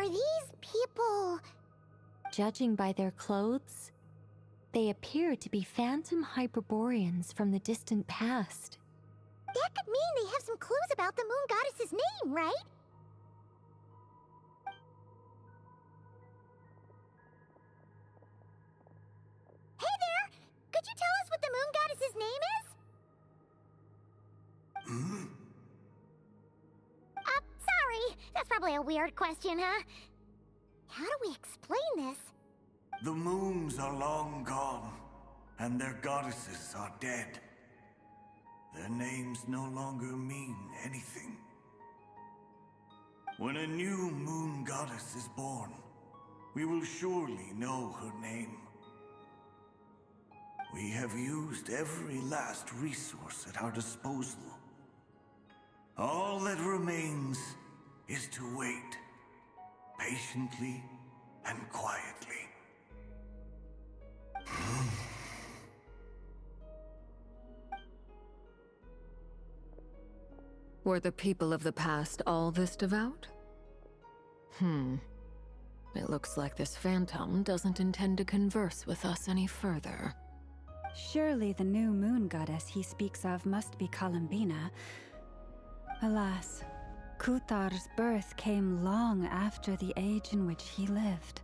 Are these people... Judging by their clothes, they appear to be phantom Hyperboreans from the distant past. That could mean they have some clues about the moon goddess's name, right? Hey there! Could you tell us what the moon goddess's name is? Sorry. That's probably a weird question, huh? How do we explain this? The moons are long gone, and their goddesses are dead. Their names no longer mean anything. When a new moon goddess is born, we will surely know her name. We have used every last resource at our disposal. All that remains is to wait, patiently and quietly. Were the people of the past all this devout? It looks like this phantom doesn't intend to converse with us any further. Surely the new moon goddess he speaks of must be Columbina. Alas, Kuthar's birth came long after the age in which he lived.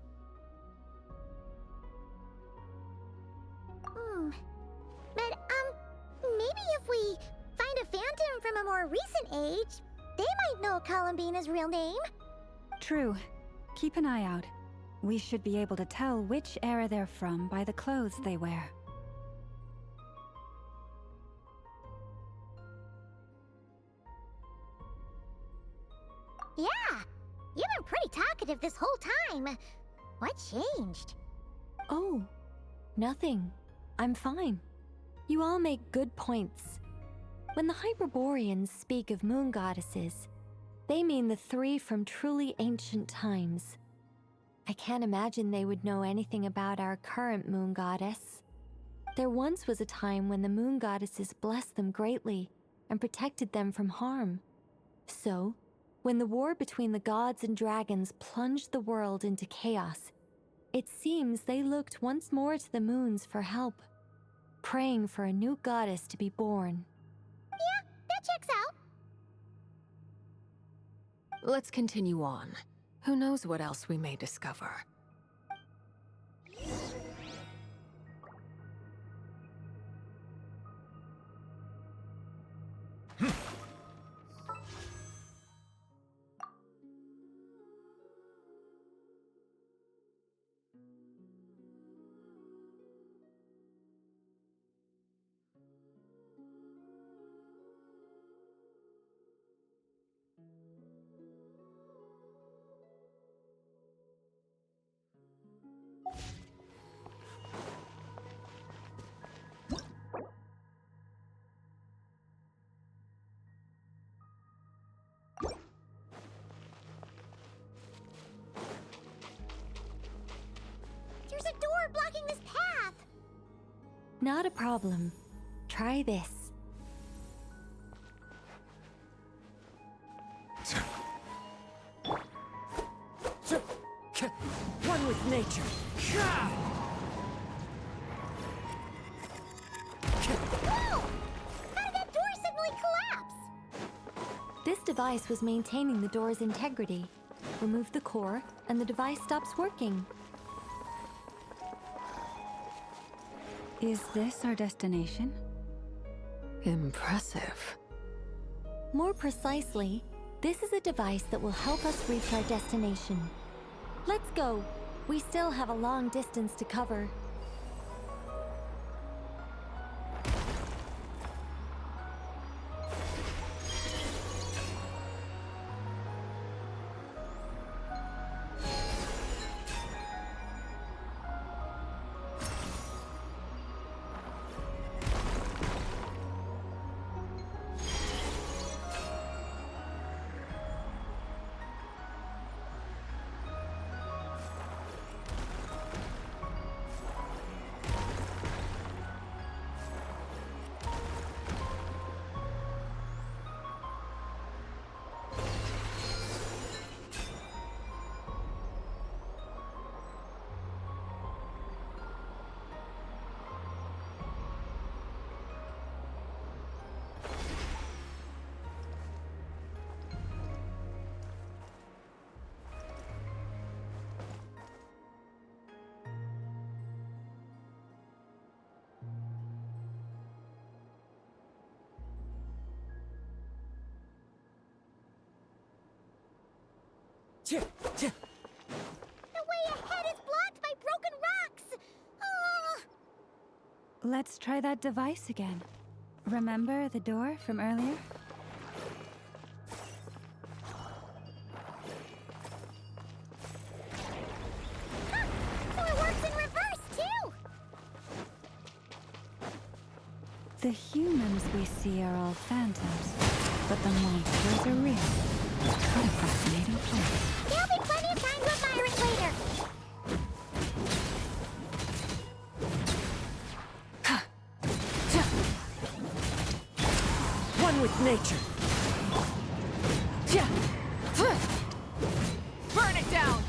But, maybe if we find a phantom from a more recent age, they might know Columbina's real name. True. Keep an eye out. We should be able to tell which era they're from by the clothes they wear. Yeah, you've been pretty talkative this whole time. What changed? Oh, nothing. I'm fine. You all make good points. When the Hyperboreans speak of moon goddesses, they mean the three from truly ancient times. I can't imagine they would know anything about our current moon goddess. There once was a time when the moon goddesses blessed them greatly and protected them from harm. So, when the war between the gods and dragons plunged the world into chaos, it seems they looked once more to the moons for help, praying for a new goddess to be born. Yeah, that checks out. Let's continue on. Who knows what else we may discover? There's a door blocking this path. Not a problem. Try this. One with nature. Whoa! How did that door suddenly collapse? This device was maintaining the door's integrity. Remove the core, and the device stops working. Is this our destination? Impressive. More precisely, this is a device that will help us reach our destination. Let's go. We still have a long distance to cover. The way ahead is blocked by broken rocks! Oh. Let's try that device again. Remember the door from earlier? Huh. So it works in reverse, too! The humans we see are all phantoms, but the monsters are real. What a fascinating place. There'll be plenty of time to admire it later. One with nature. Burn it down!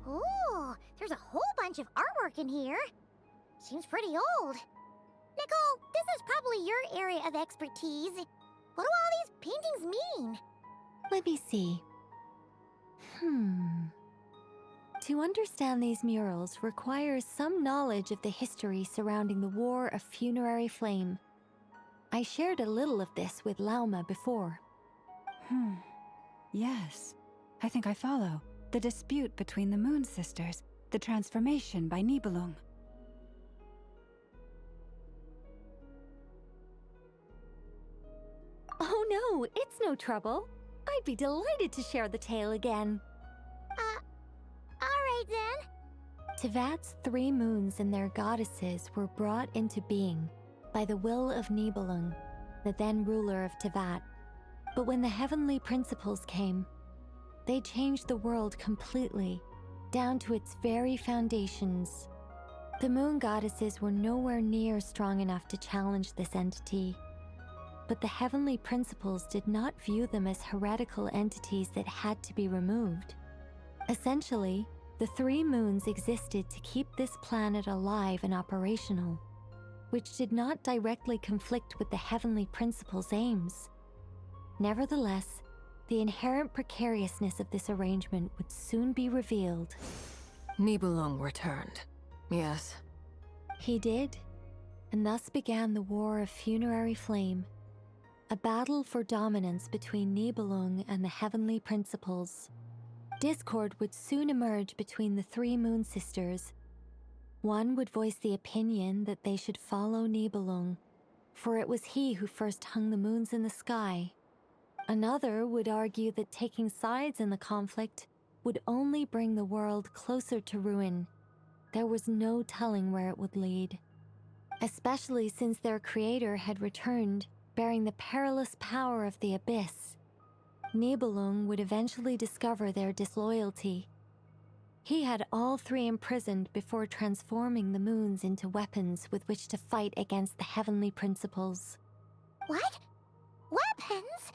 Ooh, there's a whole bunch of artwork in here. Seems pretty old. Nicole, this is probably your area of expertise. What do all these paintings mean? Let me see. To understand these murals requires some knowledge of the history surrounding the War of Funerary Flame. I shared a little of this with Lauma before. Yes, I think I follow. The dispute between the Moon Sisters, the transformation by Nibelung. Oh no, it's no trouble. I'd be delighted to share the tale again. Alright then. Tevat's 3 moons and their goddesses were brought into being by the will of Nibelung, the then ruler of Tevat. But when the heavenly principles came, they changed the world completely, down to its very foundations. The moon goddesses were nowhere near strong enough to challenge this entity. But the heavenly principles did not view them as heretical entities that had to be removed. Essentially, the 3 moons existed to keep this planet alive and operational, which did not directly conflict with the heavenly principles' aims. Nevertheless, the inherent precariousness of this arrangement would soon be revealed. Nibelung returned. Yes. He did, and thus began the War of Funerary Flame, a battle for dominance between Nibelung and the heavenly principles. Discord would soon emerge between the 3 moon sisters. One would voice the opinion that they should follow Nibelung, for it was he who first hung the moons in the sky. Another would argue that taking sides in the conflict would only bring the world closer to ruin. There was no telling where it would lead, especially since their creator had returned, bearing the perilous power of the abyss. Nibelung would eventually discover their disloyalty. He had all 3 imprisoned before transforming the moons into weapons with which to fight against the heavenly principles. What? Weapons?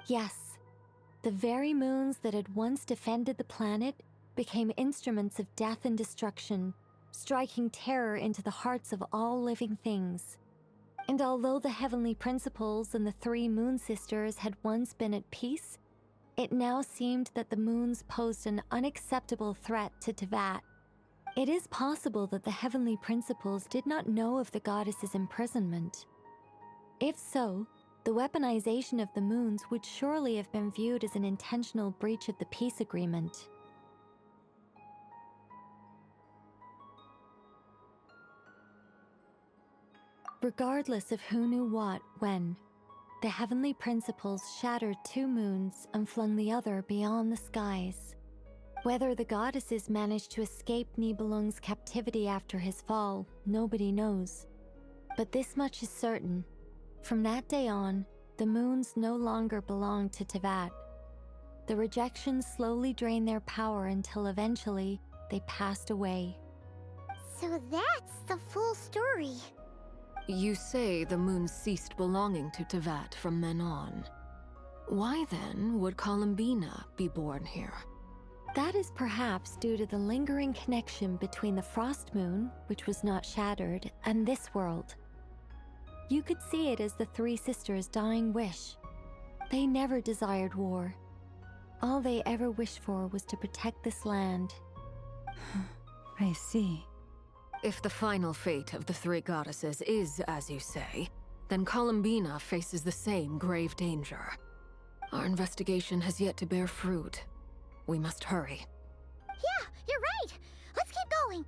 Yes, the very moons that had once defended the planet became instruments of death and destruction, striking terror into the hearts of all living things. And although the heavenly principles and the 3 moon sisters had once been at peace, it now seemed that the moons posed an unacceptable threat to Tevat. It is possible that the heavenly principles did not know of the goddess's imprisonment. If so, the weaponization of the moons would surely have been viewed as an intentional breach of the peace agreement. Regardless of who knew what, when, the heavenly principles shattered 2 moons and flung the other beyond the skies. Whether the goddesses managed to escape Nibelung's captivity after his fall, nobody knows. But this much is certain. From that day on, the moons no longer belonged to Tevat. The rejection slowly drained their power until eventually they passed away. So that's the full story. You say the moon ceased belonging to Tevat from then on. Why then would Columbina be born here? That is perhaps due to the lingering connection between the Frost Moon, which was not shattered, and this world. You could see it as the 3 sisters' dying wish. They never desired war. All they ever wished for was to protect this land. I see. If the final fate of the 3 goddesses is, as you say, then Columbina faces the same grave danger. Our investigation has yet to bear fruit. We must hurry. Yeah, you're right. Let's keep going.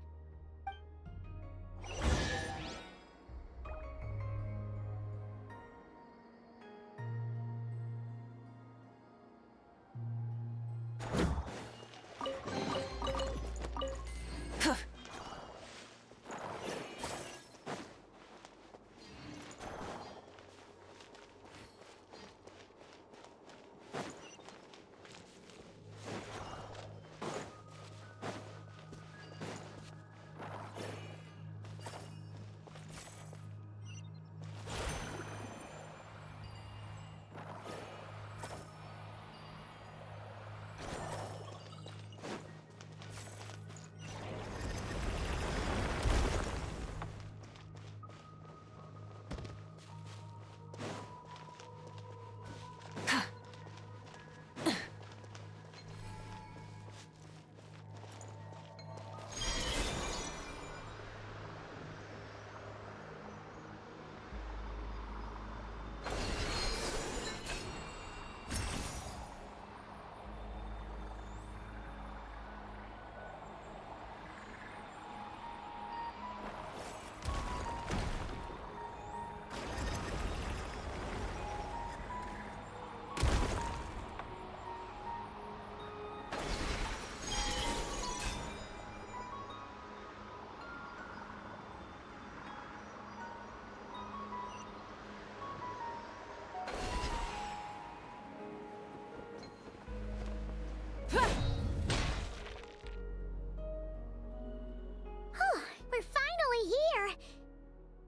We're finally here.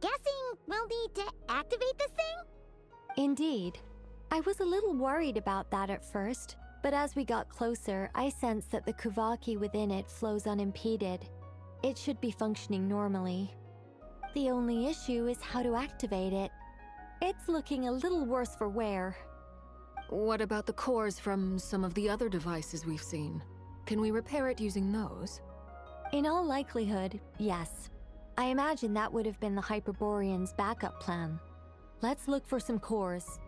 Guessing we'll need to activate this thing? Indeed. I was a little worried about that at first, but as we got closer, I sensed that the Kuvaki within it flows unimpeded. It should be functioning normally. The only issue is how to activate it. It's looking a little worse for wear. What about the cores from some of the other devices we've seen? Can we repair it using those? In all likelihood, yes. I imagine that would have been the Hyperborean's backup plan. Let's look for some cores.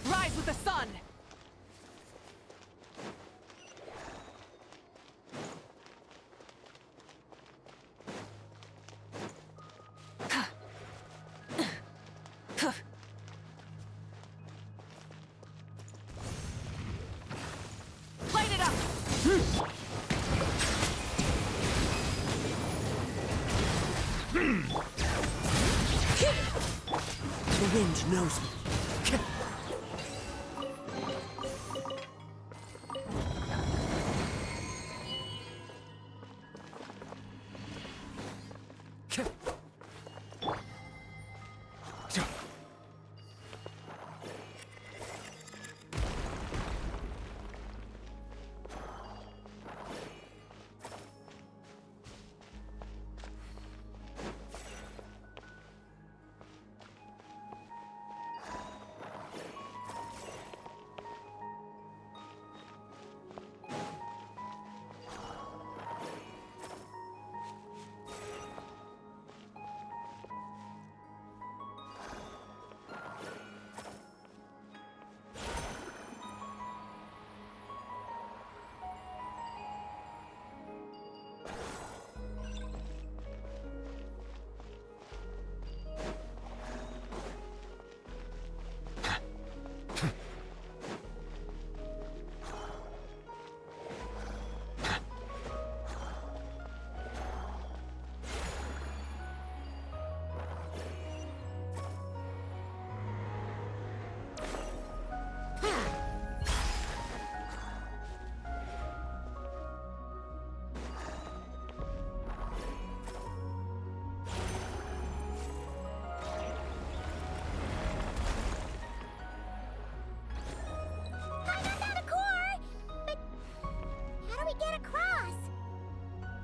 Rise with the sun! Light it up! The wind knows me.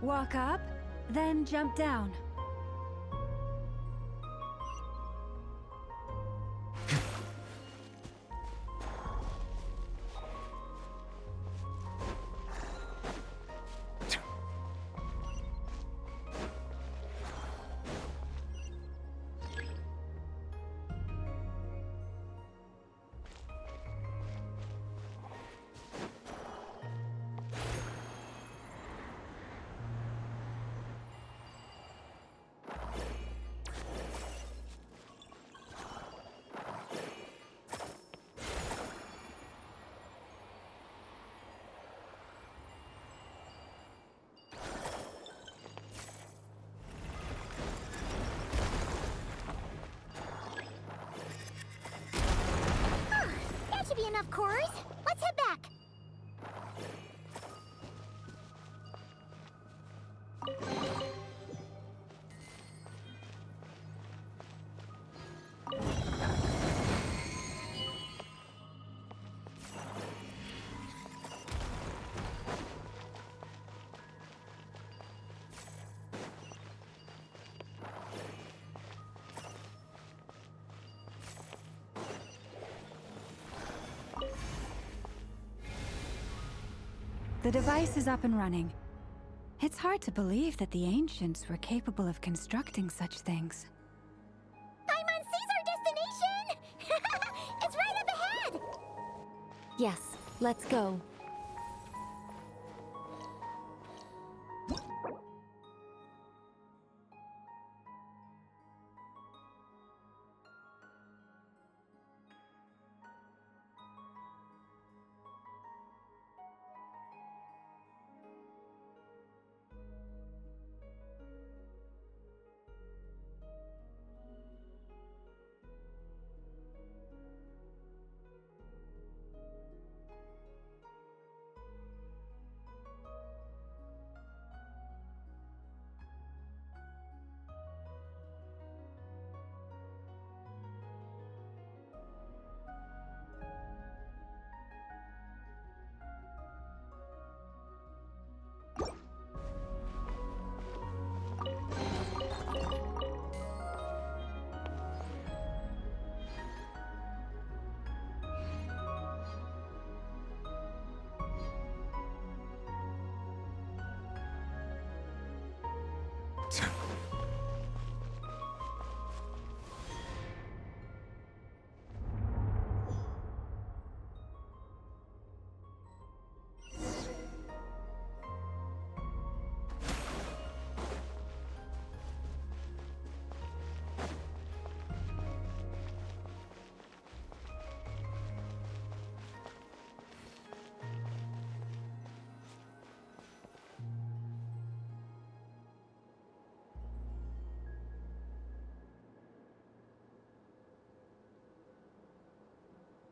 Walk up, then jump down. That should be enough cores. Let's head back. The device is up and running. It's hard to believe that the ancients were capable of constructing such things. Paimon sees our destination! It's right up ahead! Yes, let's go.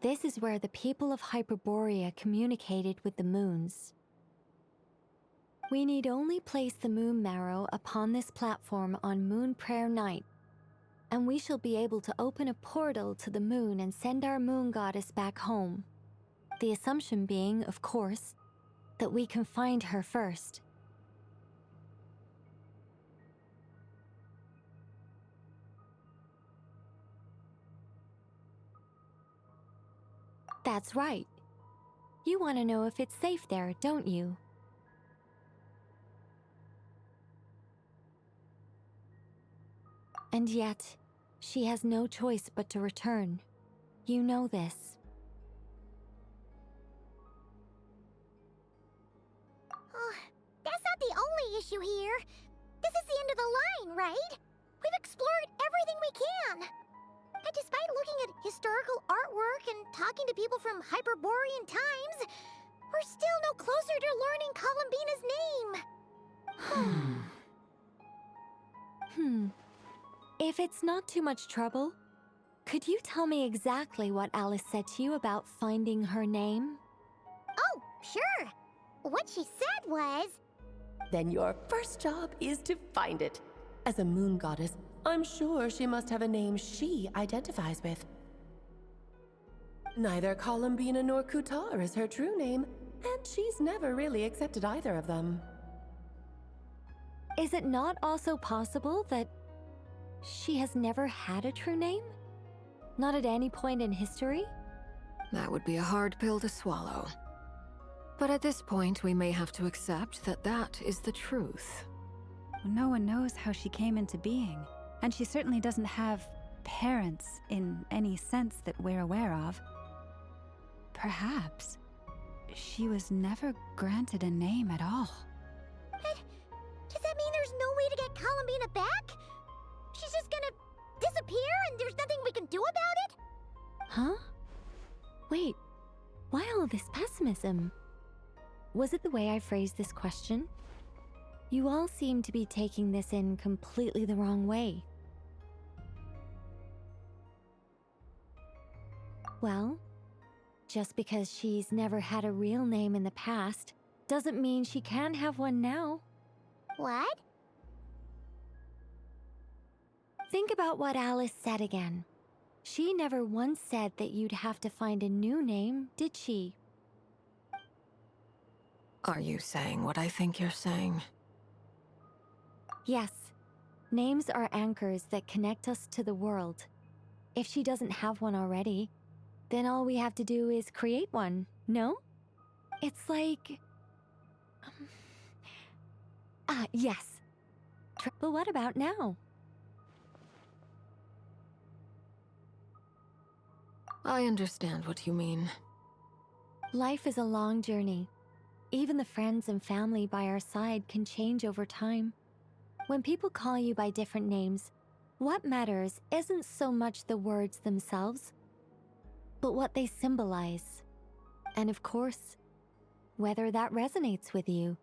This is where the people of Hyperborea communicated with the moons. We need only place the moon marrow upon this platform on Moon Prayer Night, and we shall be able to open a portal to the moon and send our moon goddess back home. The assumption being, of course, that we can find her first. That's right. You want to know if it's safe there, don't you? And yet, she has no choice but to return. You know this. Oh, that's not the only issue here. This is the end of the line, right? We've explored everything we can. And despite looking at historical artwork and talking to people from Hyperborean times, we're still no closer to learning Columbina's name. If it's not too much trouble, could you tell me exactly what Alice said to you about finding her name? Oh, sure. What she said was... Then your first job is to find it. As a moon goddess, I'm sure she must have a name she identifies with. Neither Columbina nor Kutar is her true name, and she's never really accepted either of them. Is it not also possible that she has never had a true name? Not at any point in history? That would be a hard pill to swallow. But at this point, we may have to accept that that is the truth. No one knows how she came into being, and she certainly doesn't have parents in any sense that we're aware of. Perhaps she was never granted a name at all. Does that mean there's no way to get Columbina back? She's just gonna disappear and there's nothing we can do about it? Huh? Wait, why all this pessimism? Was it the way I phrased this question? You all seem to be taking this in completely the wrong way. Well, just because she's never had a real name in the past doesn't mean she can't have one now. What? Think about what Alice said again. She never once said that you'd have to find a new name, did she? Are you saying what I think you're saying? Yes. Names are anchors that connect us to the world. If she doesn't have one already, then all we have to do is create one, no? It's like... yes. But what about now? I understand what you mean. Life is a long journey. Even the friends and family by our side can change over time. When people call you by different names, what matters isn't so much the words themselves, but what they symbolize. And of course, whether that resonates with you.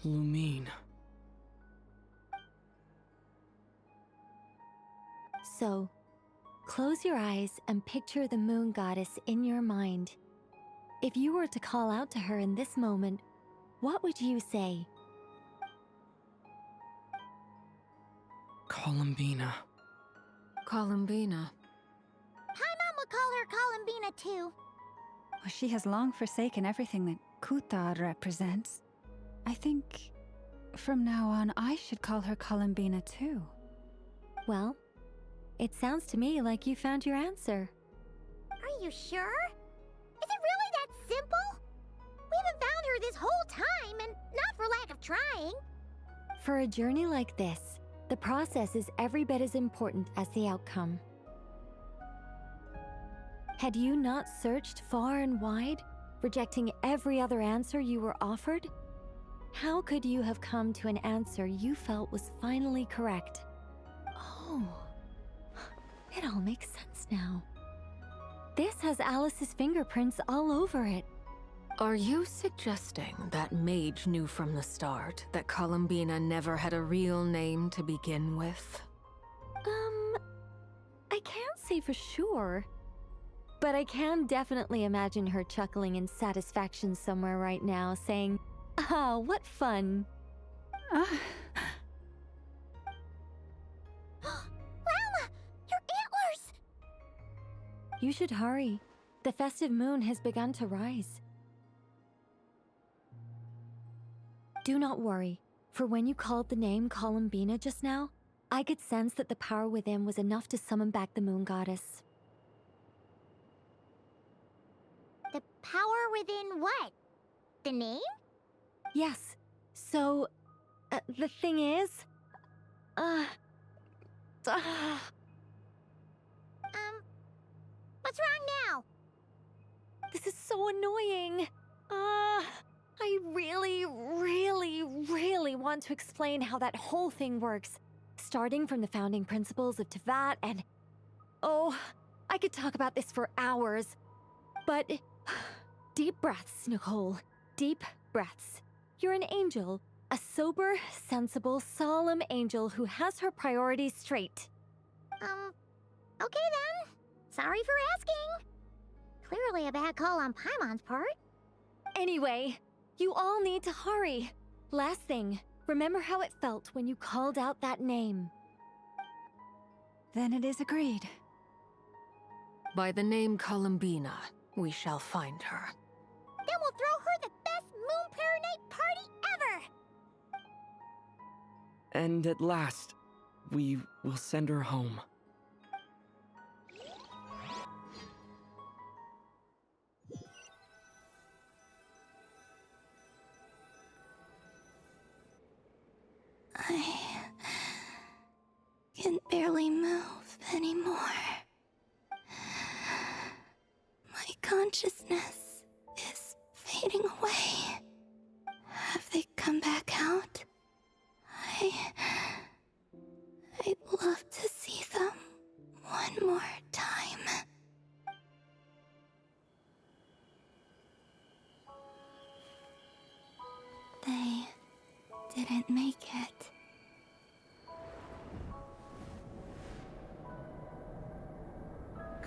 Lumine. So, close your eyes and picture the moon goddess in your mind. If you were to call out to her in this moment, what would you say? Columbina. Columbina. Paimon would call her Columbina too. Well, she has long forsaken everything that Kuthar represents. I think from now on I should call her Columbina too. Well, it sounds to me like you found your answer. Are you sure? Is it really that simple? We haven't found her this whole time, and not for lack of trying. For a journey like this, the process is every bit as important as the outcome. Had you not searched far and wide, rejecting every other answer you were offered, how could you have come to an answer you felt was finally correct? Oh, it all makes sense now. This has Alice's fingerprints all over it. Are you suggesting that Mage knew from the start that Columbina never had a real name to begin with? I can't say for sure, but I can definitely imagine her chuckling in satisfaction somewhere right now, saying, "Ah, what fun." Llama, your antlers! You should hurry. The festive moon has begun to rise. Do not worry, for when you called the name Columbina just now, I could sense that the power within was enough to summon back the moon goddess. The power within what? The name? Yes, so, the thing is... What's wrong now? This is so annoying. I really want to explain how that whole thing works. Starting from the founding principles of Teyvat and... Oh, I could talk about this for hours. But... Deep breaths, Nicole. Deep breaths. You're an angel. A sober, sensible, solemn angel who has her priorities straight. Okay then. Sorry for asking. Clearly a bad call on Paimon's part. Anyway, you all need to hurry. Last thing, remember how it felt when you called out that name. Then it is agreed. By the name Columbina, we shall find her. Then we'll throw her the best Moon Paradise party ever! And at last, we will send her home. I can barely move anymore. My consciousness is fading away. Have they come back out? I'd love to see them one more time. They didn't make it.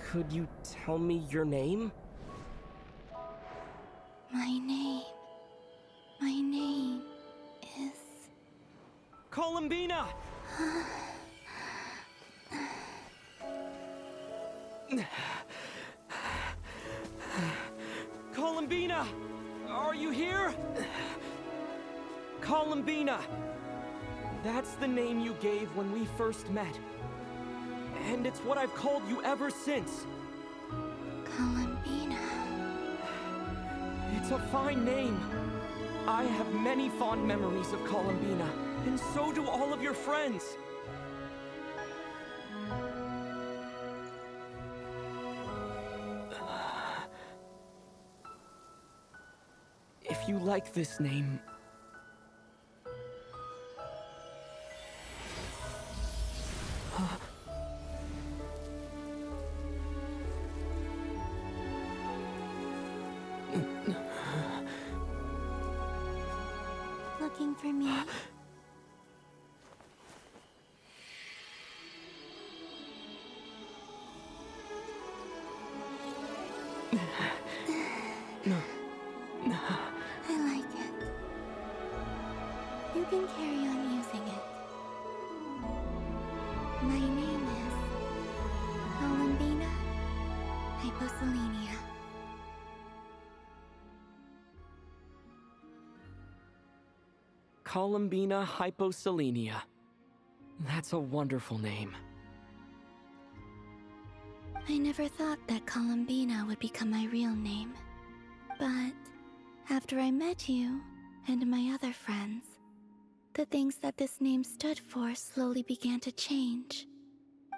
Could you tell me your name? My name is... Columbina! Columbina! Are you here? Columbina! That's the name you gave when we first met. And it's what I've called you ever since. Columbina. It's a fine name. I have many fond memories of Columbina, and so do all of your friends. If you like this name... Looking for me? I like it. You can carry on using it. My name is Columbina Hyposelenia. Columbina Hyposelenia. That's a wonderful name. I never thought that Columbina would become my real name. But after I met you and my other friends, the things that this name stood for slowly began to change.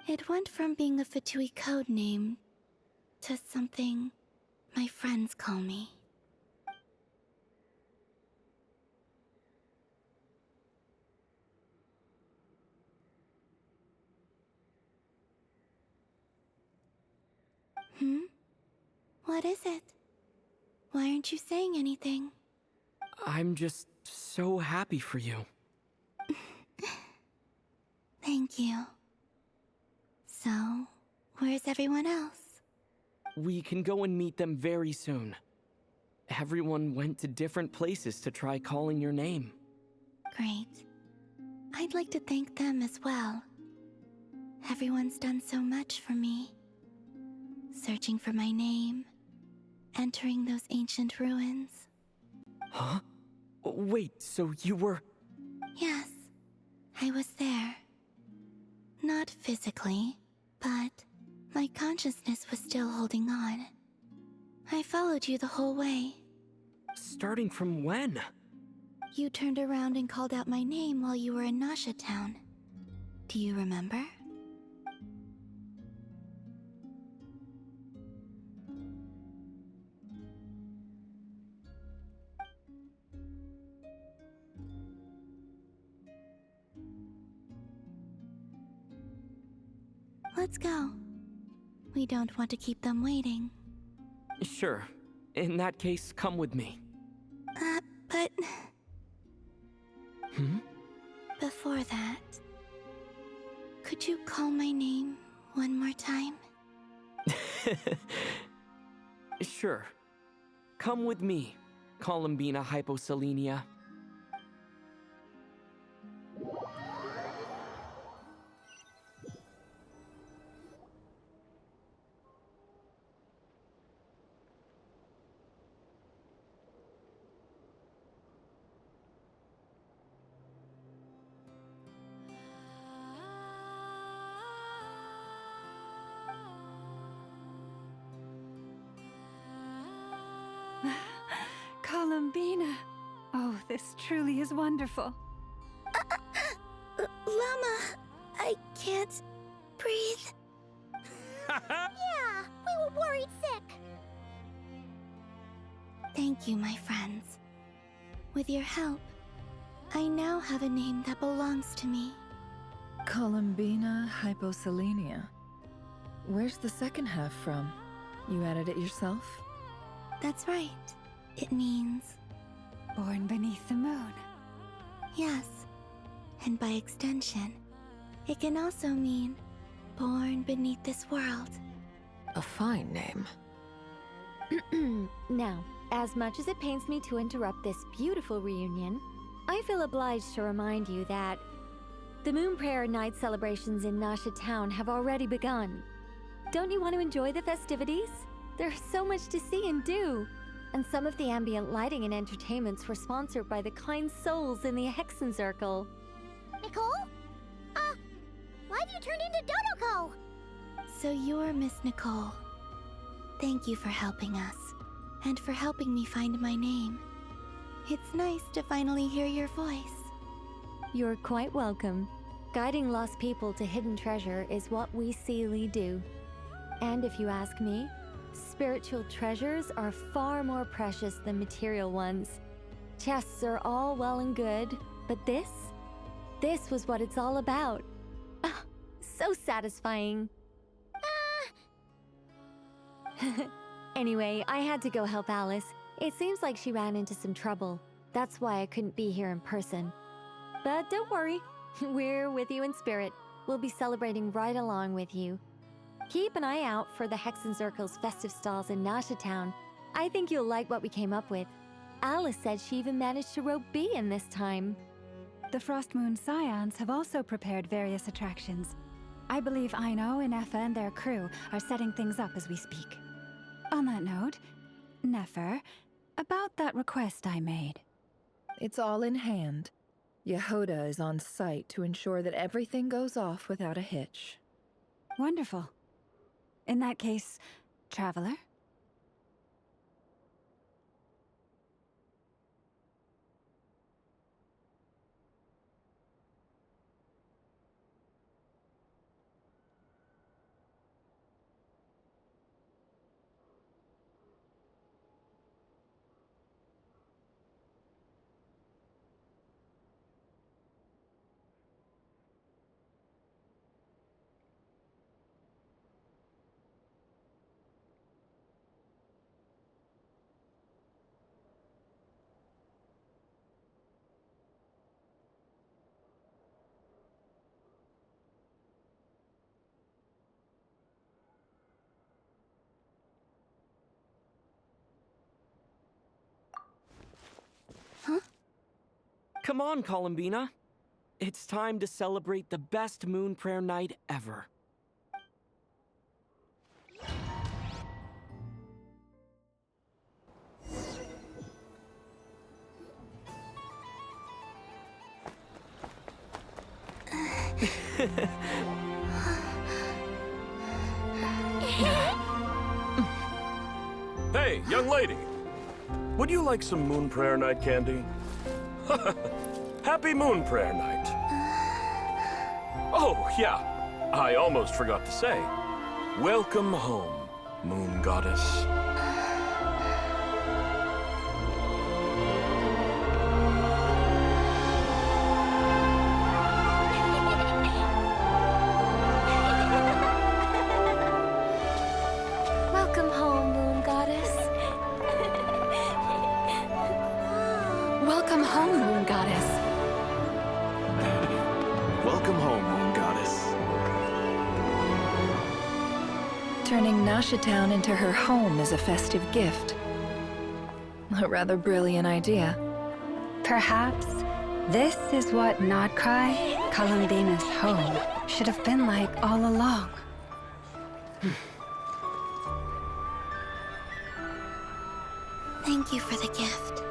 It went from being a Fatui code name to something my friends call me. What is it? Why aren't you saying anything? I'm just so happy for you. Thank you. So, where's everyone else? We can go and meet them very soon. Everyone went to different places to try calling your name. Great. I'd like to thank them as well. Everyone's done so much for me. Searching for my name, entering those ancient ruins. Huh? Wait, so you were... Yes, I was there. Not physically, but my consciousness was still holding on. I followed you the whole way. Starting from when? You turned around and called out my name while you were in Nasha Town. Do you remember? Let's go. We don't want to keep them waiting. Sure. In that case, come with me. But... Hmm? Before that, could you call my name one more time? Sure. Come with me, Columbina Hyposelenia. Columbina! Oh, this truly is wonderful. Llama, I can't breathe. Yeah, we were worried sick. Thank you, my friends. With your help, I now have a name that belongs to me. Columbina hyposelenia. Where's the second half from? You added it yourself? That's right. It means... Born beneath the moon. yes. And by extension, it can also mean born beneath this world. A fine name. Now, as much as it pains me to interrupt this beautiful reunion, I feel obliged to remind you that the Moon Prayer Night celebrations in Nasha Town have already begun. Don't you want to enjoy the festivities? There's so much to see and do. And some of the ambient lighting and entertainments were sponsored by the kind souls in the Hexen Circle. Nicole? Why have you turned into Dodoko? So you're Miss Nicole. Thank you for helping us, and for helping me find my name. It's nice to finally hear your voice. You're quite welcome. Guiding lost people to hidden treasure is what we Seelie do. And if you ask me, spiritual treasures are far more precious than material ones. Chests are all well and good, but this was what it's all about. Ah, so satisfying. Anyway, I had to go help Alice. It seems like she ran into some trouble. That's why I couldn't be here in person. But don't worry, we're with you in spirit. We'll be celebrating right along with you. Keep an eye out for the Hexen Circle's festive stalls in Nasha Town. I think you'll like what we came up with. Alice said she even managed to rope B in this time. The Frost Moon Scions have also prepared various attractions. I believe Aino, Nefer, and their crew are setting things up as we speak. On that note, Nefer, about that request I made. It's all in hand. Yehoda is on site to ensure that everything goes off without a hitch. Wonderful. In that case, Traveler? Come on, Columbina. It's time to celebrate the best Moon Prayer Night ever. Hey, young lady. Would you like some Moon Prayer Night candy? Happy Moon Prayer Night. Oh, yeah. I almost forgot to say. Welcome home, Moon Goddess. Welcome home, Moon Goddess. Welcome home, Moon Goddess. Welcome home, Moon Goddess. Turning Nasha Town into her home is a festive gift. A rather brilliant idea. Perhaps this is what Krai, Columbina's home, should have been like all along. Thank you for the gift.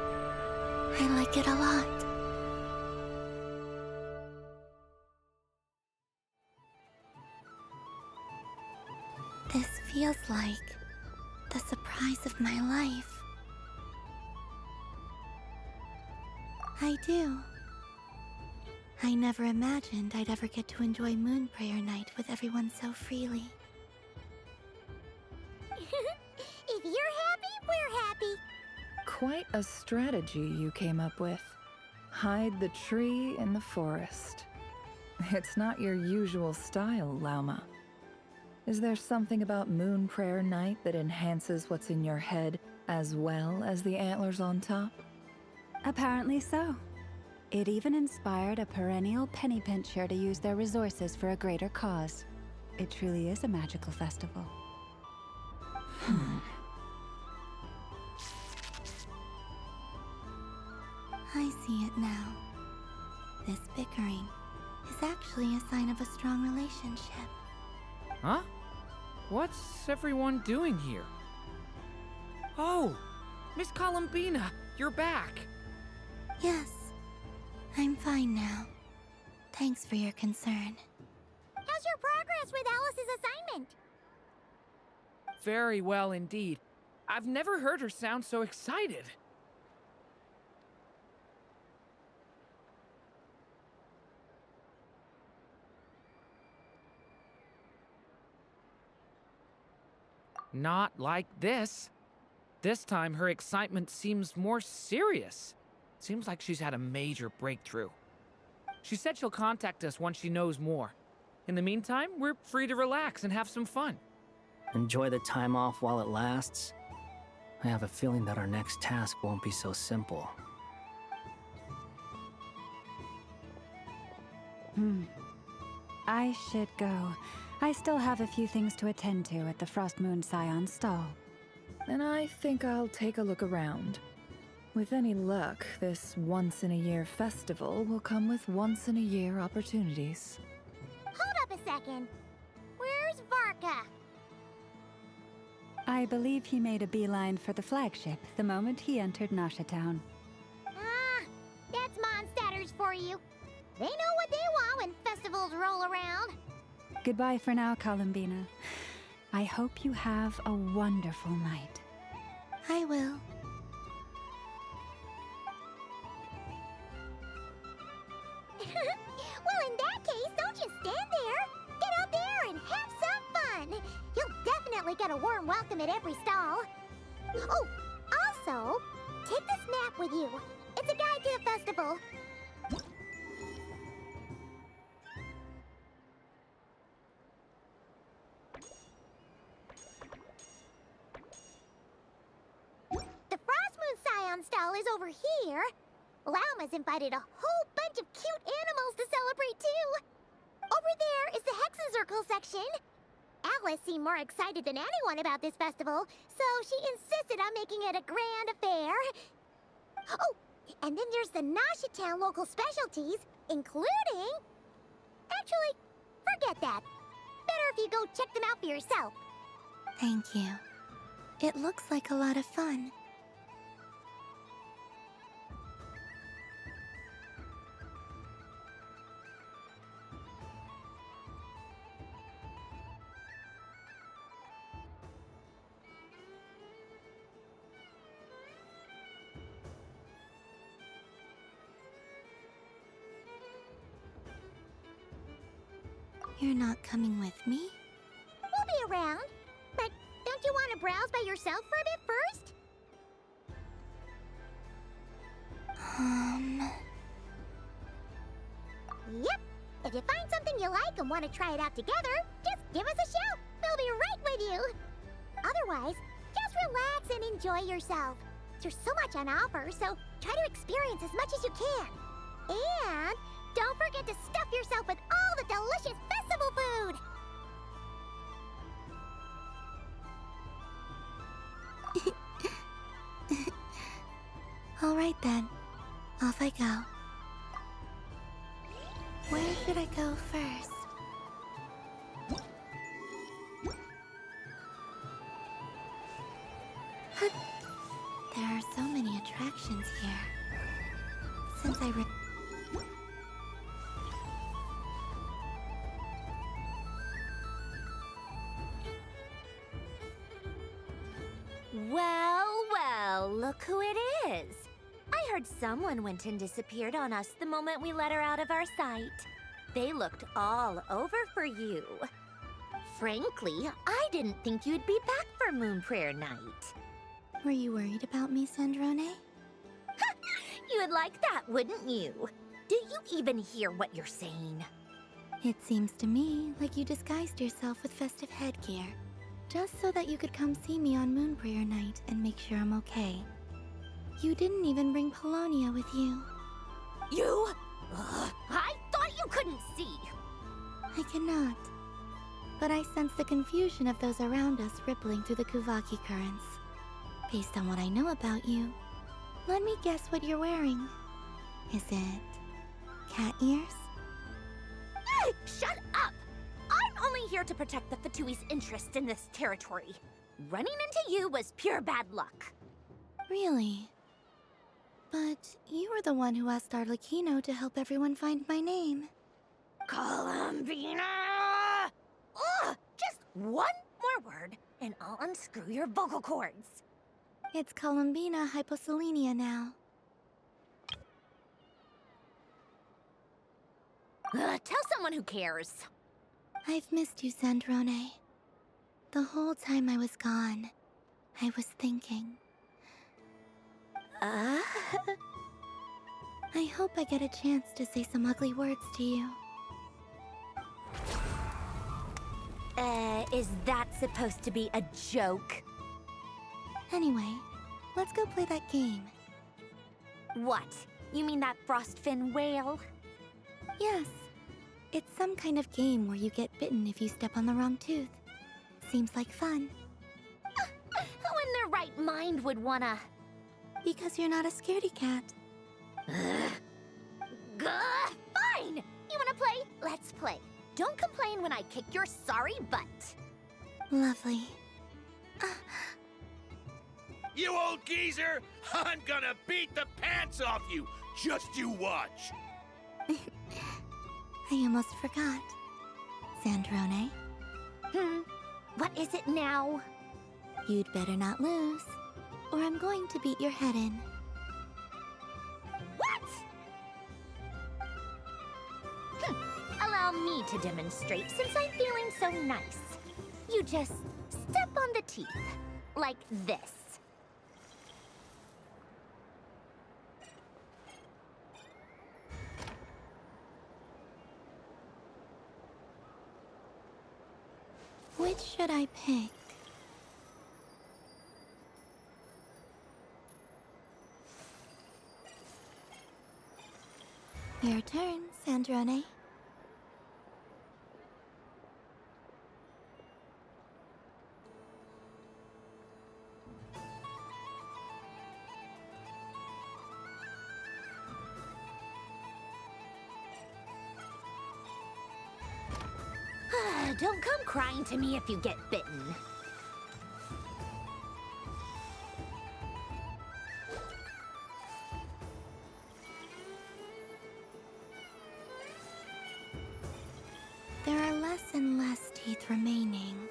I like it a lot. This feels like the surprise of my life. I do. I never imagined I'd ever get to enjoy Moon Prayer Night with everyone so freely. If you're happy, we're happy. Quite a strategy you came up with. Hide the tree in the forest. It's not your usual style, Lauma. Is there something about Moon Prayer Night that enhances what's in your head as well as the antlers on top? Apparently so. It even inspired a perennial penny pincher to use their resources for a greater cause. It truly is a magical festival. I see it now. This bickering is actually a sign of a strong relationship. Huh? What's everyone doing here? Oh! Miss Columbina, you're back! Yes, I'm fine now. Thanks for your concern. How's your progress with Alice's assignment? Very well indeed. I've never heard her sound so excited. Not like this. This time, her excitement seems more serious. Seems like she's had a major breakthrough. She said she'll contact us once she knows more. In the meantime, we're free to relax and have some fun. Enjoy the time off while it lasts. I have a feeling that our next task won't be so simple. I should go. I still have a few things to attend to at the Frost Moon Scion stall. And I think I'll take a look around. With any luck, this once-in-a-year festival will come with once-in-a-year opportunities. Hold up a second. Where's Varka? I believe he made a beeline for the flagship the moment he entered Nasha Town. Ah, that's Mondstadters for you. They know what they want when festivals roll around. Goodbye for now, Columbina. I hope you have a wonderful night. I will. Well, in that case, don't just stand there. Get out there and have some fun. You'll definitely get a warm welcome at every stall. Oh, also, take this map with you. It's a guide to the festival. The Frost Moon Scion stall is over here. Lauma's invited a whole bunch of cute animals to celebrate too. Over there is the Hexacircle section. Alice seemed more excited than anyone about this festival, so she insisted on making it a grand affair. Oh, and then there's the Nasha Town local specialties, including... Actually, forget that. Better if you go check them out for yourself. Thank you. It looks like a lot of fun. You're not coming with me? We'll be around. But don't you want to browse by yourself for a bit first? Yep. If you find something you like and want to try it out together, just give us a shout. We'll be right with you. Otherwise, just relax and enjoy yourself. There's so much on offer, so try to experience as much as you can. And don't forget to stuff yourself with all the delicious festival food. All right then. Off I go. Where should I go first? There are so many attractions here. Since I Well, well, look who it is. I heard someone went and disappeared on us the moment we let her out of our sight. They looked all over for you. Frankly, I didn't think you'd be back for Moon Prayer Night. Were you worried about me, Sandrone? You would like that, wouldn't you? Do you even hear what you're saying? It seems to me like you disguised yourself with festive headgear, just so that you could come see me on Moon Prayer Night and make sure I'm okay. You didn't even bring Polonia with you. You? I thought you couldn't see. I cannot. But I sense the confusion of those around us rippling through the Kuvaki currents. Based on what I know about you, let me guess what you're wearing. Is it cat ears? Hey, shut up! I'm only here to protect the Fatui's interest in this territory. Running into you was pure bad luck. Really? But you were the one who asked Arlecchino to help everyone find my name. Columbina! Ugh! Just one more word, and I'll unscrew your vocal cords. It's Columbina hyposelenia now. Tell someone who cares. I've missed you, Sandrone. The whole time I was gone, I was thinking. I hope I get a chance to say some ugly words to you. Is that supposed to be a joke? Anyway, let's go play that game. What? You mean that frostfin whale? Yes. It's some kind of game where you get bitten if you step on the wrong tooth. Seems like fun. Who in their right mind would wanna... Because you're not a scaredy cat. Fine! You wanna play? Let's play. Don't complain when I kick your sorry butt. Lovely. You old geezer! I'm gonna beat the pants off you! Just you watch! I almost forgot. Sandrone? What is it now? You'd better not lose, or I'm going to beat your head in. What? Allow me to demonstrate since I'm feeling so nice. You just step on the teeth, like this. Which should I pick? Your turn, Sandrone. Don't come crying to me if you get bitten. There are less and less teeth remaining.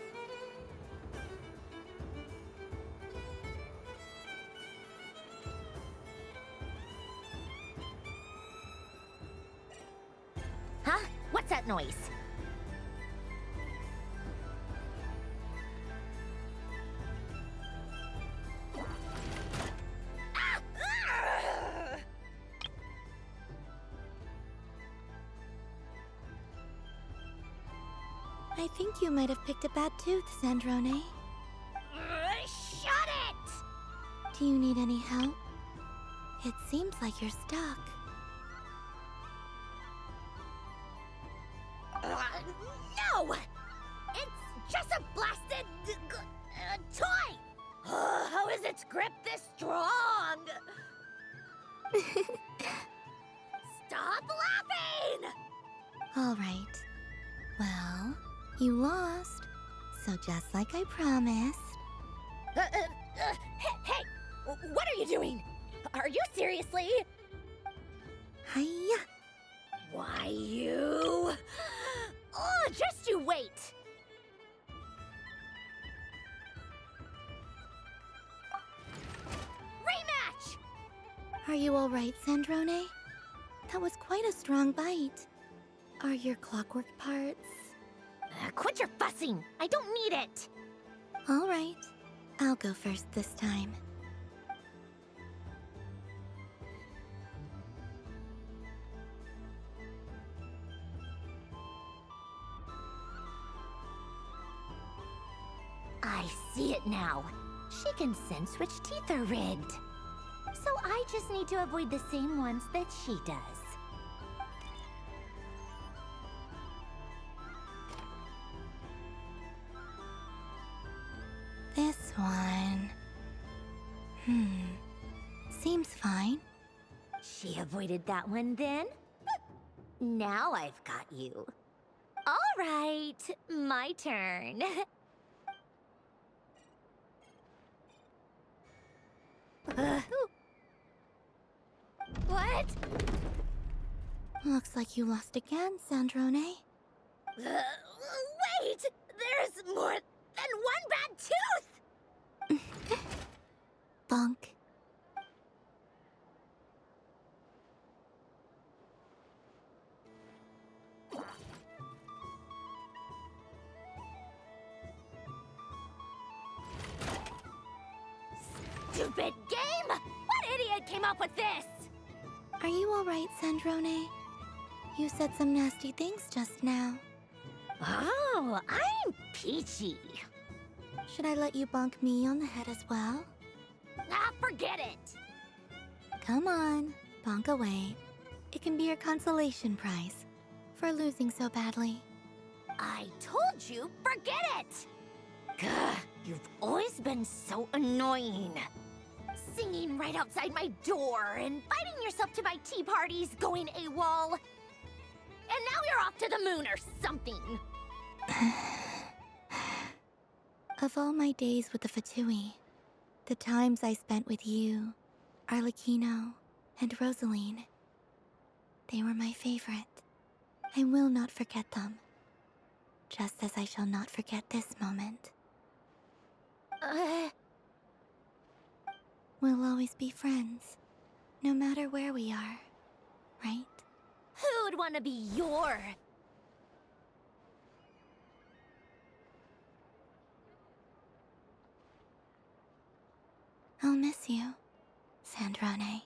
Huh? What's that noise? I think you might have picked a bad tooth, Sandrone. Shut it! Do you need any help? It seems like you're stuck. No! It's just a blasted... toy! How is its grip this strong? Stop laughing! All right. Well, you lost. So just like I promised. Hey! What are you doing? Are you seriously? Hiya! Why, you... Oh, just you wait! Rematch! Are you alright, Sandrone? That was quite a strong bite. Are your clockwork parts? Quit your fussing! I don't need it! Alright. I'll go first this time. I see it now. She can sense which teeth are rigged. So I just need to avoid the same ones that she does. This one... Seems fine. She avoided that one then? Now I've got you. All right, my turn. What? Looks like you lost again, Sandrone. Wait! There's more than one bad tooth! Bonk. Stupid game! What idiot came up with this? Are you alright, Sandrone? You said some nasty things just now. Oh, I'm peachy. Should I let you bonk me on the head as well? Ah, forget it! Come on, bonk away. It can be your consolation prize for losing so badly. I told you, forget it! Gah, you've always been so annoying. Singing right outside my door, inviting yourself to my tea parties, going AWOL. And now you're off to the moon or something. Of all my days with the Fatui, the times I spent with you, Arlecchino, and Rosaline, they were my favorite. I will not forget them. Just as I shall not forget this moment. We'll always be friends, no matter where we are, right? Who would want to be your... I'll miss you, Sandrone.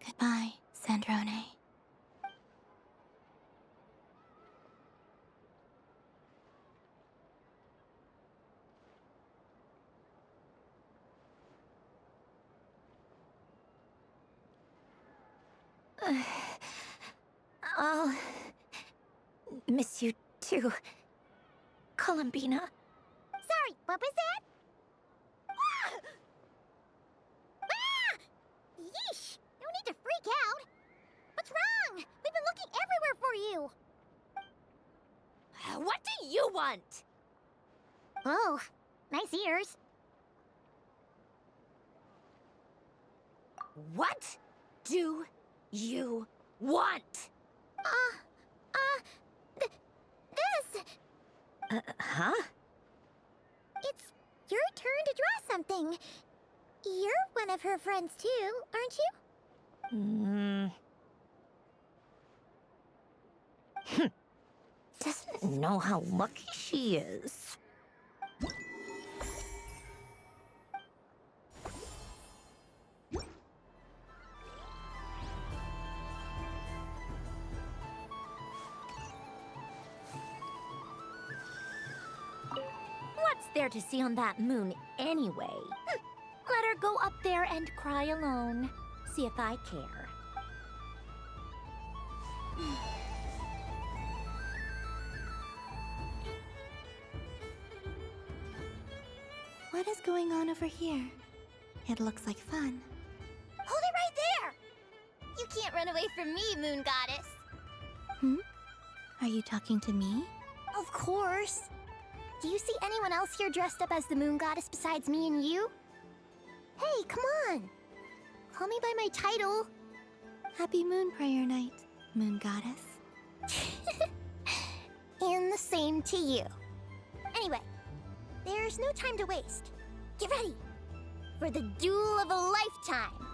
Goodbye, Sandrone. I'll miss you too, Columbina. Sorry, what was that? Ah! Ah! Yeesh! No need to freak out. What's wrong? We've been looking everywhere for you. What do you want? Oh, nice ears. What do you want? This. Huh? It's your turn to draw something. You're one of her friends too, aren't you? Doesn't know how lucky she is. What's there to see on that moon anyway? Let her go up there and cry alone. See if I care. What is going on over here? It looks like fun. Hold it right there! You can't run away from me, Moon Goddess. Are you talking to me? Of course. Do you see anyone else here dressed up as the Moon Goddess besides me and you? Hey, come on. Call me by my title. Happy Moon Prayer Night, Moon Goddess. And the same to you. Anyway, there's no time to waste. Get ready for the duel of a lifetime.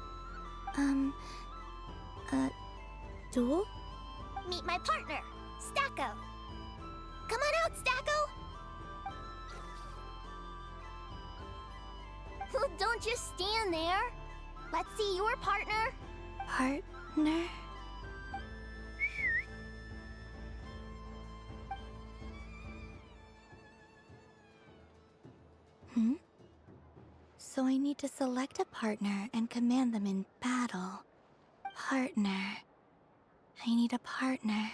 Duel? Meet my partner, Stacko. Come on out, Stacko. Well, don't just stand there. Let's see your partner. Partner? So I need to select a partner and command them in battle. Partner. I need a partner.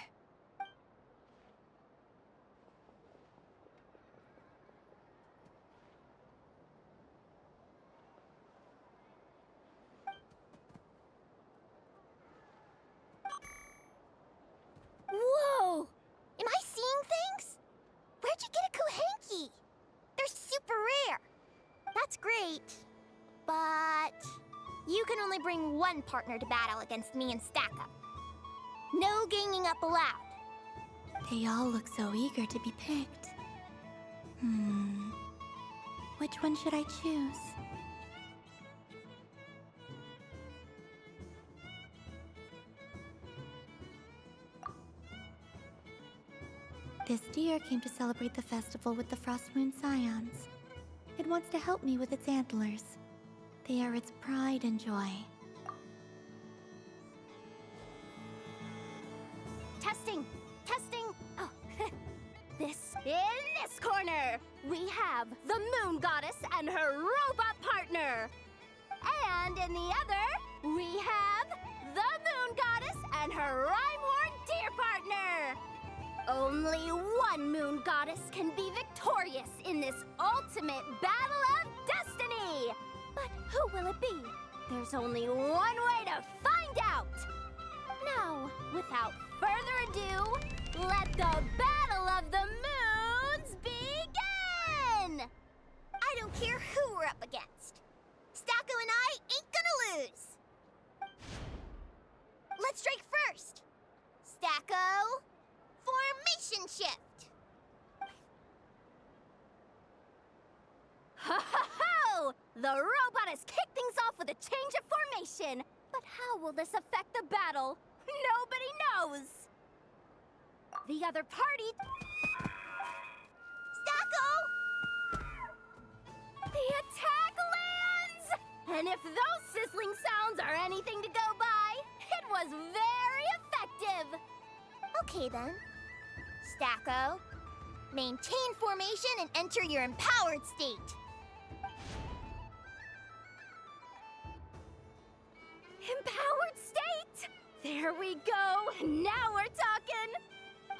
Whoa! Am I seeing things? Where'd you get a Kuhenki? They're super rare. That's great, but you can only bring one partner to battle against me and Stacko. No ganging up allowed. They all look so eager to be picked. Which one should I choose? This deer came to celebrate the festival with the Frost Moon Scions. It wants to help me with its antlers. They are its pride and joy. Testing! Testing! Oh, in this corner, we have the Moon Goddess and her robot partner. And in the other, we have the Moon Goddess and her Rhyme-Horn Deer partner. Only one Moon Goddess can be victorious in this ultimate battle of destiny! But who will it be? There's only one way to find out! Now, without further ado, let the Battle of the Moons begin! I don't care who we're up against. Stacko and I ain't gonna lose! Let's strike first! Stacko, formation shift! Ho ho ho! The robot has kicked things off with a change of formation. But how will this affect the battle? Nobody knows! The other party... Stacko! The attack lands! And if those sizzling sounds are anything to go by, it was very effective! Okay then. Stacko, maintain formation and enter your empowered state. Empowered state! There we go! Now we're talking!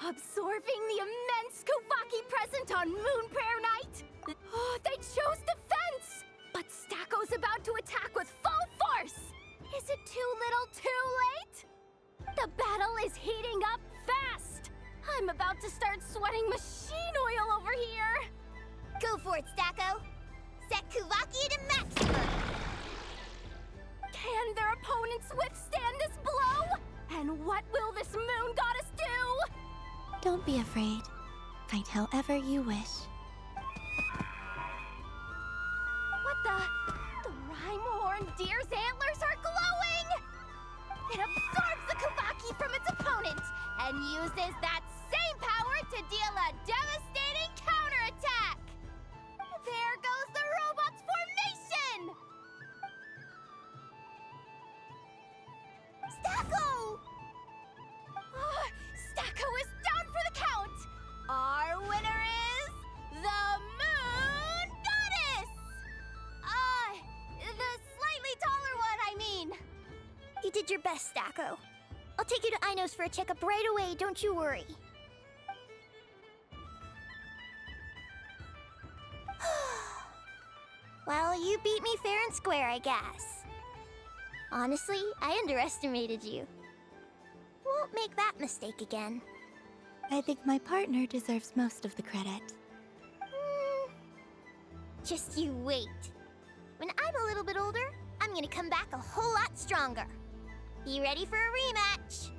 Absorbing the immense Kuvaki present on Moon Prayer Night! Oh, they chose defense! But Stacko's about to attack with full force! Is it too little too late? The battle is heating up fast! I'm about to start sweating machine oil over here! Go for it, Stacko! Set Kuvaki to maximum! Can their opponents withstand this blow? And what will this Moon Goddess do? Don't be afraid. Fight however you wish. What the Rhyme-Horn Deer's antlers are glowing! It absorbs the Kuvaki from its opponent and uses that same power to deal a devastating counterattack! There goes the robot's formation! Stacko! Stacko is down for the count! Our winner is the Moon Goddess! The slightly taller one, I mean. You did your best, Stacko. I'll take you to Ainos for a checkup right away, don't you worry. Well, you beat me fair and square, I guess. Honestly, I underestimated you. Won't make that mistake again. I think my partner deserves most of the credit. Just you wait. When I'm a little bit older, I'm gonna come back a whole lot stronger. You ready for a rematch?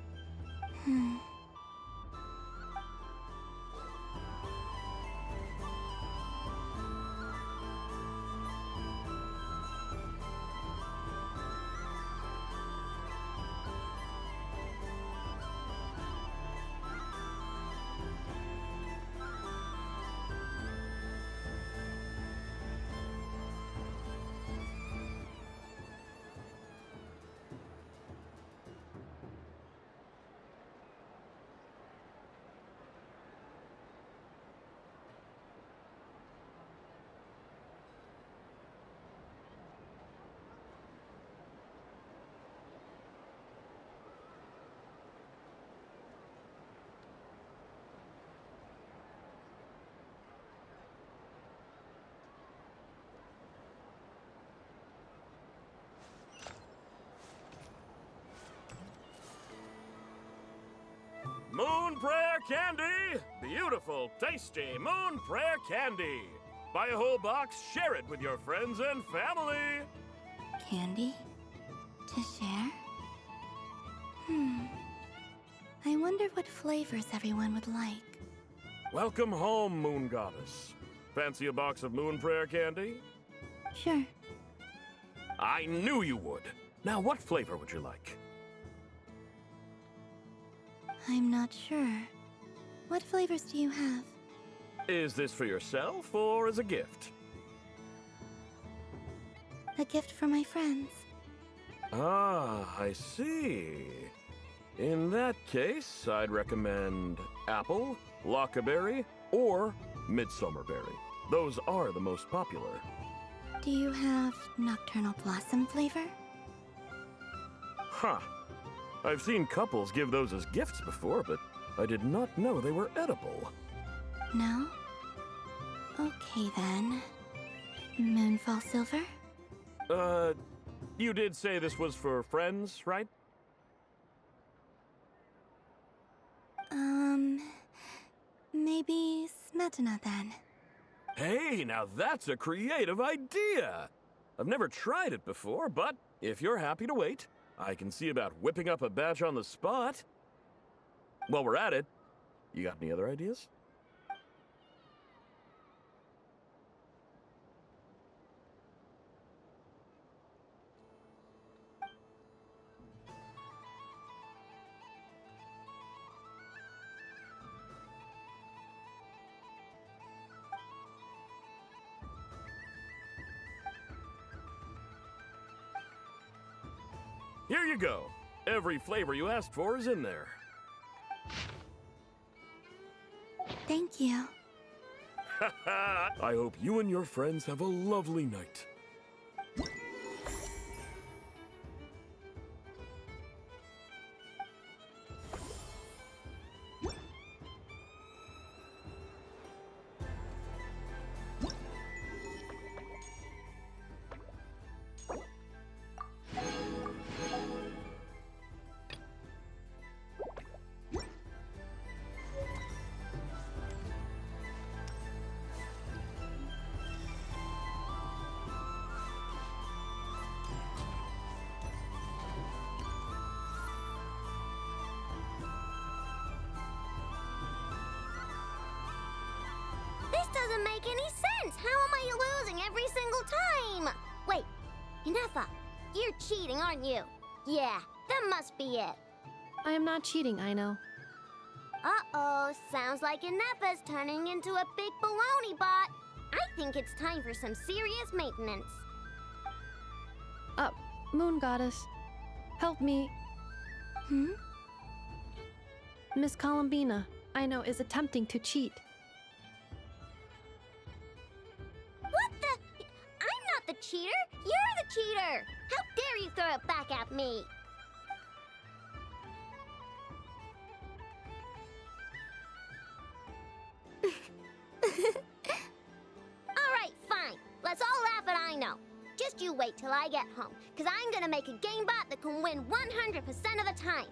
Moon Prayer Candy! Beautiful, tasty Moon Prayer Candy! Buy a whole box, share it with your friends and family! Candy? To share? I wonder what flavors everyone would like. Welcome home, Moon Goddess. Fancy a box of Moon Prayer Candy? Sure. I knew you would. Now, what flavor would you like? I'm not sure. What flavors do you have? Is this for yourself or as a gift? A gift for my friends. Ah, I see. In that case, I'd recommend apple, lockaberry, or midsummerberry. Those are the most popular. Do you have nocturnal blossom flavor? Huh. I've seen couples give those as gifts before, but I did not know they were edible. No? Okay then. Moonfall silver? You did say this was for friends, right? Maybe smetana then. Hey, now that's a creative idea! I've never tried it before, but if you're happy to wait, I can see about whipping up a batch on the spot. While we're at it, you got any other ideas? Here you go. Every flavor you asked for is in there. Thank you. I hope you and your friends have a lovely night. This doesn't make any sense! How am I losing every single time? Wait, Inefa, you're cheating, aren't you? Yeah, that must be it. I am not cheating, Aino. Uh-oh, sounds like Inefa's turning into a big baloney bot. I think it's time for some serious maintenance. Moon Goddess, help me. Miss Columbina, Aino is attempting to cheat. What the? I'm not the cheater! You're the cheater! How dare you throw it back at me? Alright, fine. Let's all laugh at Aino. Just you wait till I get home, because I'm gonna make a game bot that can win 100% of the time.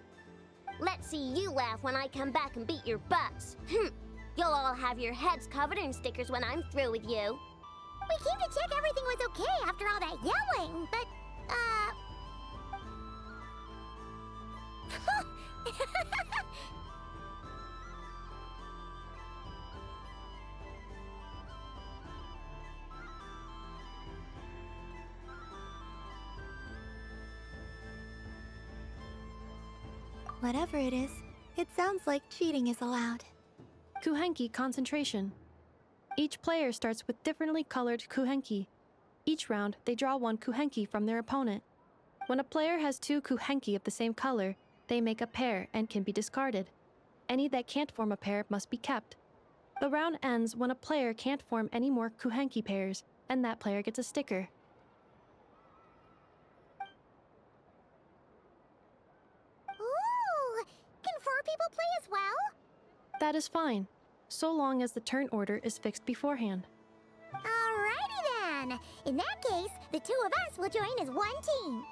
Let's see you laugh when I come back and beat your butts. You'll all have your heads covered in stickers when I'm through with you. We came to check everything was okay after all that yelling, but, Whatever it is, it sounds like cheating is allowed. Kuhenki concentration. Each player starts with differently colored kuhenki. Each round, they draw one kuhenki from their opponent. When a player has two kuhenki of the same color, they make a pair and can be discarded. Any that can't form a pair must be kept. The round ends when a player can't form any more kuhenki pairs, and that player gets a sticker. Ooh! Can 4 people play as well? That is fine, so long as the turn order is fixed beforehand. Alrighty then! In that case, the 2 of us will join as one team.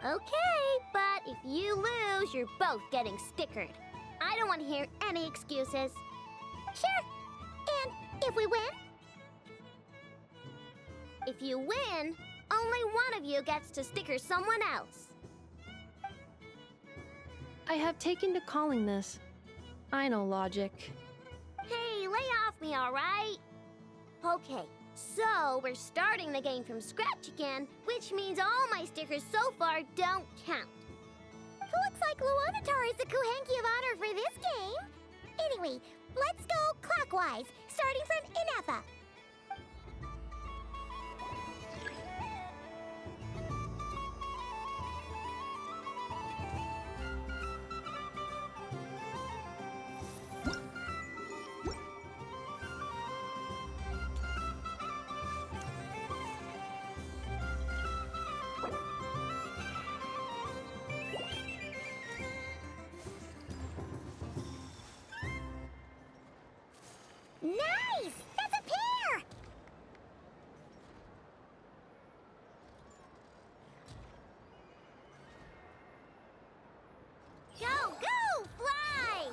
Okay, but if you lose, you're both getting stickered. I don't want to hear any excuses. Sure. And if we win? If you win, only one of you gets to sticker someone else. I have taken to calling this. I know logic. Hey, lay off me, all right? Okay, so we're starting the game from scratch again, which means all my stickers so far don't count. Looks like Luonatar is the Kuhenki of honor for this game. Anyway, let's go clockwise, starting from Inafa. Nice! That's a pair! Go, go, fly!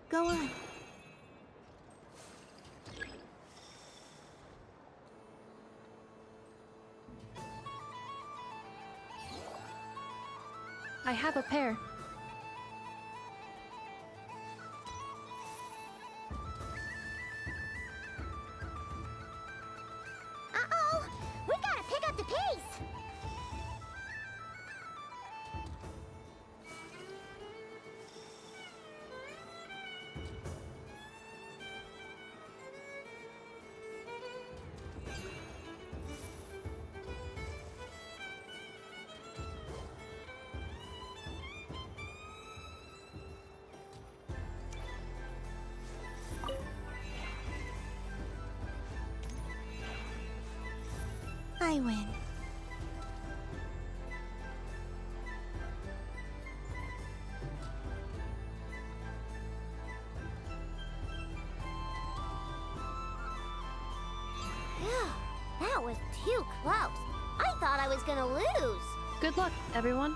Go on. I have a pair. Uh-oh! We gotta pick up the pace! I win. Phew, that was too close. I thought I was gonna lose. Good luck, everyone.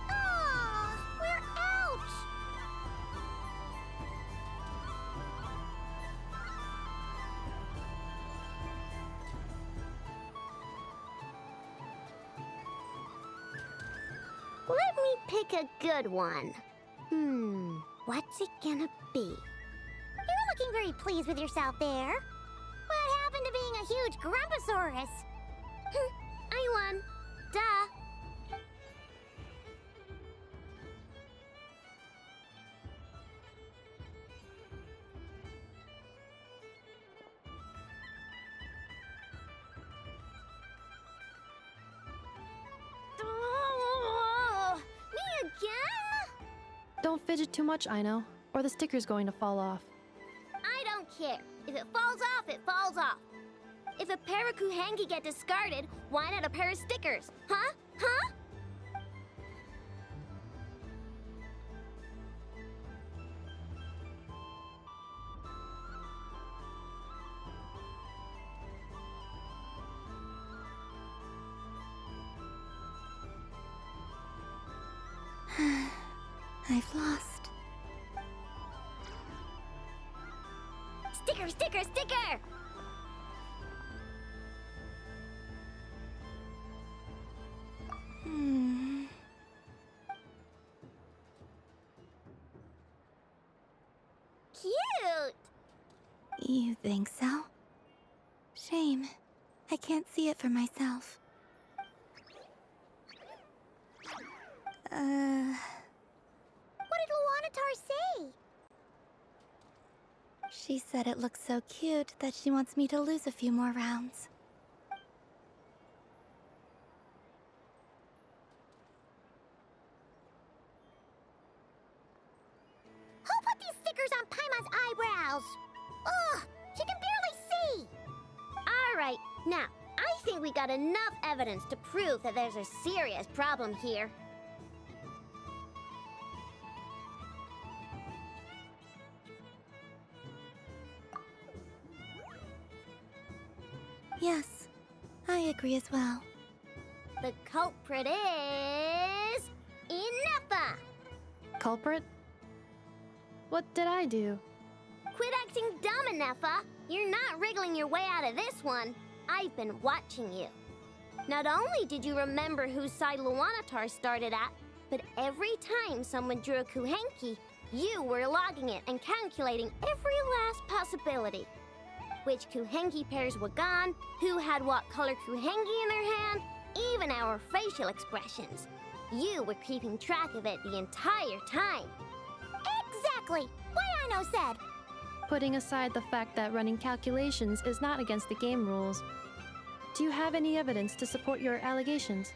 Aw, we're out! Let me pick a good one. What's it gonna be? You're looking very pleased with yourself there. What happened to being a huge Grumposaurus? I won. Duh. Oh, me again? Don't fidget too much, Aino, or the sticker's going to fall off. I don't care. If it falls off, it falls off. If a pair of Kuhenki get discarded, why not a pair of stickers? Huh? Huh? I've lost. Sticker, sticker, sticker! Cute! You think so? Shame. I can't see it for myself. What did Luanatar say? She said it looks so cute that she wants me to lose a few more rounds. Who put these stickers on Paimon's eyebrows? Ugh, she can barely see! Alright, now, I think we got enough evidence to prove that there's a serious problem here. Yes, I agree as well. The culprit is... Inefa! Culprit? What did I do? Quit acting dumb, Inefa! You're not wriggling your way out of this one. I've been watching you. Not only did you remember whose side Luanatar started at, but every time someone drew a Kuhenki, you were logging it and calculating every last possibility. Which Kuhenki pairs were gone, who had what color Kuhenki in their hand, even our facial expressions. You were keeping track of it the entire time. Exactly! What Aino said! Putting aside the fact that running calculations is not against the game rules, do you have any evidence to support your allegations?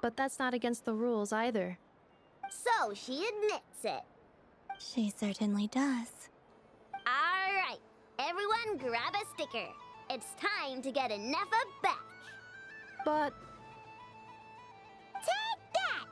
But that's not against the rules either. So she admits it. She certainly does. Alright, everyone grab a sticker. It's time to get Inefa back. But... Take that!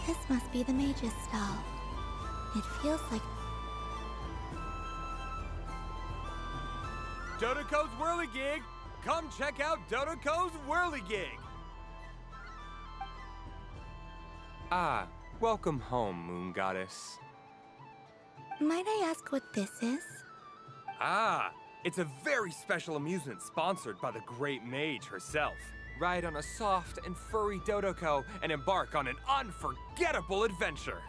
This must be the mage's stall. It feels like... Dodoko's Whirligig! Come check out Dodoko's Whirligig! Ah, welcome home, Moon Goddess. Might I ask what this is? Ah, it's a very special amusement sponsored by the great mage herself. Ride on a soft and furry Dodoko and embark on an unforgettable adventure.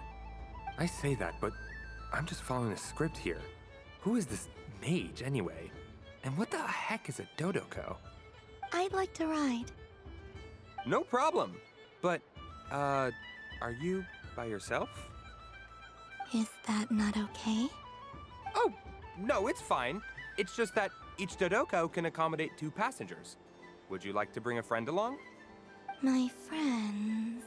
I say that, but I'm just following a script here. Who is this mage, anyway? And what the heck is a Dodoko? I'd like to ride. No problem. But, are you by yourself? Is that not okay? Oh, no, it's fine. It's just that each Dodoko can accommodate 2 passengers. Would you like to bring a friend along? My friends...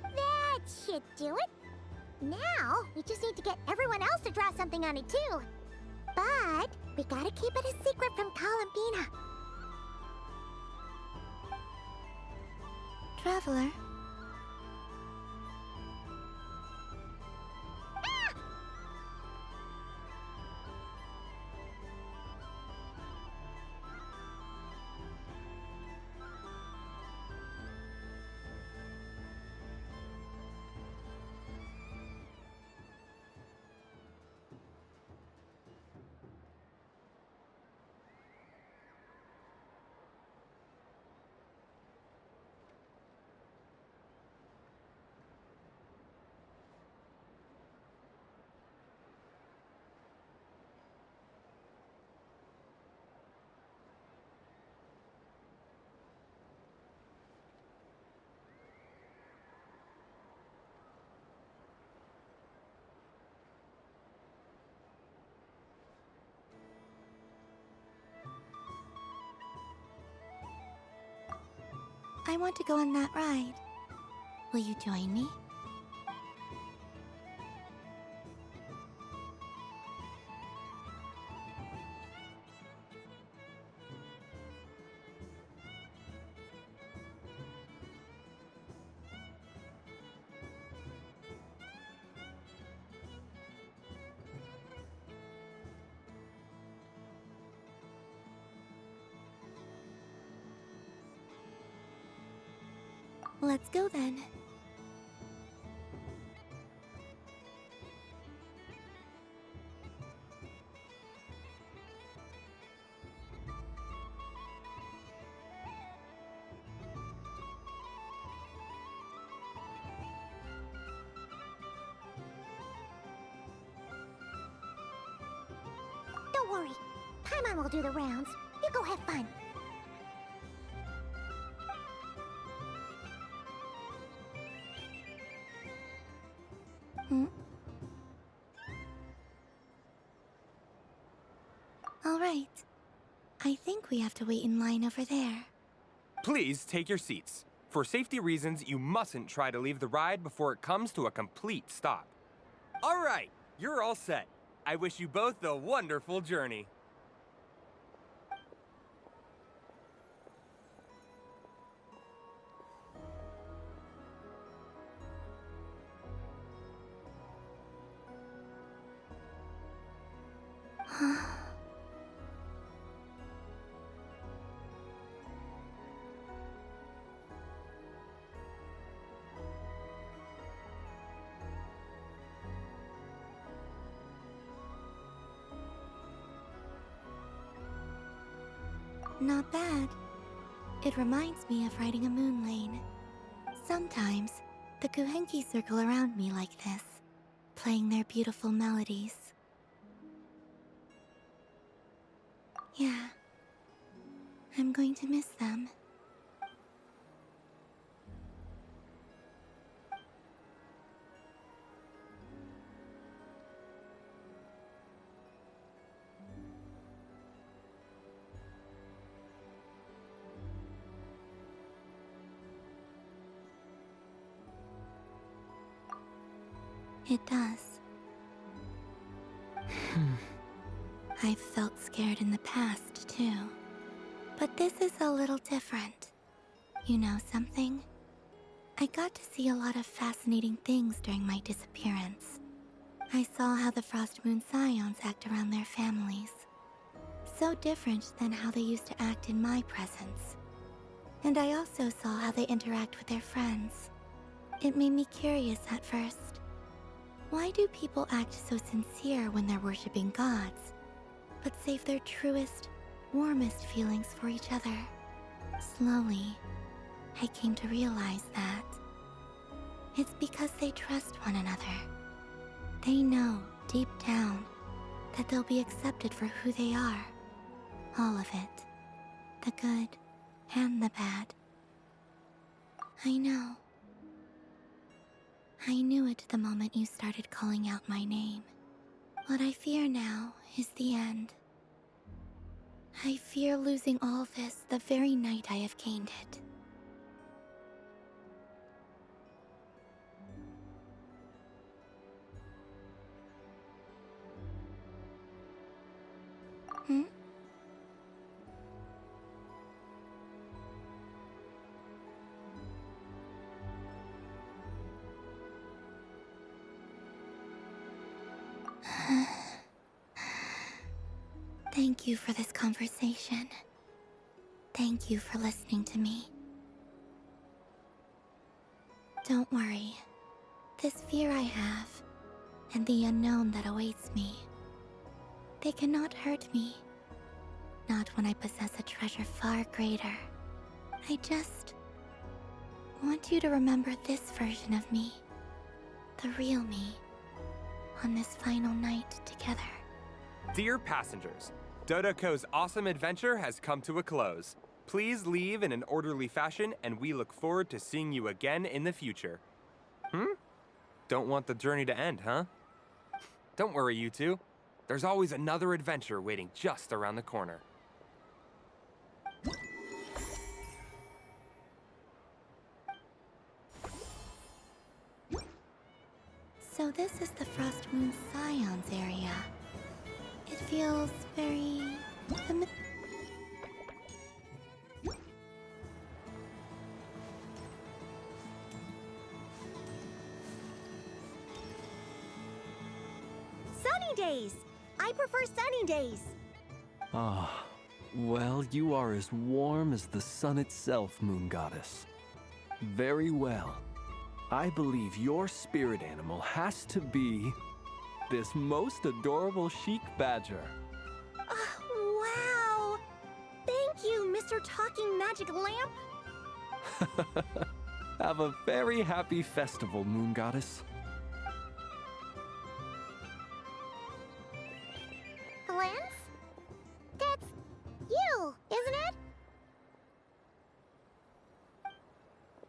That should do it. Now, we just need to get everyone else to draw something on it too. But we gotta keep it a secret from Columbina. Traveler, I want to go on that ride. Will you join me? Let's go then. Don't worry. Paimon will do the rounds. You go have fun. All right. I think we have to wait in line over there. Please take your seats. For safety reasons, you mustn't try to leave the ride before it comes to a complete stop. All right, you're all set. I wish you both a wonderful journey. Not bad. It reminds me of riding a moon lane. Sometimes, the Kuhenki circle around me like this, playing their beautiful melodies. Yeah. I'm going to miss them. It does. I've felt scared in the past, too. But this is a little different. You know something? I got to see a lot of fascinating things during my disappearance. I saw how the Frost Moon Scions act around their families. So different than how they used to act in my presence. And I also saw how they interact with their friends. It made me curious at first. Why do people act so sincere when they're worshipping gods, but save their truest, warmest feelings for each other? Slowly, I came to realize that it's because they trust one another. They know, deep down, that they'll be accepted for who they are. All of it. The good and the bad. I know. I knew it the moment you started calling out my name. What I fear now is the end. I fear losing all this the very night I have gained it. Hmm? Thank you for this conversation. Thank you for listening to me. Don't worry. This fear I have, and the unknown that awaits me, they cannot hurt me. Not when I possess a treasure far greater. I just want you to remember this version of me. The real me. On this final night together. Dear passengers, Dodoko's awesome adventure has come to a close. Please leave in an orderly fashion, and we look forward to seeing you again in the future. Don't want the journey to end, huh? Don't worry, you two. There's always another adventure waiting just around the corner. So this is the Frost Moon Scions area. It feels very... Sunny days! I prefer sunny days. Ah, well, you are as warm as the sun itself, Moon Goddess. Very well. I believe your spirit animal has to be this most adorable chic badger. Wow! Thank you, Mr. Talking Magic Lamp. Have a very happy festival, Moon Goddess. Glens? That's you, isn't it?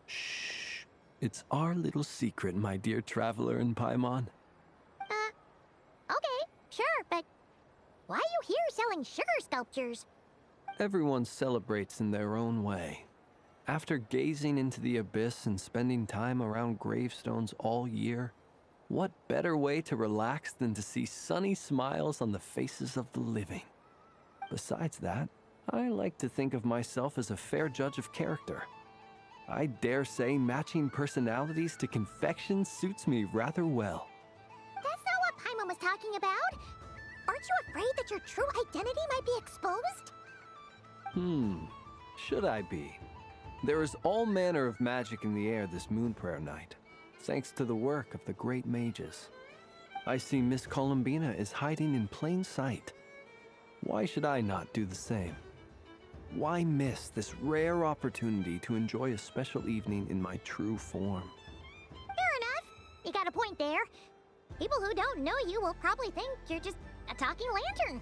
Shh. It's our little secret, my dear traveler in Paimon. Okay, sure, but why are you here selling sugar sculptures? Everyone celebrates in their own way. After gazing into the abyss and spending time around gravestones all year, what better way to relax than to see sunny smiles on the faces of the living? Besides that, I like to think of myself as a fair judge of character. I dare say matching personalities to confection suits me rather well. That's not what Paimon was talking about. Aren't you afraid that your true identity might be exposed? Should I be? There is all manner of magic in the air this moon prayer night, thanks to the work of the great mages. I see Miss Columbina is hiding in plain sight. Why should I not do the same? Why miss this rare opportunity to enjoy a special evening in my true form? Fair enough. You got a point there. People who don't know you will probably think you're just a talking lantern.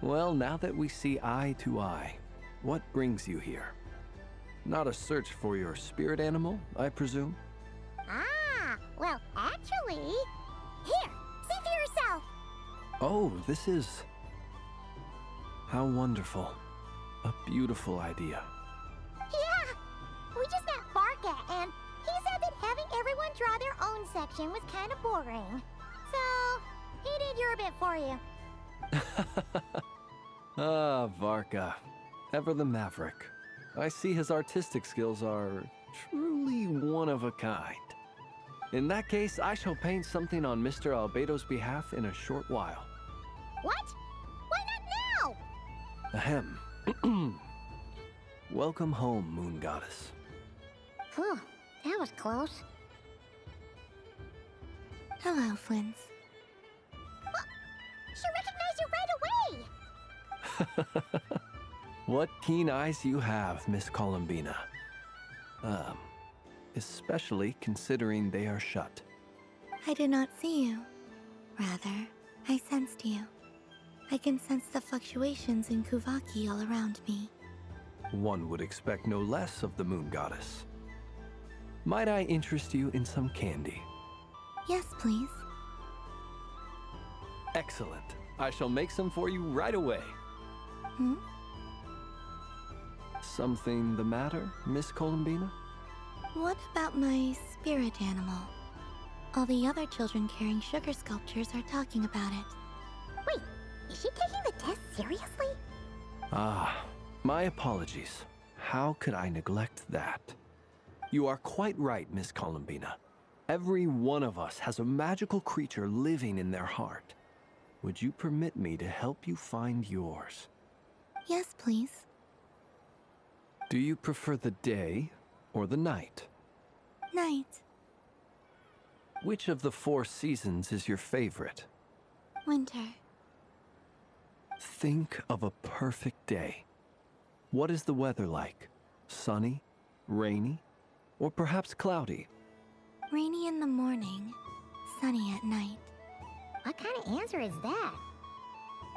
Well, now that we see eye to eye, what brings you here? Not a search for your spirit animal, I presume? Ah, well, actually... Here, see for yourself. Oh, this is... How wonderful. A beautiful idea. Yeah, we just met Barca, and he said that having everyone draw their own section was kind of boring. So, he did your bit for you. Ah, Varka. Ever the maverick. I see his artistic skills are truly one of a kind. In that case, I shall paint something on Mr. Albedo's behalf in a short while. What? Why not now? Ahem. Welcome home, Moon Goddess. Phew, that was close. Hello, Flins. She recognized you right away! What keen eyes you have, Miss Columbina. Especially considering they are shut. I did not see you. Rather, I sensed you. I can sense the fluctuations in Kuvaki all around me. One would expect no less of the Moon Goddess. Might I interest you in some candy? Yes, please. Excellent. I shall make some for you right away. Something the matter, Miss Columbina? What about my spirit animal? All the other children carrying sugar sculptures are talking about it. Wait, is she taking the test seriously? Ah, my apologies. How could I neglect that? You are quite right, Miss Columbina. Every one of us has a magical creature living in their heart. Would you permit me to help you find yours? Yes, please. Do you prefer the day or the night? Night. Which of the 4 seasons is your favorite? Winter. Think of a perfect day. What is the weather like? Sunny, rainy, or perhaps cloudy? Rainy in the morning, sunny at night. What kind of answer is that?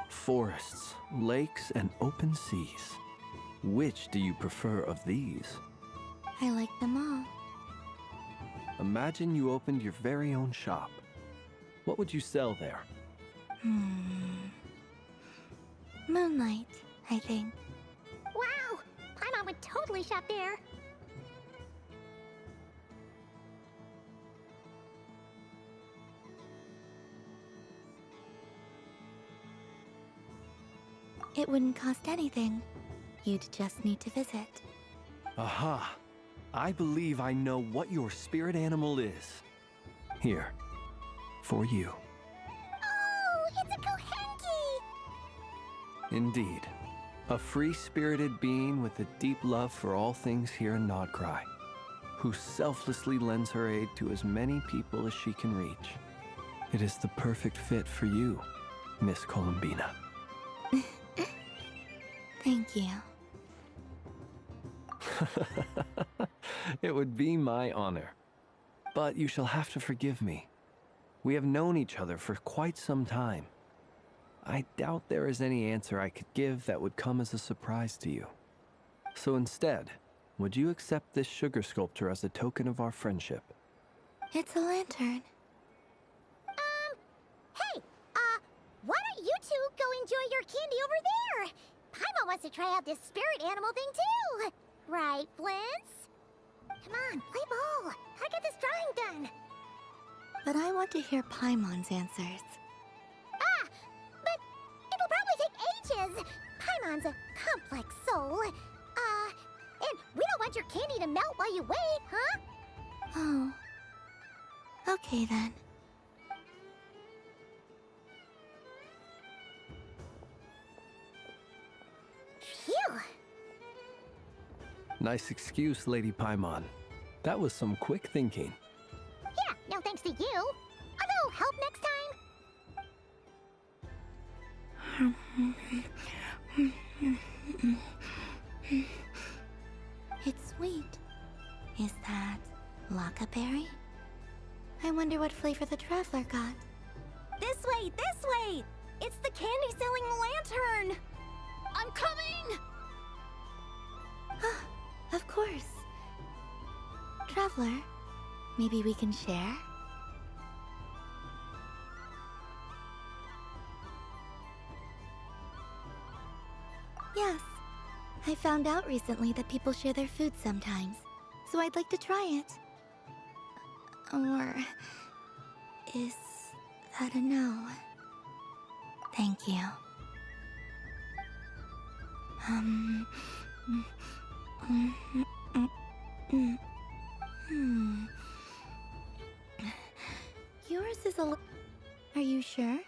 Forests, lakes, and open seas. Which do you prefer of these? I like them all. Imagine you opened your very own shop. What would you sell there? Moonlight, I think. Wow! Paimon would totally shop there. It wouldn't cost anything. You'd just need to visit. Aha! I believe I know what your spirit animal is. Here, for you. Oh, it's a Kohenki! Indeed. A free-spirited being with a deep love for all things here in Nodkrai, who selflessly lends her aid to as many people as she can reach. It is the perfect fit for you, Miss Columbina. Thank you. It would be my honor. But you shall have to forgive me. We have known each other for quite some time. I doubt there is any answer I could give that would come as a surprise to you. So instead, would you accept this sugar sculpture as a token of our friendship? It's a lantern. Hey, why don't you two go enjoy your candy over there? Paimon wants to try out this spirit animal thing too. Right, Flint's? Come on, play ball. How to get this drawing done? But I want to hear Paimon's answers. But it'll probably take ages. Paimon's a complex soul. And we don't want your candy to melt while you wait, huh? Oh. Okay then. Phew. Nice excuse, Lady Paimon. That was some quick thinking. Yeah, no thanks to you. Although, help next time? It's sweet. Is that Lakaberry? I wonder what flavor the traveler got. This way, this way! It's the candy-selling lantern! I'm coming! Of course. Traveler, maybe we can share? Yes. I found out recently that people share their food sometimes, so I'd like to try it. Or is that a no? Thank you. Yours is a Are you sure?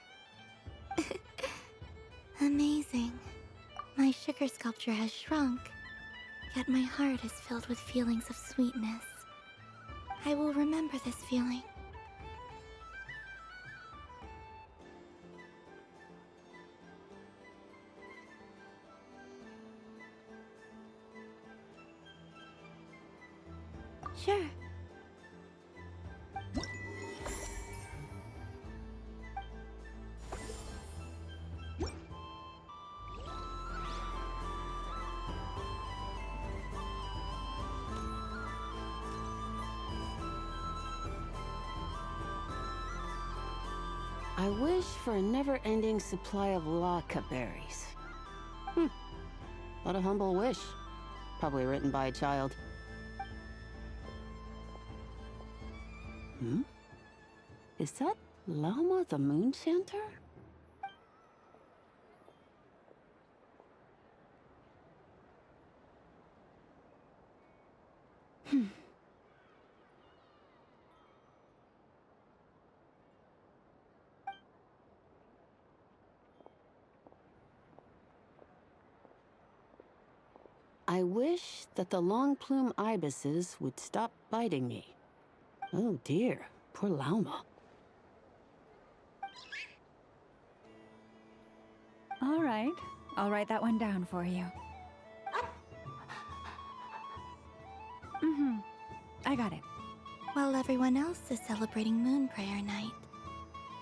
Amazing. My sugar sculpture has shrunk, yet my heart is filled with feelings of sweetness. I will remember this feeling. Sure. I wish for a never-ending supply of Laka berries. What a humble wish. Probably written by a child. Is that Lauma the Moon Center? I wish that the long plume ibises would stop biting me. Oh dear, poor Lauma. All right, I'll write that one down for you. I got it. While everyone else is celebrating Moon Prayer Night,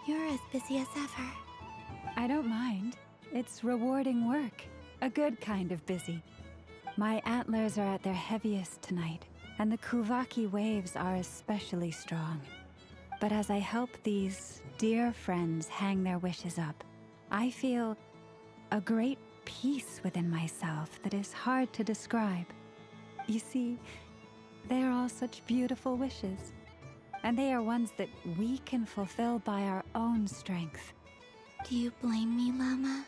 you're as busy as ever. I don't mind. It's rewarding work. A good kind of busy. My antlers are at their heaviest tonight, and the Kuvaki waves are especially strong. But as I help these dear friends hang their wishes up, I feel a great peace within myself that is hard to describe. You see, they are all such beautiful wishes, and they are ones that we can fulfill by our own strength. Do you blame me, Llama?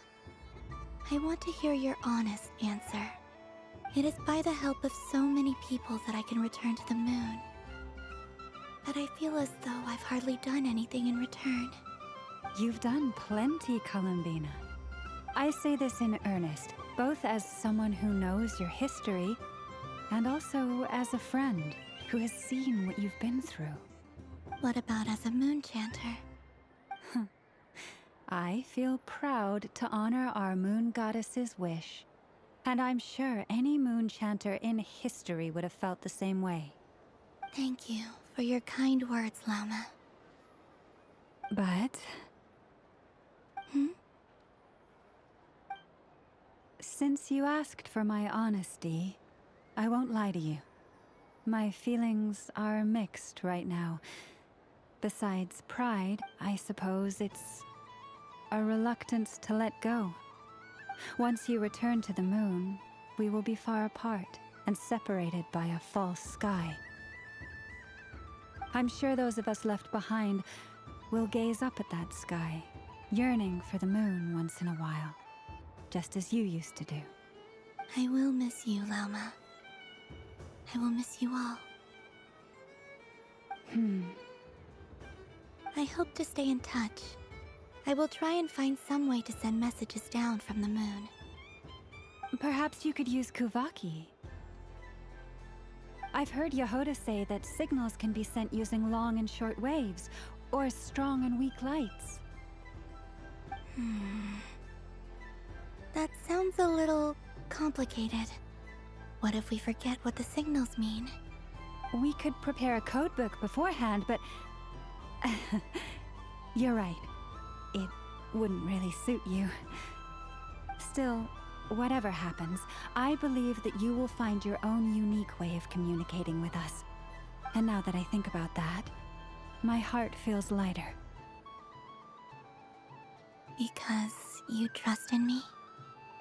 I want to hear your honest answer. It is by the help of so many people that I can return to the moon. But I feel as though I've hardly done anything in return. You've done plenty, Columbina. I say this in earnest, both as someone who knows your history, and also as a friend who has seen what you've been through. What about as a moon chanter? I feel proud to honor our moon goddess's wish, and I'm sure any moon chanter in history would have felt the same way. Thank you for your kind words, Llama. But... Since you asked for my honesty, I won't lie to you. My feelings are mixed right now. Besides pride, I suppose it's a reluctance to let go. Once you return to the moon, we will be far apart and separated by a false sky. I'm sure those of us left behind will gaze up at that sky, yearning for the moon once in a while, just as you used to do. I will miss you, Llama. I will miss you all. I hope to stay in touch. I will try and find some way to send messages down from the moon. Perhaps you could use Kuvaki. I've heard Yehoda say that signals can be sent using long and short waves, or strong and weak lights. That sounds a little complicated. What if we forget what the signals mean? We could prepare a codebook beforehand, but... You're right. It wouldn't really suit you. Still, whatever happens, I believe that you will find your own unique way of communicating with us. And now that I think about that, my heart feels lighter. Because you trust in me?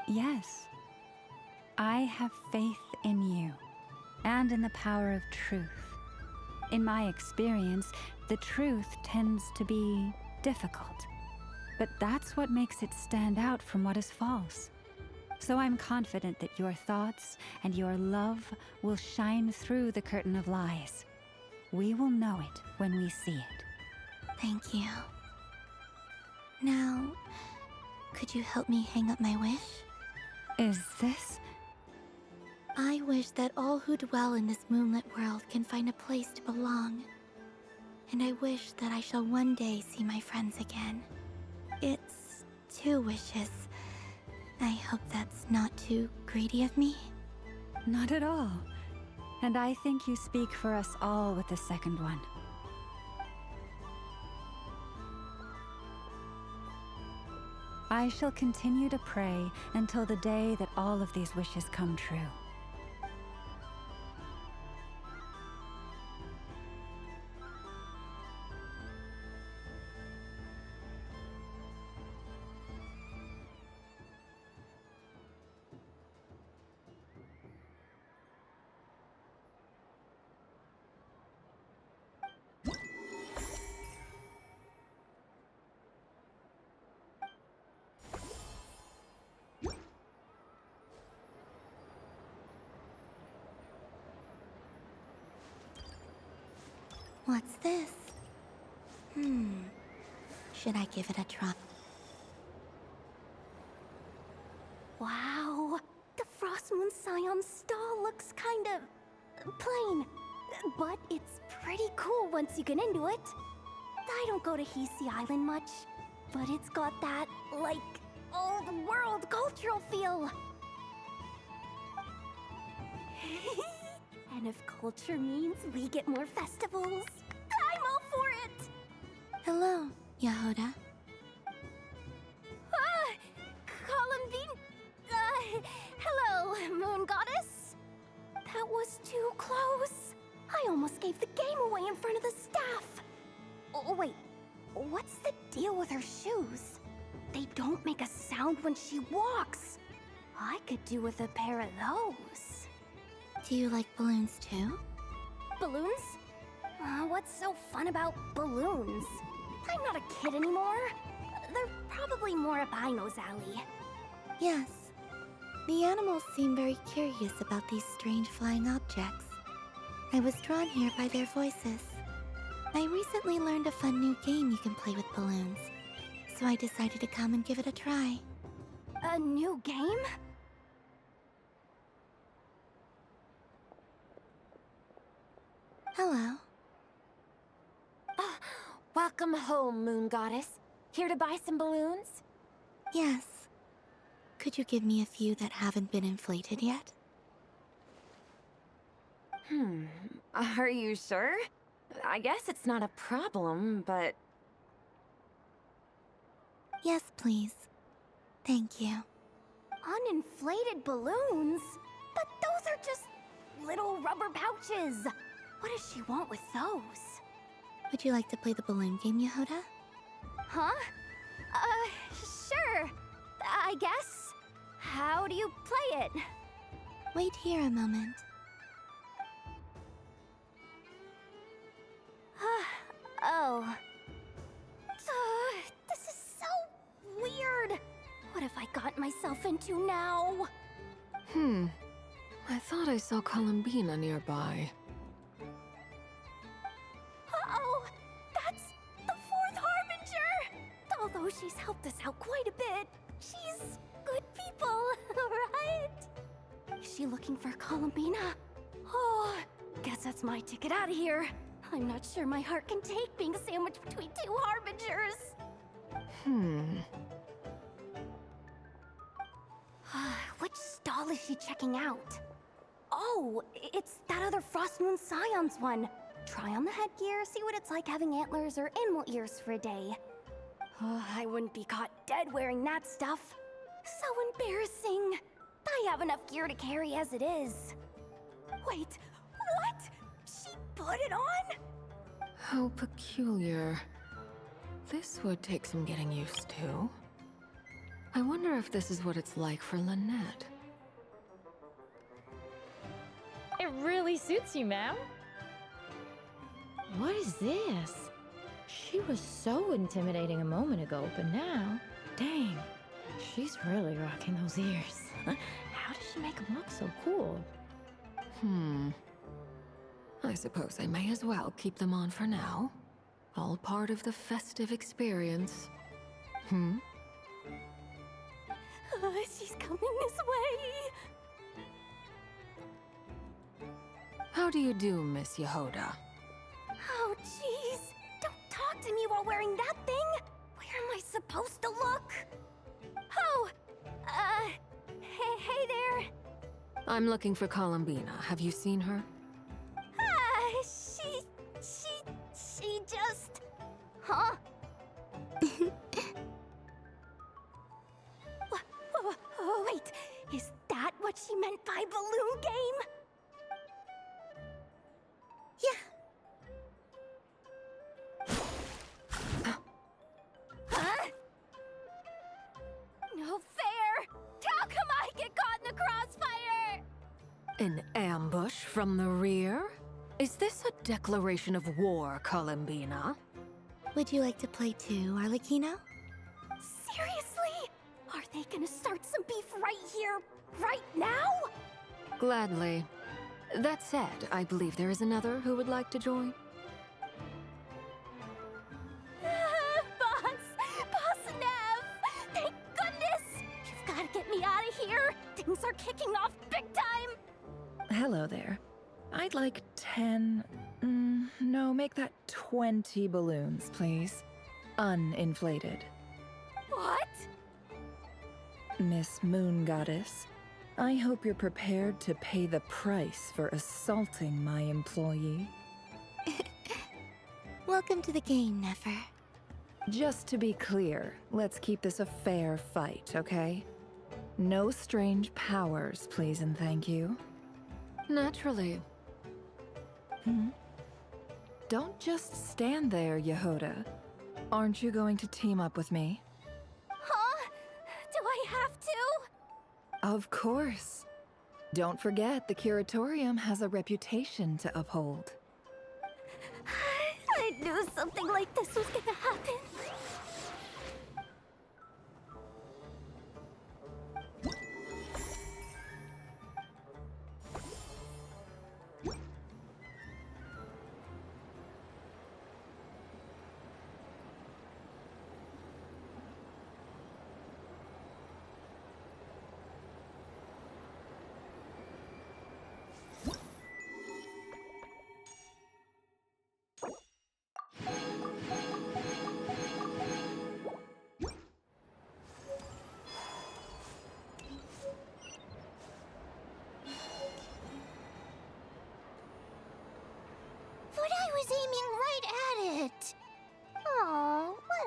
Yes. I have faith in you, and in the power of truth. In my experience, the truth tends to be difficult. But that's what makes it stand out from what is false. So I'm confident that your thoughts and your love will shine through the curtain of lies. We will know it when we see it. Thank you. Now, could you help me hang up my wish? Is this? I wish that all who dwell in this moonlit world can find a place to belong. And I wish that I shall one day see my friends again. It's 2 wishes. I hope that's not too greedy of me. Not at all. And I think you speak for us all with the second one. I shall continue to pray until the day that all of these wishes come true. What's this? Should I give it a try? Wow, the Frost Moon Scion stall looks kind of plain, but it's pretty cool once you get into it. I don't go to Hisi Island much, but it's got that, like, old world cultural feel. And if culture means we get more festivals, I'm all for it! Hello, Yehoda. Columbine... hello, Moon Goddess. That was too close. I almost gave the game away in front of the staff. Oh, wait, what's the deal with her shoes? They don't make a sound when she walks. I could do with a pair of those. Do you like balloons too? Balloons? What's so fun about balloons? I'm not a kid anymore. They're probably more up Aino's alley. Yes. The animals seem very curious about these strange flying objects. I was drawn here by their voices. I recently learned a fun new game you can play with balloons, so I decided to come and give it a try. A new game? Hello. Welcome home, Moon Goddess. Here to buy some balloons? Yes. Could you give me a few that haven't been inflated yet? Are you sure? I guess it's not a problem, but... Yes, please. Thank you. Uninflated balloons? But those are just little rubber pouches. What does she want with those? Would you like to play the balloon game, Yehoda? Huh? Sure. I guess. How do you play it? Wait here a moment. Oh. This is so weird. What have I got myself into now? I thought I saw Columbina nearby. Uh-oh! That's the fourth Harbinger! Although she's helped us out quite a bit, she's good people, right? Is she looking for Columbina? Oh, guess that's my ticket out of here. I'm not sure my heart can take being sandwiched between two Harbingers. Which stall is she checking out? Oh, it's that other Frost Moon Scion's one. Try on the headgear, see what it's like having antlers or animal ears for a day. I wouldn't be caught dead wearing that stuff. So embarrassing. I have enough gear to carry as it is. Wait, what? She put it on? How peculiar. This would take some getting used to. I wonder if this is what it's like for Lynette. It really suits you, ma'am. What is this? She was so intimidating a moment ago, but now, dang, she's really rocking those ears. How does she make them look so cool? I suppose I may as well keep them on for now. All part of the festive experience. She's coming this way. How do you do, Miss Yehoda? Oh, jeez. Don't talk to me while wearing that thing. Where am I supposed to look? Oh, hey there. I'm looking for Columbina. Have you seen her? She just... Huh? Wait, is that what she meant by balloon game? Huh? No fair! How come I get caught in the crossfire? An ambush from the rear? Is this a declaration of war, Columbina? Would you like to play too, Arlecchino? Seriously? Are they gonna start some beef right here, right now? Gladly. That said, I believe there is another who would like to join. Boss Nev! Thank goodness! You've gotta get me out of here! Things are kicking off big time! Hello there. I'd like 10... no, make that 20 balloons, please. Uninflated. What? Miss Moon Goddess, I hope you're prepared to pay the price for assaulting my employee. Welcome to the game, Nefer. Just to be clear, let's keep this a fair fight, okay? No strange powers, please and thank you. Naturally. Don't just stand there, Yehoda. Aren't you going to team up with me? Huh? Do I have to? Of course. Don't forget, the Curatorium has a reputation to uphold. I knew something like this was gonna happen.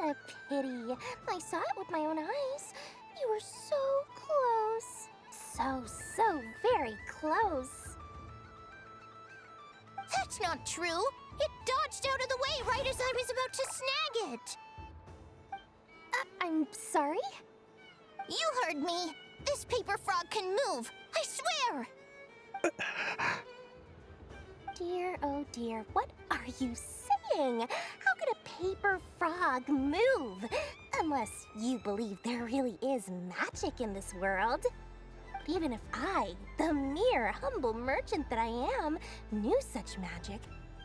What a pity. I saw it with my own eyes. You were so close. So very close. That's not true. It dodged out of the way right as I was about to snag it. I'm sorry? You heard me. This paper frog can move. I swear. Dear, oh dear, what are you saying? How could a paper frog move? Unless you believe there really is magic in this world. But even if I, the mere humble merchant that I am, knew such magic,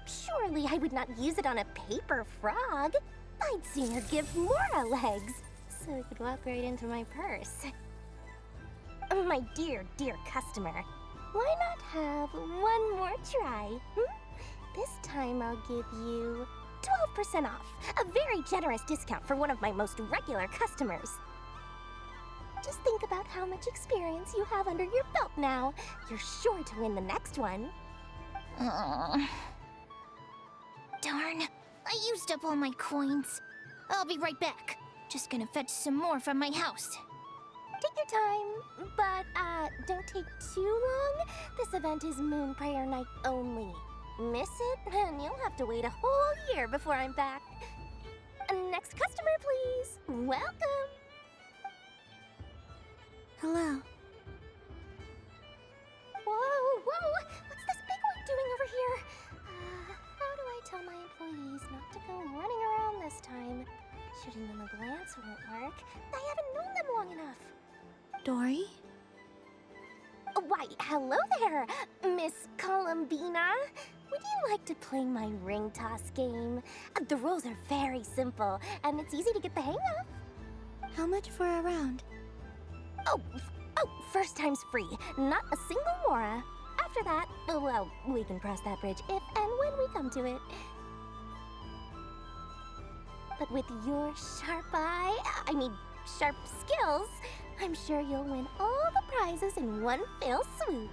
surely I would not use it on a paper frog. I'd sooner give Mora legs, so it could walk right into my purse. My dear, dear customer, why not have one more try? This time I'll give you 12% off, a very generous discount for one of my most regular customers. Just think about how much experience you have under your belt now. You're sure to win the next one. Darn, I used up all my coins. I'll be right back. Just gonna fetch some more from my house. Take your time, but don't take too long. This event is Moon Prayer Night only. Miss it, and you'll have to wait a whole year before I'm back. Next customer, please. Welcome. Hello. Whoa, what's this big one doing over here? How do I tell my employees not to go running around this time? Shooting them a glance won't work. I haven't known them long enough. Dory? Why, hello there, Miss Columbina. Would you like to play my ring toss game? The rules are very simple, and it's easy to get the hang of. How much for a round? Oh, first time's free. Not a single mora. After that, well, we can cross that bridge if and when we come to it. But with your sharp sharp skills, I'm sure you'll win all the prizes in one fell swoop.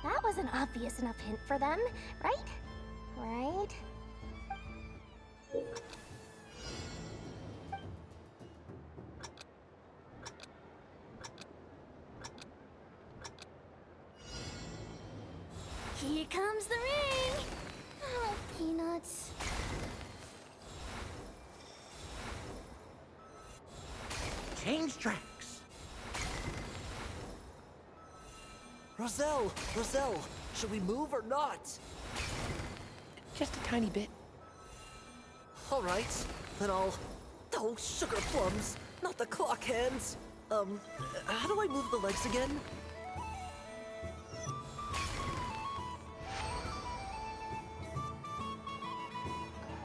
That was an obvious enough hint for them, right? Right? Here comes the ring! Oh, peanuts. Change tracks! Roselle! Should we move or not? Just a tiny bit. All right, then I'll... Oh, sugar plums, not the clock hands. How do I move the legs again?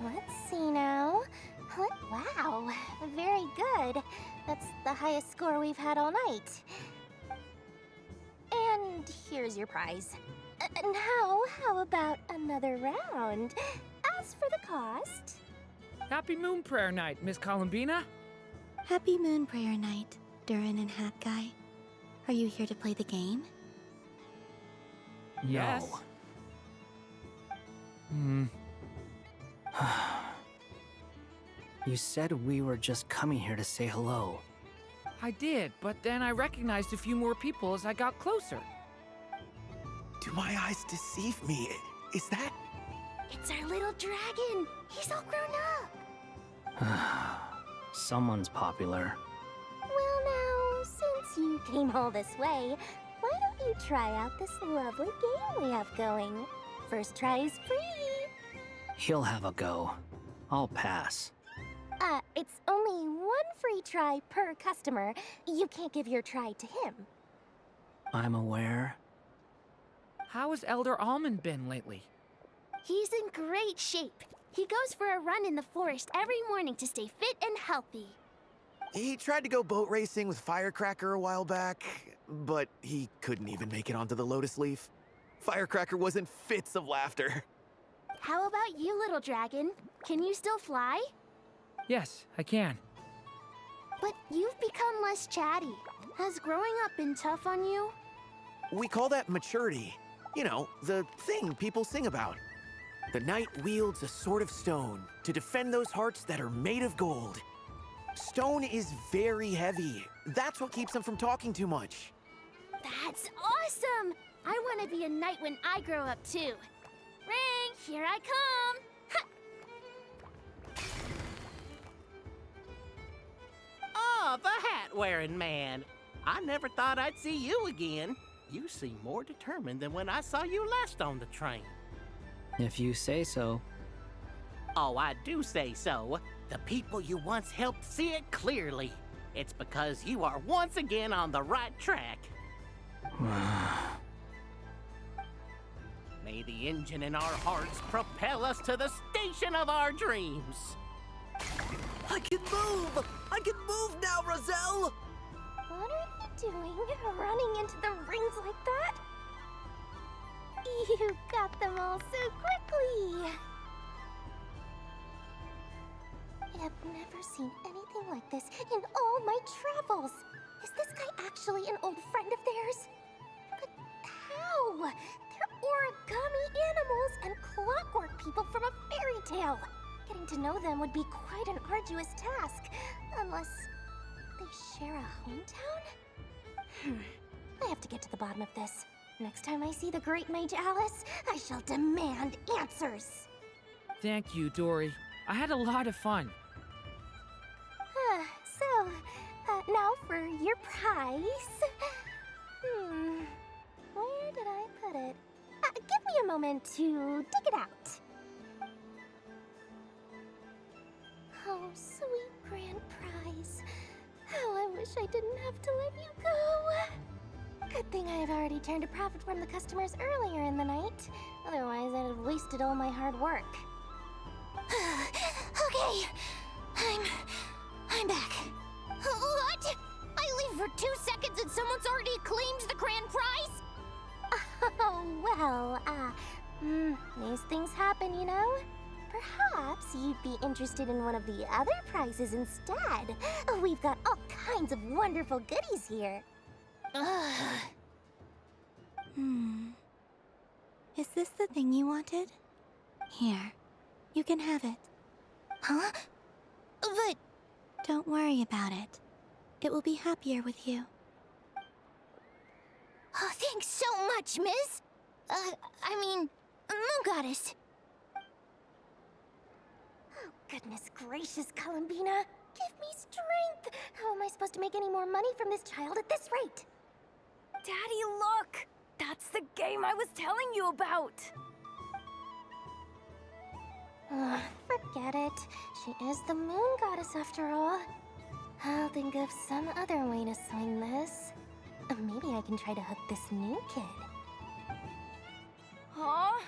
Let's see now. Wow, very good. That's the highest score we've had all night. And here's your prize. Now, how about another round? As for the cost... Happy Moon Prayer Night, Miss Columbina. Happy Moon Prayer Night, Durin and Hat Guy. Are you here to play the game? Yes. You said we were just coming here to say hello. I did, but then I recognized a few more people as I got closer. Do my eyes deceive me? Is that... It's our little dragon! He's all grown up! Someone's popular. Well now, since you came all this way, why don't you try out this lovely game we have going? First try is free! He'll have a go. I'll pass. It's only one free try per customer. You can't give your try to him. I'm aware. How has Elder Almond been lately? He's in great shape. He goes for a run in the forest every morning to stay fit and healthy. He tried to go boat racing with Firecracker a while back, but he couldn't even make it onto the Lotus Leaf. Firecracker was in fits of laughter. How about you, little dragon? Can you still fly? Yes, I can. But you've become less chatty. Has growing up been tough on you? We call that maturity. You know, the thing people sing about. The knight wields a sword of stone to defend those hearts that are made of gold. Stone is very heavy. That's what keeps him from talking too much. That's awesome! I want to be a knight when I grow up, too. Ring, here I come! Oh, the hat-wearing man. I never thought I'd see you again. You seem more determined than when I saw you last on the train. If you say so. Oh, I do say so. The people you once helped see it clearly. It's because you are once again on the right track. May the engine in our hearts propel us to the station of our dreams. I can move! I can move now, Roselle! What are you doing, running into the rings like that? You got them all so quickly! I've never seen anything like this in all my travels. Is this guy actually an old friend of theirs? But how? They're origami animals and clockwork people from a fairy tale. Getting to know them would be quite an arduous task, unless they share a hometown? I have to get to the bottom of this. Next time I see the Great Mage Alice, I shall demand answers. Thank you, Dory. I had a lot of fun. Now for your prize. Where did I put it? Give me a moment to dig it out. Oh, sweet grand prize. How I wish I didn't have to let you go. Good thing I've already turned a profit from the customers earlier in the night. Otherwise, I'd have wasted all my hard work. Okay, I'm back. What? I leave for 2 seconds and someone's already claimed the grand prize? Oh, well, these things happen, you know? Perhaps you'd be interested in one of the other prizes instead. We've got all kinds of wonderful goodies here. Is this the thing you wanted? Here, you can have it. Huh? But... Don't worry about it. It will be happier with you. Oh, thanks so much, Miss. Moon Goddess. Oh, goodness gracious, Columbina. Give me strength. How am I supposed to make any more money from this child at this rate? Daddy, look! That's the game I was telling you about! Forget it. She is the Moon Goddess after all. I'll think of some other way to swing this. Maybe I can try to hook this new kid. Huh?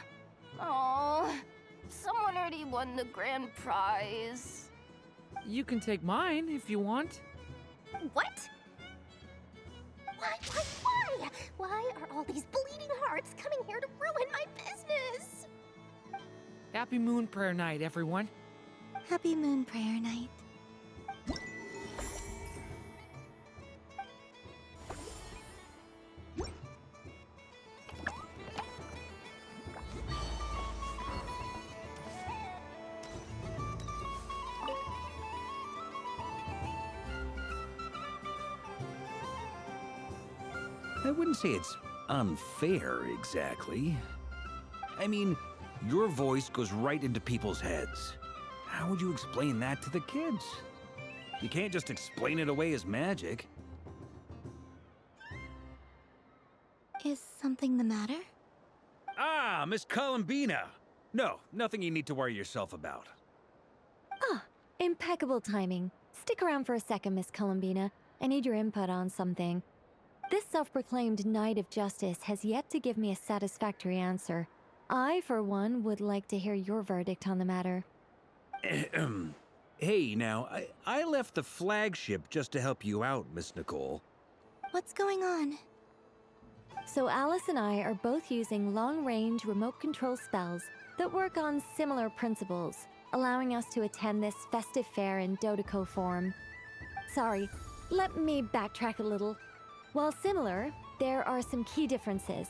Oh, someone already won the grand prize. You can take mine if you want. What? Why? Why are all these bleeding hearts coming here to ruin my business? Happy Moon Prayer Night, everyone. Happy Moon Prayer Night. I wouldn't say it's unfair, exactly. I mean, your voice goes right into people's heads. How would you explain that to the kids? You can't just explain it away as magic. Is something the matter? Ah, Miss Columbina! No, nothing you need to worry yourself about. Ah, impeccable timing. Stick around for a second, Miss Columbina. I need your input on something. This self-proclaimed Knight of Justice has yet to give me a satisfactory answer. I, for one, would like to hear your verdict on the matter. Hey, now, I left the flagship just to help you out, Miss Nicole. What's going on? So Alice and I are both using long-range remote control spells that work on similar principles, allowing us to attend this festive fair in Dodoco form. Sorry, let me backtrack a little. While similar, there are some key differences.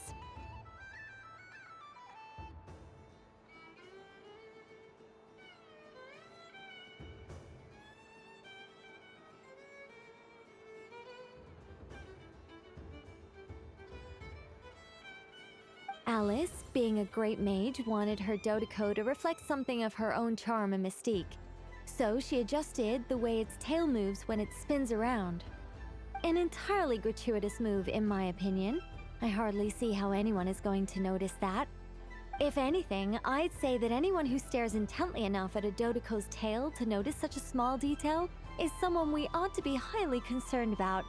Alice, being a great mage, wanted her Dodoko to reflect something of her own charm and mystique. So she adjusted the way its tail moves when it spins around. An entirely gratuitous move, in my opinion. I hardly see how anyone is going to notice that. If anything, I'd say that anyone who stares intently enough at a Dodoko's tail to notice such a small detail is someone we ought to be highly concerned about.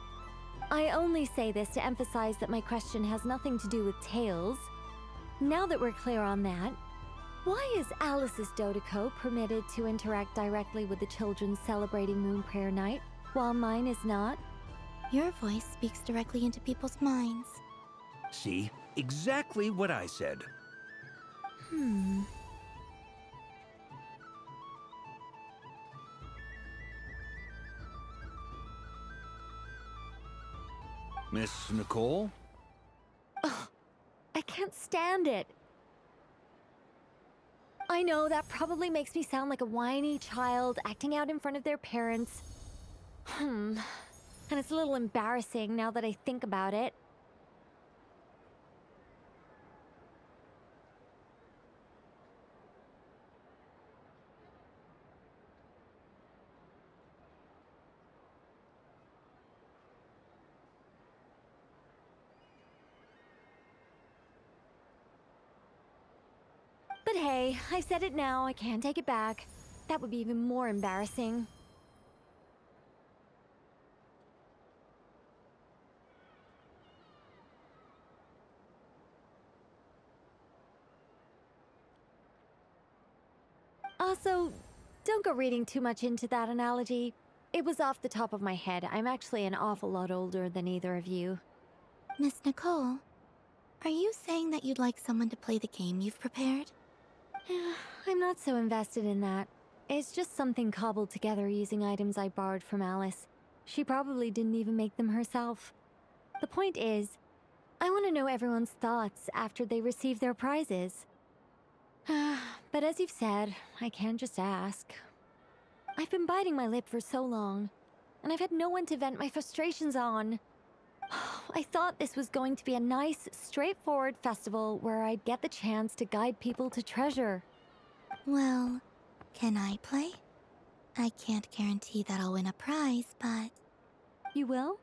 I only say this to emphasize that my question has nothing to do with tails. Now that we're clear on that, why is Alice's Dodoko permitted to interact directly with the children celebrating Moon Prayer Night, while mine is not? Your voice speaks directly into people's minds. See? Exactly what I said. Miss Nicole? Ugh, I can't stand it. I know that probably makes me sound like a whiny child acting out in front of their parents. And it's a little embarrassing now that I think about it. But hey, I've said it now, I can't take it back. That would be even more embarrassing. Also, don't go reading too much into that analogy. It was off the top of my head. I'm actually an awful lot older than either of you. Miss Nicole, are you saying that you'd like someone to play the game you've prepared? I'm not so invested in that. It's just something cobbled together using items I borrowed from Alice. She probably didn't even make them herself. The point is, I want to know everyone's thoughts after they receive their prizes. But as you've said, I can't just ask. I've been biting my lip for so long, and I've had no one to vent my frustrations on. I thought this was going to be a nice, straightforward festival where I'd get the chance to guide people to treasure. Well, can I play? I can't guarantee that I'll win a prize, but... You will?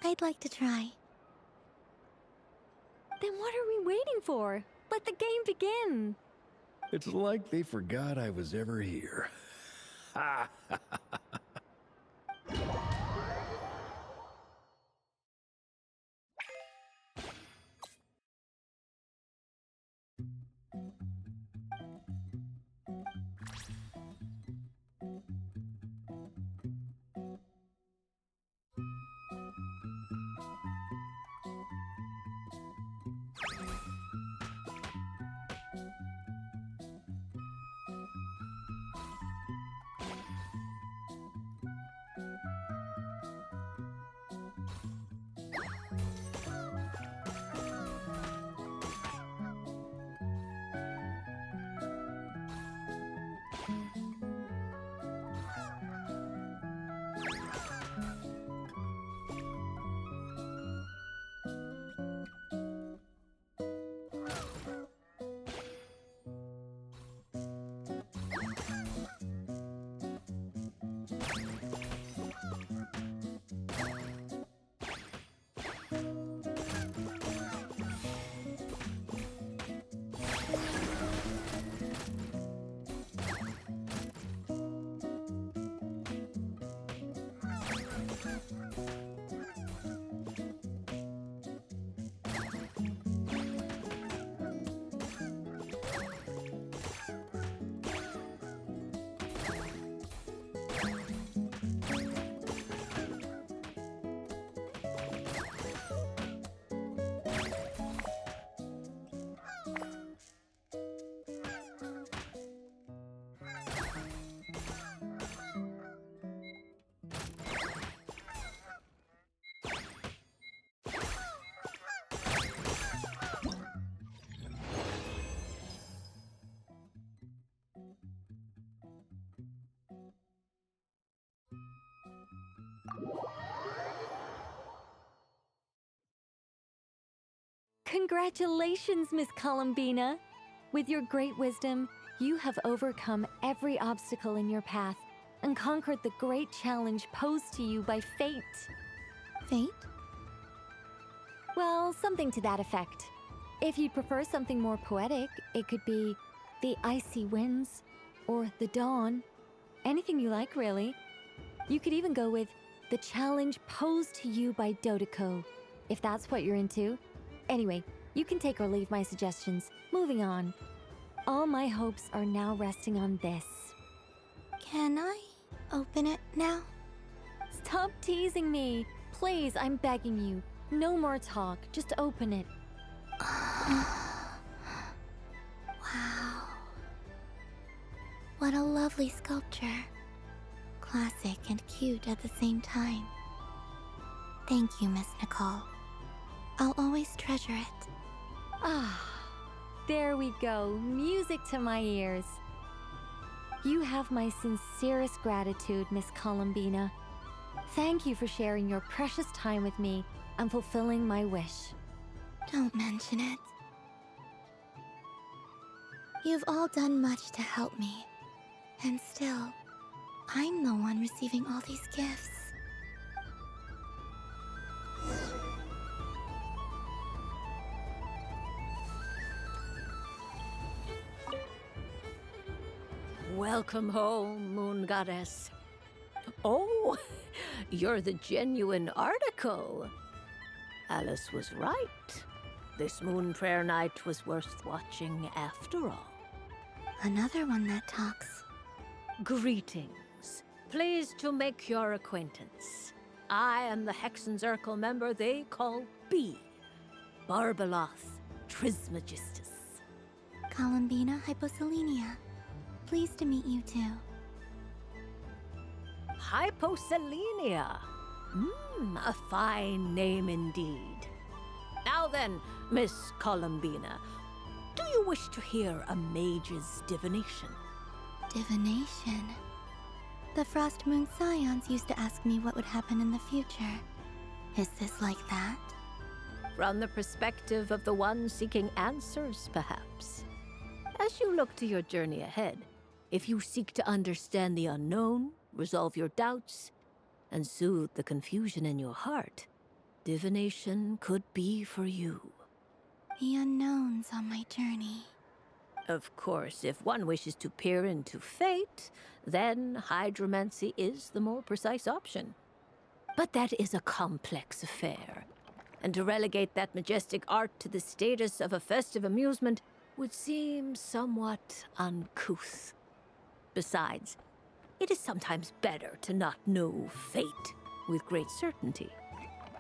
I'd like to try. Then what are we waiting for? Let the game begin! It's like they forgot I was ever here. Ha! Congratulations, Miss Columbina! With your great wisdom, you have overcome every obstacle in your path and conquered the great challenge posed to you by fate. Fate? Well, something to that effect. If you'd prefer something more poetic, it could be the icy winds or the dawn. Anything you like, really. You could even go with the challenge posed to you by Dodoko, if that's what you're into. Anyway, you can take or leave my suggestions. Moving on. All my hopes are now resting on this. Can I open it now? Stop teasing me. Please, I'm begging you. No more talk. Just open it. Wow. What a lovely sculpture. Classic and cute at the same time. Thank you, Miss Nicole. I'll always treasure it. Ah, there we go. Music to my ears. You have my sincerest gratitude, Miss Columbina. Thank you for sharing your precious time with me and fulfilling my wish. Don't mention it. You've all done much to help me. And still, I'm the one receiving all these gifts. Welcome home, Moon Goddess. Oh, you're the genuine article. Alice was right. This moon prayer night was worth watching after all. Another one that talks. Greetings. Pleased to make your acquaintance. I am the Hexenzirkel member they call B. Barbeloth Trismegistus. Columbina Hyposelenia. Pleased to meet you too. Hyposelenia. A fine name indeed. Now then, Miss Columbina, do you wish to hear a mage's divination? Divination? The Frost Moon Scions used to ask me what would happen in the future. Is this like that? From the perspective of the one seeking answers, perhaps. As you look to your journey ahead, if you seek to understand the unknown, resolve your doubts, and soothe the confusion in your heart, divination could be for you. The unknowns on my journey. Of course, if one wishes to peer into fate, then hydromancy is the more precise option. But that is a complex affair, and to relegate that majestic art to the status of a festive amusement would seem somewhat uncouth. Besides, it is sometimes better to not know fate with great certainty.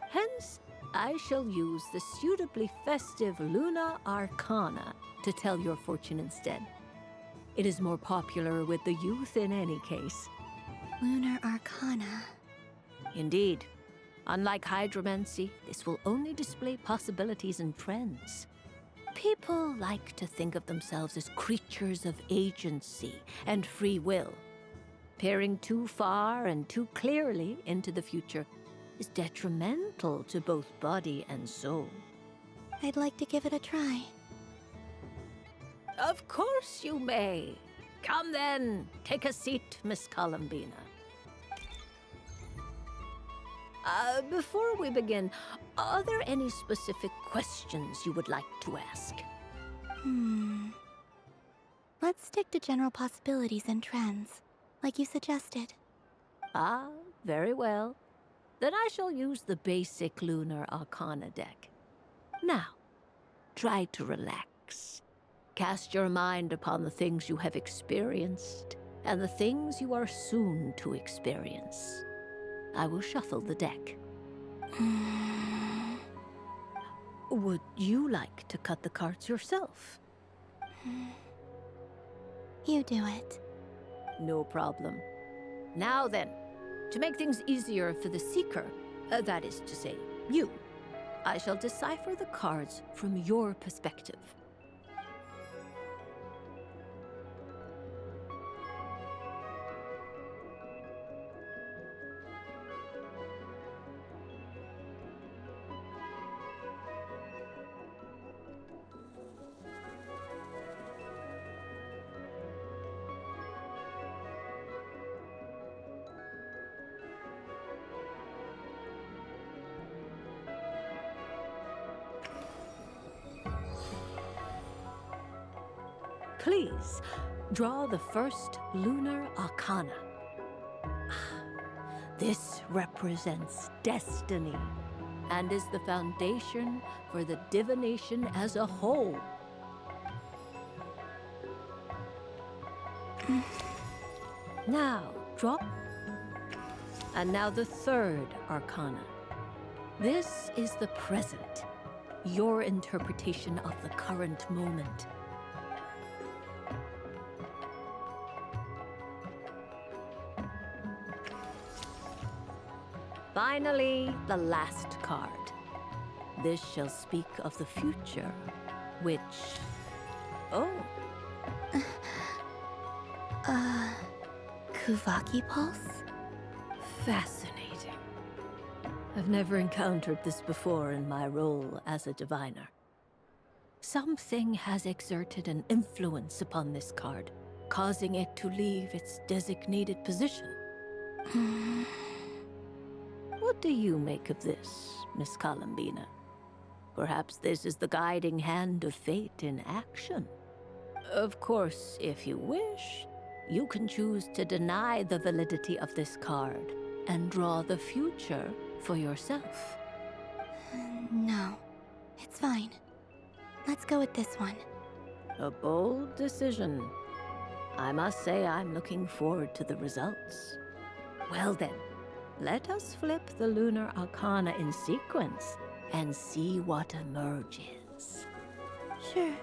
Hence, I shall use the suitably festive Luna Arcana to tell your fortune instead. It is more popular with the youth in any case. Lunar Arcana. Indeed. Unlike hydromancy, this will only display possibilities and trends. People like to think of themselves as creatures of agency and free will. Peering too far and too clearly into the future is detrimental to both body and soul. I'd like to give it a try. Of course you may. Come then, take a seat, Miss Columbina. Before we begin, are there any specific questions you would like to ask? Let's stick to general possibilities and trends, like you suggested. Ah, very well. Then I shall use the basic Lunar Arcana deck. Now, try to relax. Cast your mind upon the things you have experienced and the things you are soon to experience. I will shuffle the deck. Would you like to cut the cards yourself? You do it. No problem. Now then, to make things easier for the seeker, that is to say, you, I shall decipher the cards from your perspective. Please, draw the first lunar arcana. This represents destiny and is the foundation for the divination as a whole. Now, draw. And now the third arcana. This is the present, your interpretation of the current moment. Finally, the last card. This shall speak of the future, which... Oh. Kuvaki Pulse? Fascinating. I've never encountered this before in my role as a diviner. Something has exerted an influence upon this card, causing it to leave its designated position. What do you make of this, Miss Columbina? Perhaps this is the guiding hand of fate in action. Of course, if you wish, you can choose to deny the validity of this card and draw the future for yourself. No, it's fine. Let's go with this one. A bold decision. I must say I'm looking forward to the results. Well then, let us flip the lunar arcana in sequence and see what emerges. Sure.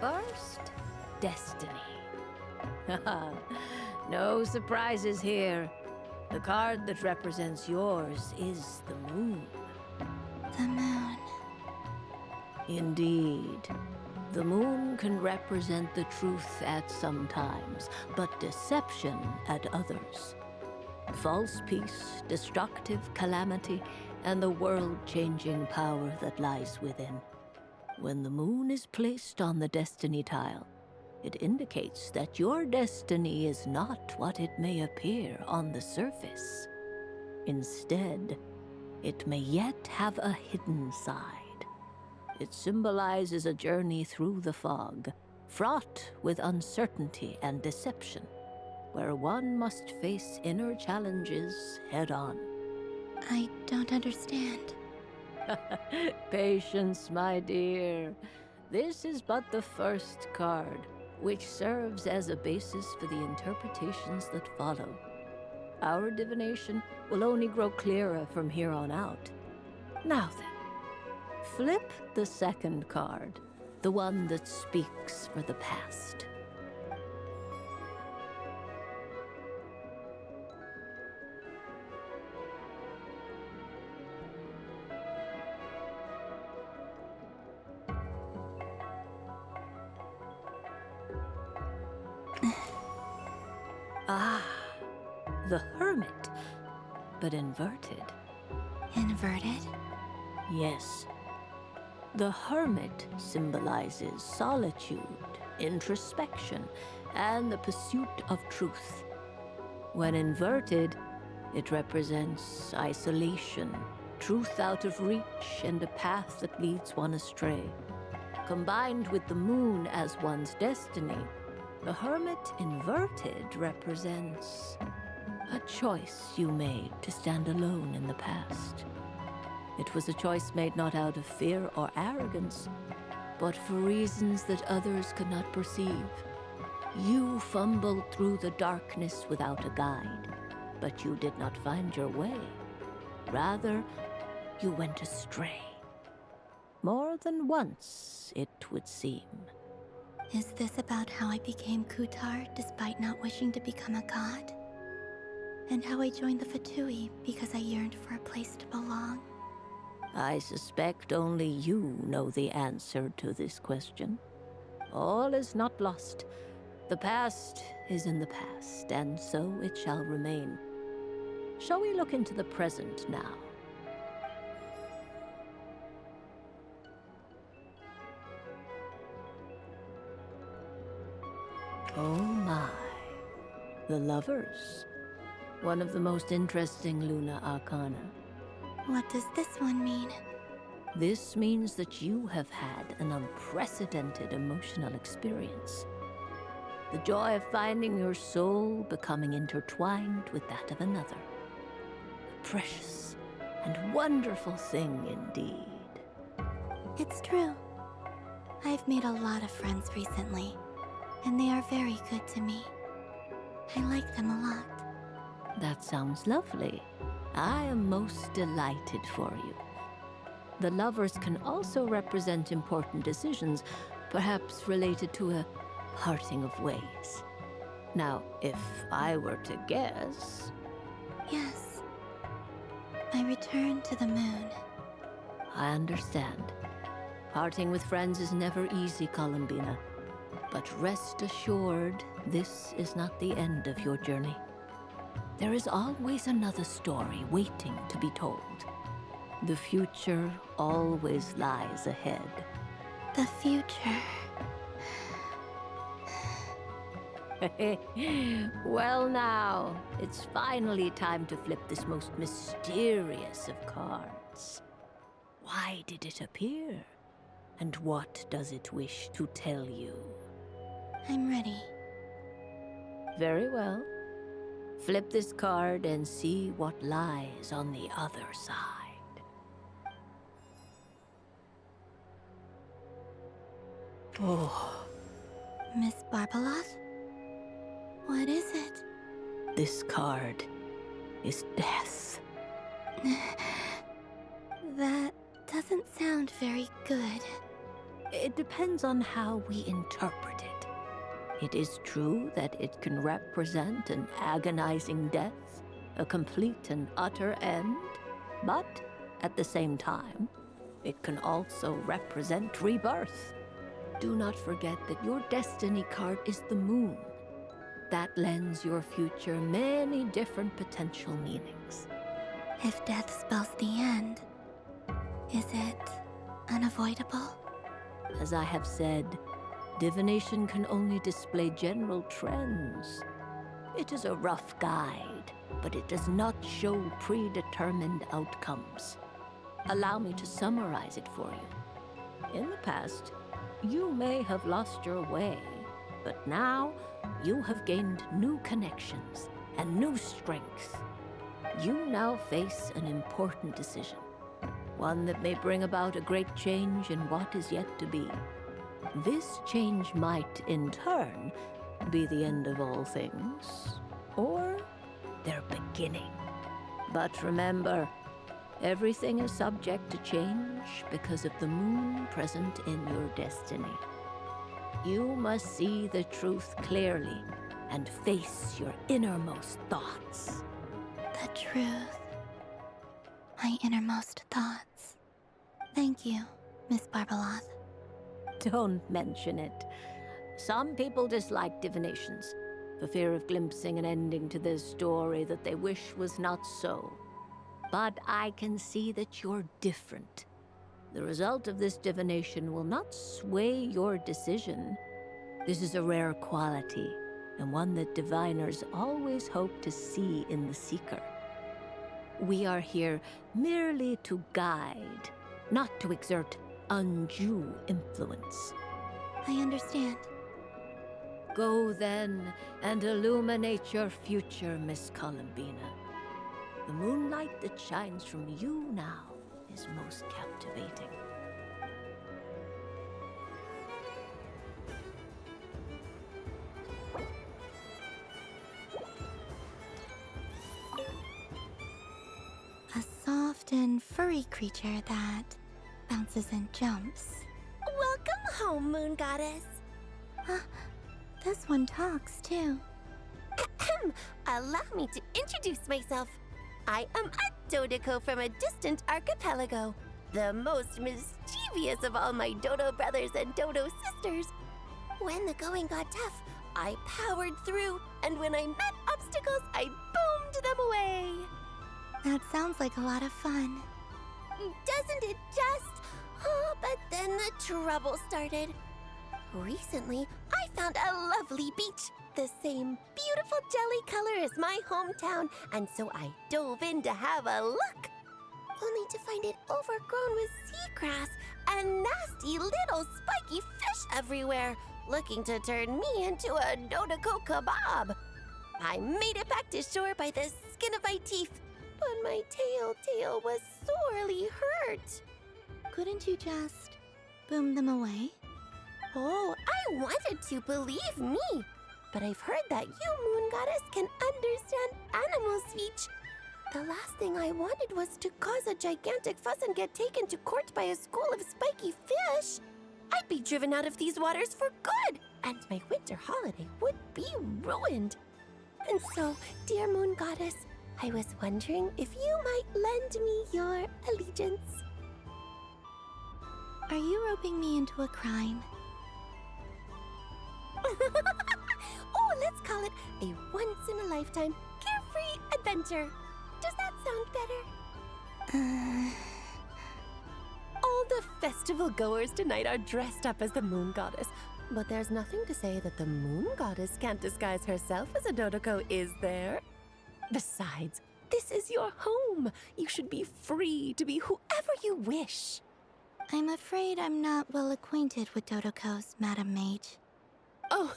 First, destiny. No surprises here. The card that represents yours is the moon. The moon. Indeed. The moon can represent the truth at some times, but deception at others. False peace, destructive calamity, and the world-changing power that lies within. When the moon is placed on the destiny tile, it indicates that your destiny is not what it may appear on the surface. Instead, it may yet have a hidden side. It symbolizes a journey through the fog, fraught with uncertainty and deception, where one must face inner challenges head-on. I don't understand. Patience, my dear. This is but the first card, which serves as a basis for the interpretations that follow. Our divination will only grow clearer from here on out. Now then, flip the second card, the one that speaks for the past. Ah, the Hermit, but inverted. Inverted? Yes. The Hermit symbolizes solitude, introspection, and the pursuit of truth. When inverted, it represents isolation, truth out of reach, and a path that leads one astray. Combined with the moon as one's destiny, the Hermit inverted represents a choice you made to stand alone in the past. It was a choice made not out of fear or arrogance, but for reasons that others could not perceive. You fumbled through the darkness without a guide, but you did not find your way. Rather, you went astray. More than once, it would seem. Is this about how I became Kutar despite not wishing to become a god? And how I joined the Fatui because I yearned for a place to belong? I suspect only you know the answer to this question. All is not lost. The past is in the past, and so it shall remain. Shall we look into the present now? Oh my. The lovers. One of the most interesting Luna Arcana. What does this one mean? This means that you have had an unprecedented emotional experience. The joy of finding your soul becoming intertwined with that of another. A precious and wonderful thing indeed. It's true. I've made a lot of friends recently, and they are very good to me. I like them a lot. That sounds lovely. I am most delighted for you. The lovers can also represent important decisions, perhaps related to a parting of ways. Now, if I were to guess... Yes. I return to the moon. I understand. Parting with friends is never easy, Columbina. But rest assured, this is not the end of your journey. There is always another story waiting to be told. The future always lies ahead. The future. Well now, it's finally time to flip this most mysterious of cards. Why did it appear? And what does it wish to tell you? I'm ready. Very well. Flip this card and see what lies on the other side. Oh. Miss Barbeloth? What is it? This card is death. That doesn't sound very good. It depends on how we interpret it. It is true that it can represent an agonizing death, a complete and utter end, but at the same time, it can also represent rebirth. Do not forget that your destiny card is the moon. That lends your future many different potential meanings. If death spells the end, is it unavoidable? As I have said, divination can only display general trends. It is a rough guide, but it does not show predetermined outcomes. Allow me to summarize it for you. In the past, you may have lost your way, but now you have gained new connections and new strength. You now face an important decision, one that may bring about a great change in what is yet to be. This change might, in turn, be the end of all things, or their beginning. But remember, everything is subject to change because of the moon present in your destiny. You must see the truth clearly and face your innermost thoughts. The truth. My innermost thoughts. Thank you, Miss Barbeloth. Don't mention it. Some people dislike divinations, for fear of glimpsing an ending to their story that they wish was not so. But I can see that you're different. The result of this divination will not sway your decision. This is a rare quality, and one that diviners always hope to see in the seeker. We are here merely to guide, not to exert undue influence. I understand. Go then and illuminate your future, Miss Columbina. The moonlight that shines from you now is most captivating. A soft and furry creature that bounces and jumps. Welcome home, Moon Goddess. This one talks, too. Allow me to introduce myself. I am a Dodoko from a distant archipelago, the most mischievous of all my Dodo brothers and Dodo sisters. When the going got tough, I powered through, and when I met obstacles, I boomed them away. That sounds like a lot of fun. Doesn't it just? Oh, but then the trouble started. Recently, I found a lovely beach, the same beautiful jelly color as my hometown, and so I dove in to have a look. Only to find it overgrown with seagrass and nasty little spiky fish everywhere, looking to turn me into a Dodoko kebab. I made it back to shore by the skin of my teeth, but my tail was sorely hurt. Couldn't you just boom them away? Oh, I wanted to, believe me. But I've heard that you, Moon Goddess, can understand animal speech. The last thing I wanted was to cause a gigantic fuss and get taken to court by a school of spiky fish. I'd be driven out of these waters for good, and my winter holiday would be ruined. And so, dear Moon Goddess, I was wondering if you might lend me your allegiance. Are you roping me into a crime? Oh, let's call it a once-in-a-lifetime carefree adventure. Does that sound better? All the festival goers tonight are dressed up as the Moon Goddess, but there's nothing to say that the Moon Goddess can't disguise herself as a Dodoko, is there? Besides, this is your home. You should be free to be whoever you wish. I'm afraid I'm not well acquainted with Dodokos, Madam Mage. Oh,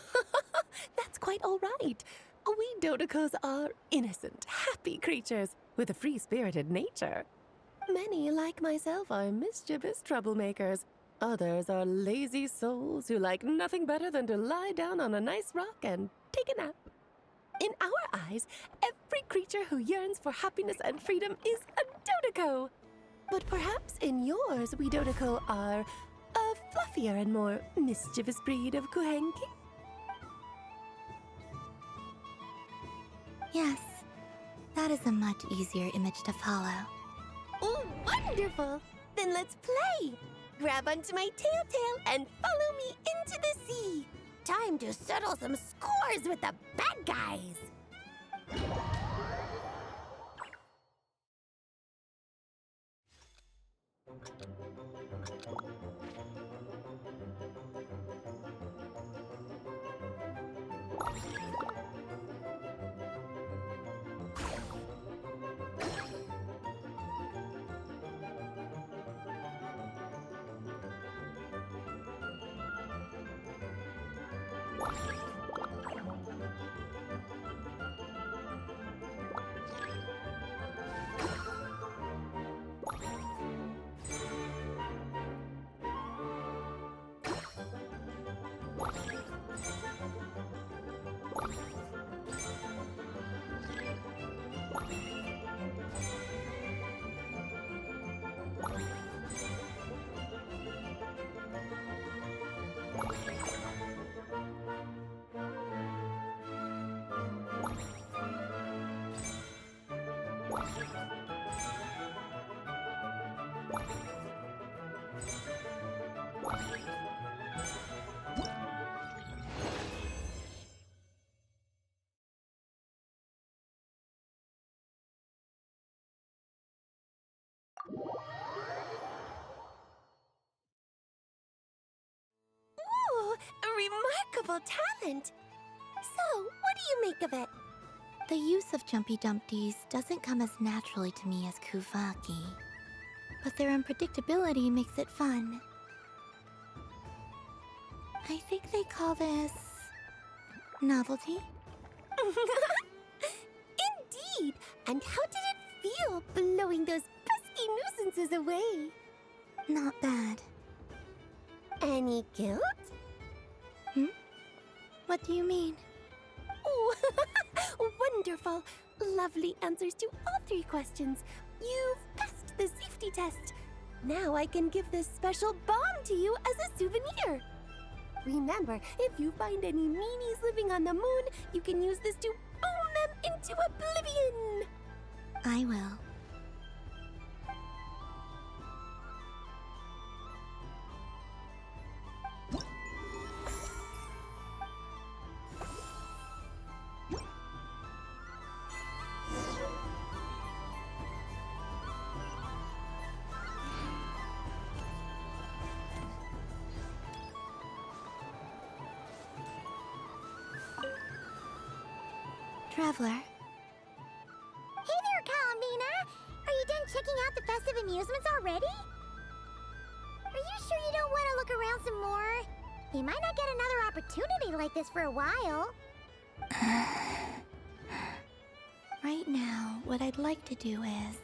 that's quite all right. We Dodokos are innocent, happy creatures with a free-spirited nature. Many, like myself, are mischievous troublemakers. Others are lazy souls who like nothing better than to lie down on a nice rock and take a nap. In our eyes, every creature who yearns for happiness and freedom is a Dodoko. But perhaps in yours, we Dodoko are a fluffier and more mischievous breed of Kuhenki. Yes, that is a much easier image to follow. Oh, wonderful! Then let's play! Grab onto my tail and follow me into the sea! Time to settle some scores with the bad guys! Ooh, a remarkable talent! So, what do you make of it? The use of Jumpy Dumpties doesn't come as naturally to me as Kuvaki, but their unpredictability makes it fun. I think they call this novelty. Indeed! And how did it feel blowing those pesky nuisances away? Not bad. Any guilt? What do you mean? Oh, wonderful! Lovely answers to all 3 questions. You've passed the safety test. Now I can give this special bomb to you as a souvenir. Remember, if you find any meanies living on the moon, you can use this to boom them into oblivion! I will. Traveler. Hey there, Columbina! Are you done checking out the festive amusements already? Are you sure you don't want to look around some more? You might not get another opportunity like this for a while. Right now, what I'd like to do is...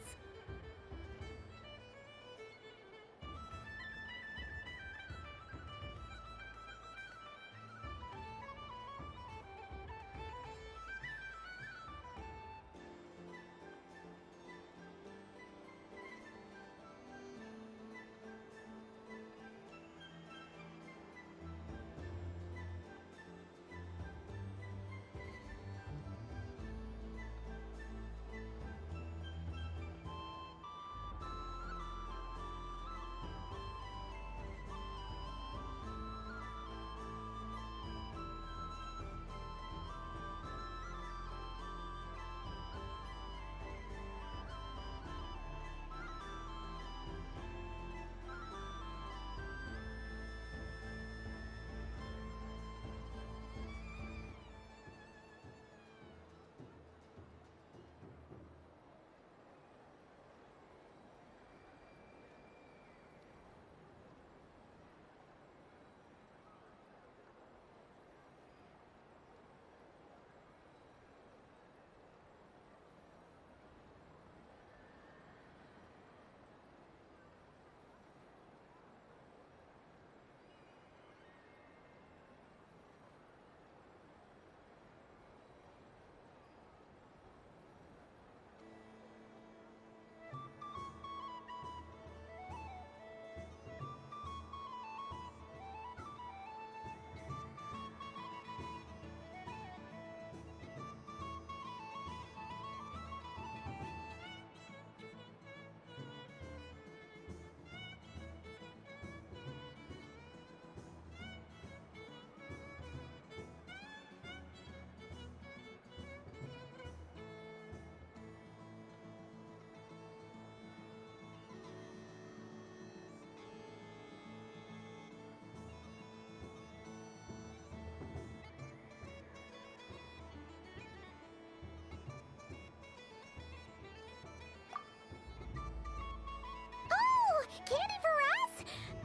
Oh, candy for us?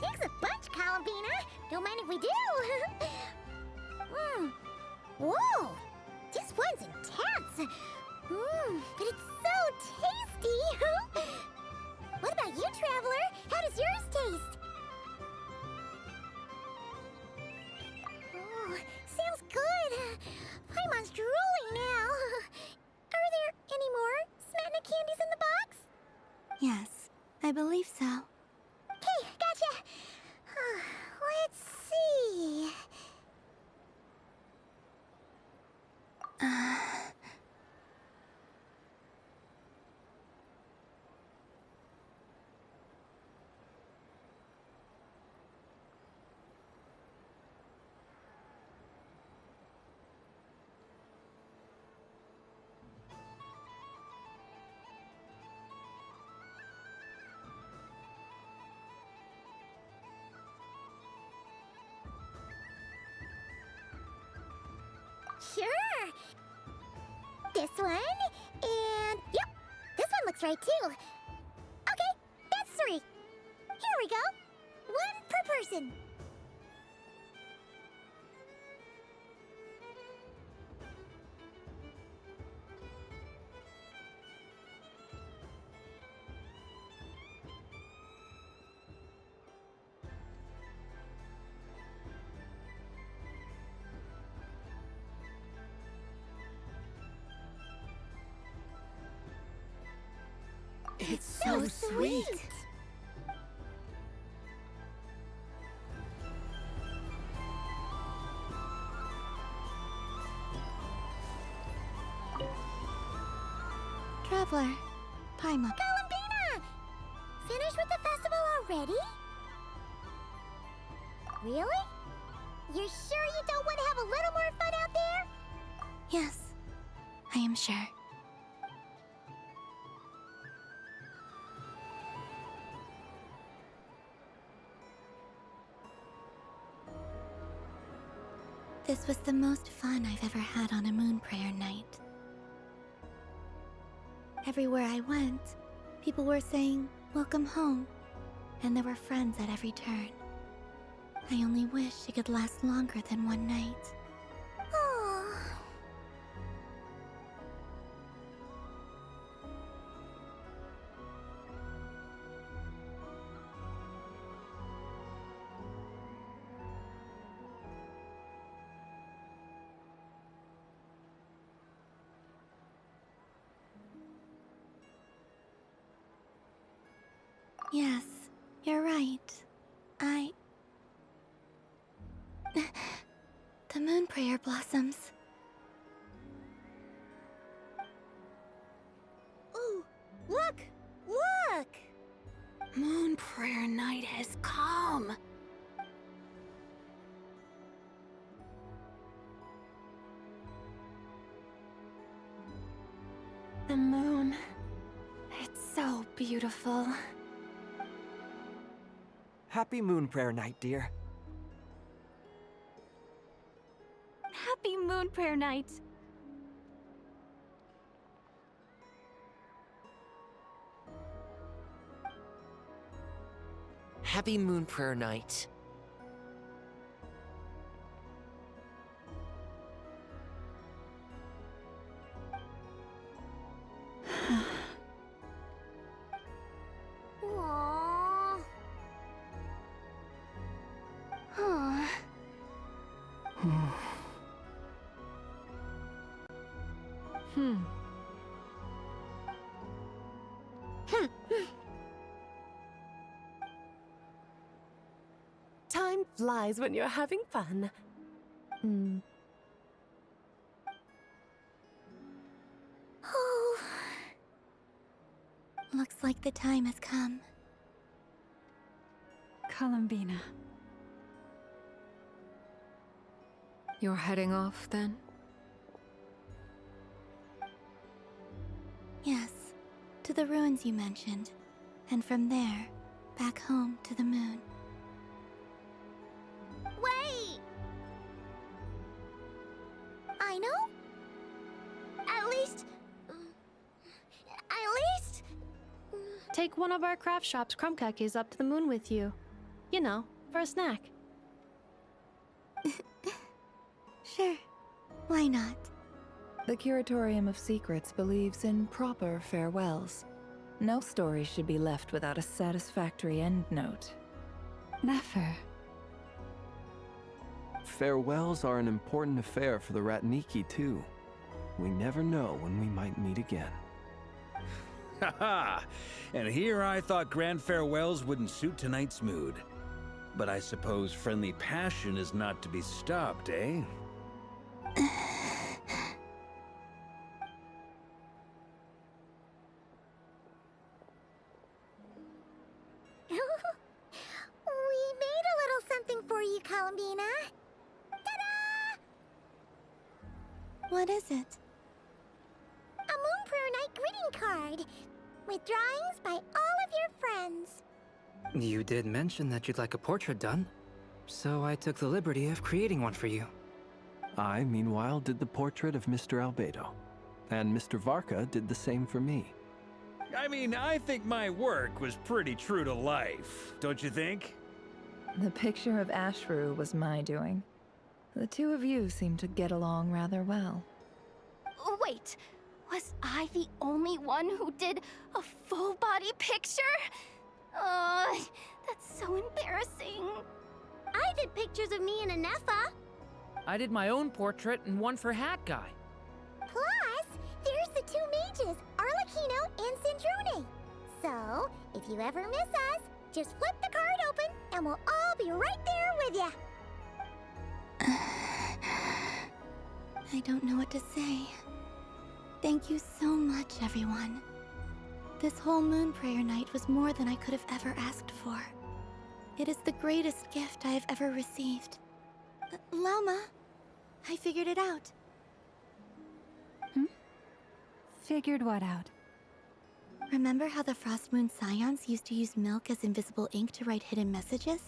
Thanks a bunch, Columbina. Don't mind if we do. Whoa, this one's intense. But it's so tasty. What about you, Traveler? How does yours taste? Oh, sounds good. Paimon's drooling now. Are there any more Smetna candies in the box? Yes, I believe so. Okay, gotcha. Let's see. Sure. This one, and yep, this one looks right too. Okay, that's 3. Here we go. 1 per person. It's so sweet. Traveler, Paimon. Columbina! Finished with the festival already? Really? You're sure you don't want to have a little more fun out there? Yes, I am sure. This was the most fun I've ever had on a moon prayer night. Everywhere I went, people were saying, "Welcome home," and there were friends at every turn. I only wish it could last longer than one night. Oh. Yes, you're right. The moon prayer blossoms. Ooh, look! Look! Moon prayer night has come. The moon. It's so beautiful. Happy Moon Prayer Night, dear. Happy Moon Prayer Night. Happy Moon Prayer Night. Aww. Huh. Time flies when you're having fun. Oh. Looks like the time has come. Columbina. You're heading off then? Yes, to the ruins you mentioned. And from there, back home to the moon. Wait! I know? At least... Take one of our craft shop's crumb cookies up to the moon with you. You know, for a snack. Sure. Why not? The Curatorium of Secrets believes in proper farewells. No story should be left without a satisfactory endnote. Never. Farewells are an important affair for the Ratniki, too. We never know when we might meet again. Haha! And here I thought grand farewells wouldn't suit tonight's mood. But I suppose friendly passion is not to be stopped, eh? We made a little something for you, Columbina. Ta-da! What is it? A Moon Prayer Night greeting card with drawings by all of your friends. You did mention that you'd like a portrait done, so I took the liberty of creating one for you. I, meanwhile, did the portrait of Mr. Albedo, and Mr. Varka did the same for me. I mean, I think my work was pretty true to life, don't you think? The picture of Ashru was my doing. The two of you seem to get along rather well. Wait, was I the only one who did a full body picture? That's so embarrassing. I did pictures of me and Anefa. I did my own portrait and one for Hat Guy. Plus, there's the two mages, Arlecchino and Sindrune. So, if you ever miss us, just flip the card open and we'll all be right there with you. I don't know what to say. Thank you so much, everyone. This whole moon prayer night was more than I could have ever asked for. It is the greatest gift I have ever received. Lauma, I figured it out. Figured what out? Remember how the Frost Moon Scions used to use milk as invisible ink to write hidden messages?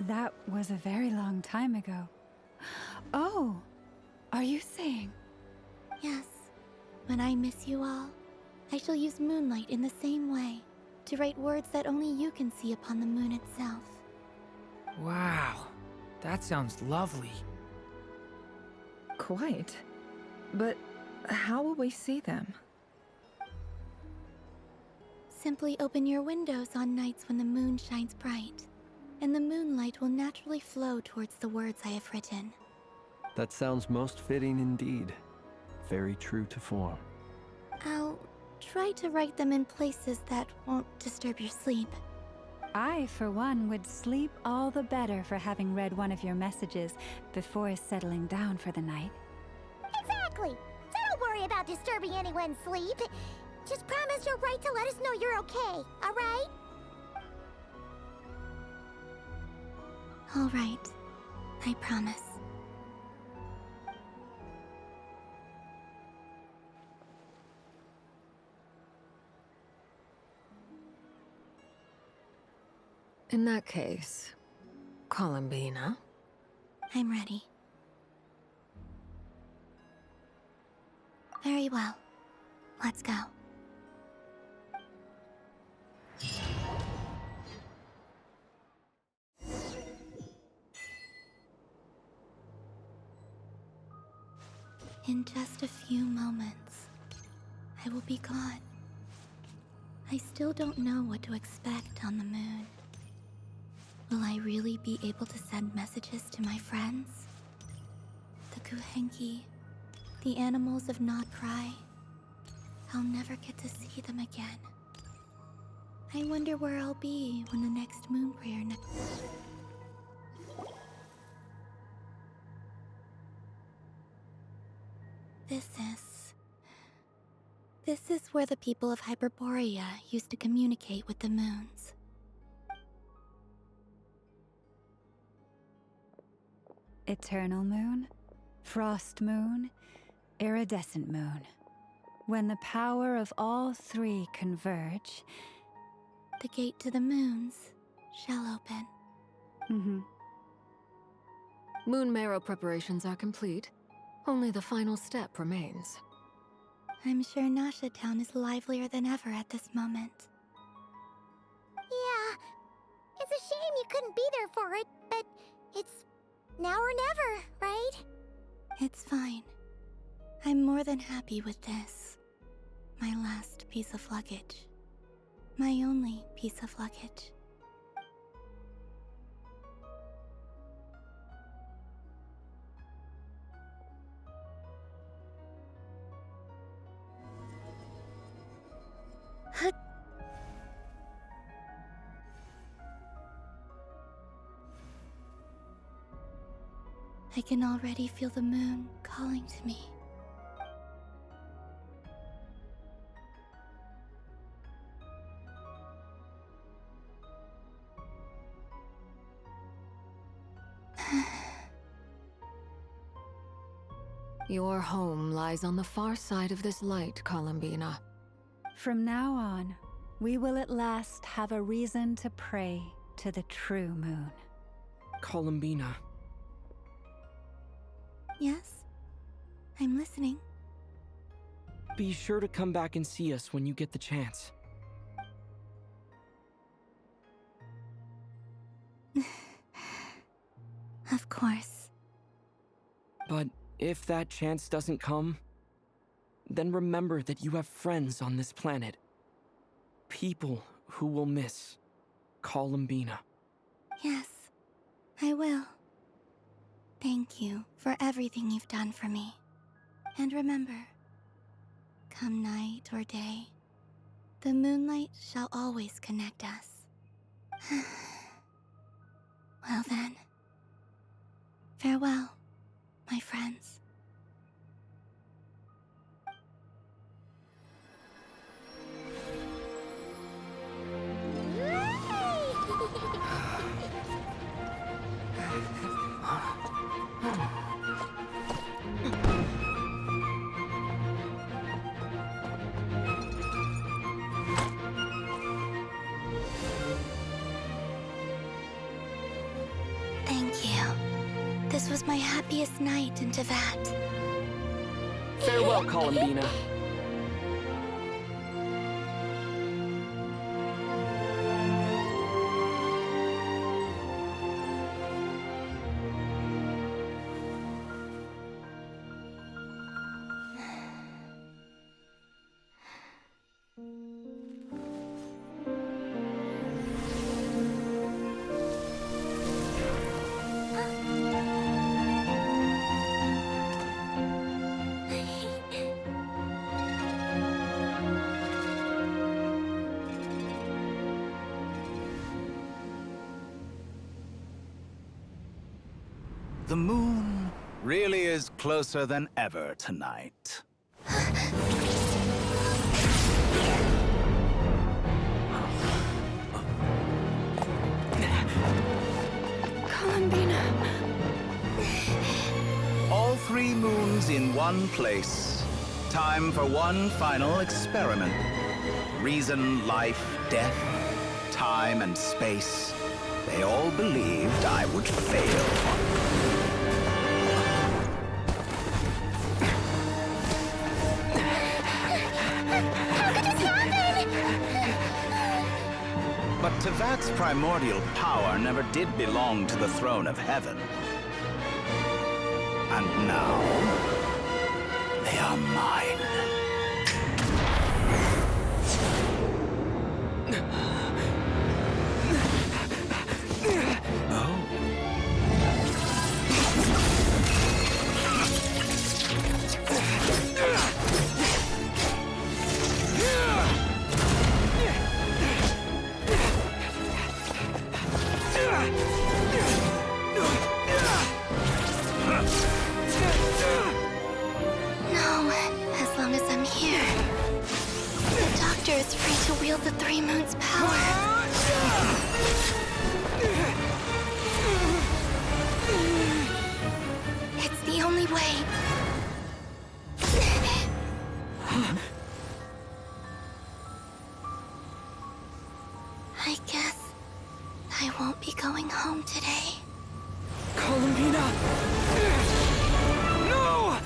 That was a very long time ago. Oh, are you saying? Yes. When I miss you all, I shall use moonlight in the same way, to write words that only you can see upon the moon itself. Wow, that sounds lovely. Quite. But how will we see them? Simply open your windows on nights when the moon shines bright, and the moonlight will naturally flow towards the words I have written. That sounds most fitting indeed. Very true to form. I'll try to write them in places that won't disturb your sleep. I, for one, would sleep all the better for having read one of your messages before settling down for the night. Exactly! So don't worry about disturbing anyone's sleep. Just promise you'll write to let us know you're okay, alright? Alright. I promise. In that case, Columbina. I'm ready. Very well. Let's go. In just a few moments, I will be gone. I still don't know what to expect on the moon. Will I really be able to send messages to my friends? The Kuhenki, the animals of Not Krai. I'll never get to see them again. I wonder where I'll be when the next moon prayer This is where the people of Hyperborea used to communicate with the moons. Eternal moon, frost moon, iridescent moon. When the power of all three converge, the gate to the moons shall open. Moon marrow preparations are complete. Only the final step remains. I'm sure Nasha Town is livelier than ever at this moment. Yeah, it's a shame you couldn't be there for it, but it's now or never, right? It's fine. I'm more than happy with this. My last piece of luggage. My only piece of luggage. I can already feel the moon calling to me. Your home lies on the far side of this light, Columbina. From now on, we will at last have a reason to pray to the true moon. Columbina. Yes? I'm listening. Be sure to come back and see us when you get the chance. Of course. But if that chance doesn't come, then remember that you have friends on this planet. People who will miss Columbina. Yes, I will. Thank you for everything you've done for me. And remember, come night or day, the moonlight shall always connect us. Well then, farewell, my friends. Thank you. This was my happiest night in Tevat. Farewell, Columbina. The moon really is closer than ever tonight. Columbina. All 3 moons in one place. Time for one final experiment. Reason, life, death, time, and space. They all believed I would fail. But Tevat's primordial power never did belong to the throne of heaven. And now, they are mine. No, as long as I'm here. The Doctor is free to wield the 3 moons' power. It's the only way. I guess I won't be going home today. Columbina! No!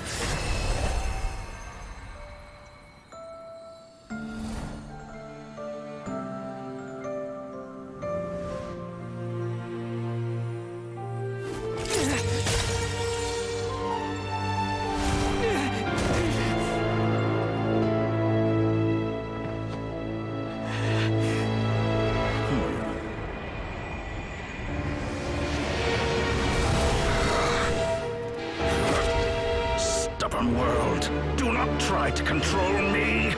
Stubborn world, do not try to control me.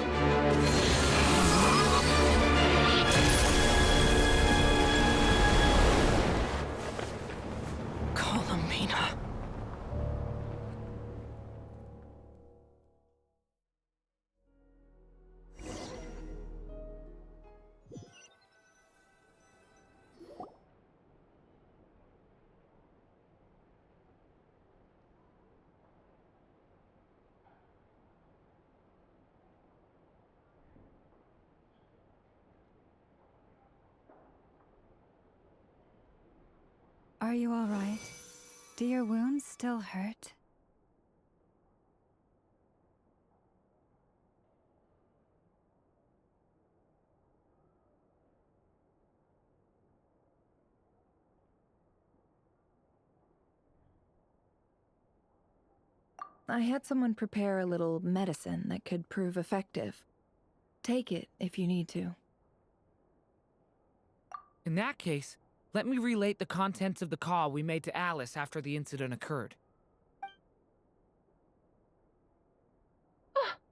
Columbina. Are you all right? Do your wounds still hurt? I had someone prepare a little medicine that could prove effective. Take it if you need to. In that case, let me relate the contents of the call we made to Alice after the incident occurred.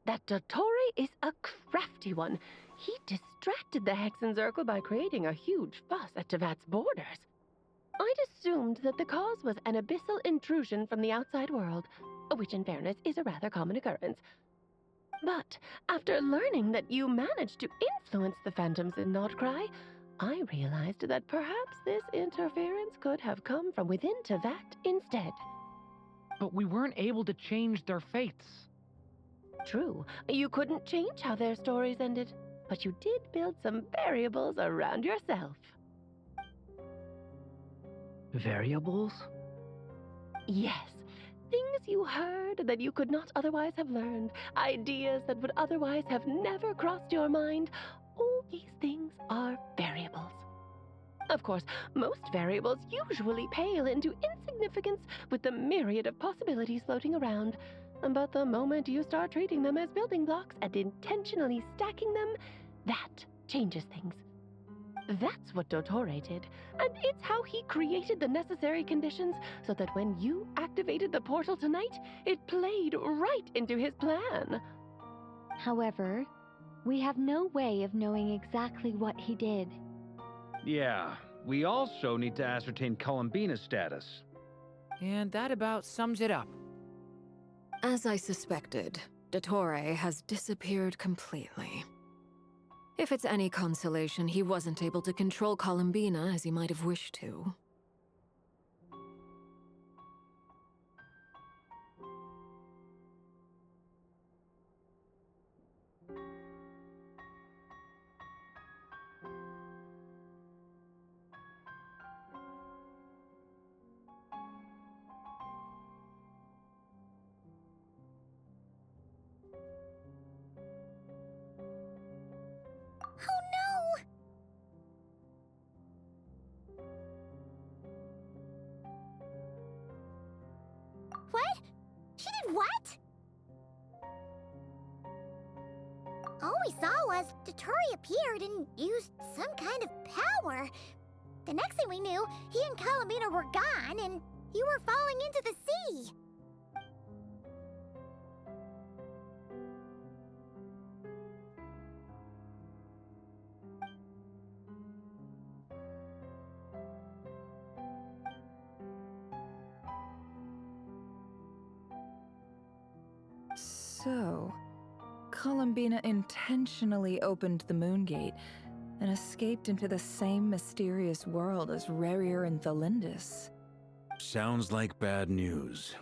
That Dottore is a crafty one. He distracted the Hexen Circle by creating a huge fuss at Tevat's borders. I'd assumed that the cause was an abyssal intrusion from the outside world, which in fairness is a rather common occurrence. But after learning that you managed to influence the phantoms in Nordkrai, I realized that perhaps this interference could have come from within Tevat instead. But we weren't able to change their fates. True, you couldn't change how their stories ended, but you did build some variables around yourself. Variables? Yes, things you heard that you could not otherwise have learned, ideas that would otherwise have never crossed your mind. All these things are variables. Of course, most variables usually pale into insignificance with the myriad of possibilities floating around. But the moment you start treating them as building blocks and intentionally stacking them, that changes things. That's what Dottore did, and it's how he created the necessary conditions so that when you activated the portal tonight, it played right into his plan. However, we have no way of knowing exactly what he did. Yeah, we also need to ascertain Columbina's status. And that about sums it up. As I suspected, Dottore has disappeared completely. If it's any consolation, he wasn't able to control Columbina as he might have wished to. Oh no! What? She did what? All we saw was Dottore appeared and used some kind of power. The next thing we knew, he and Columbina were gone and you were falling into the sea. So, Columbina intentionally opened the Moon Gate and escaped into the same mysterious world as Rerir and Thalindis. Sounds like bad news.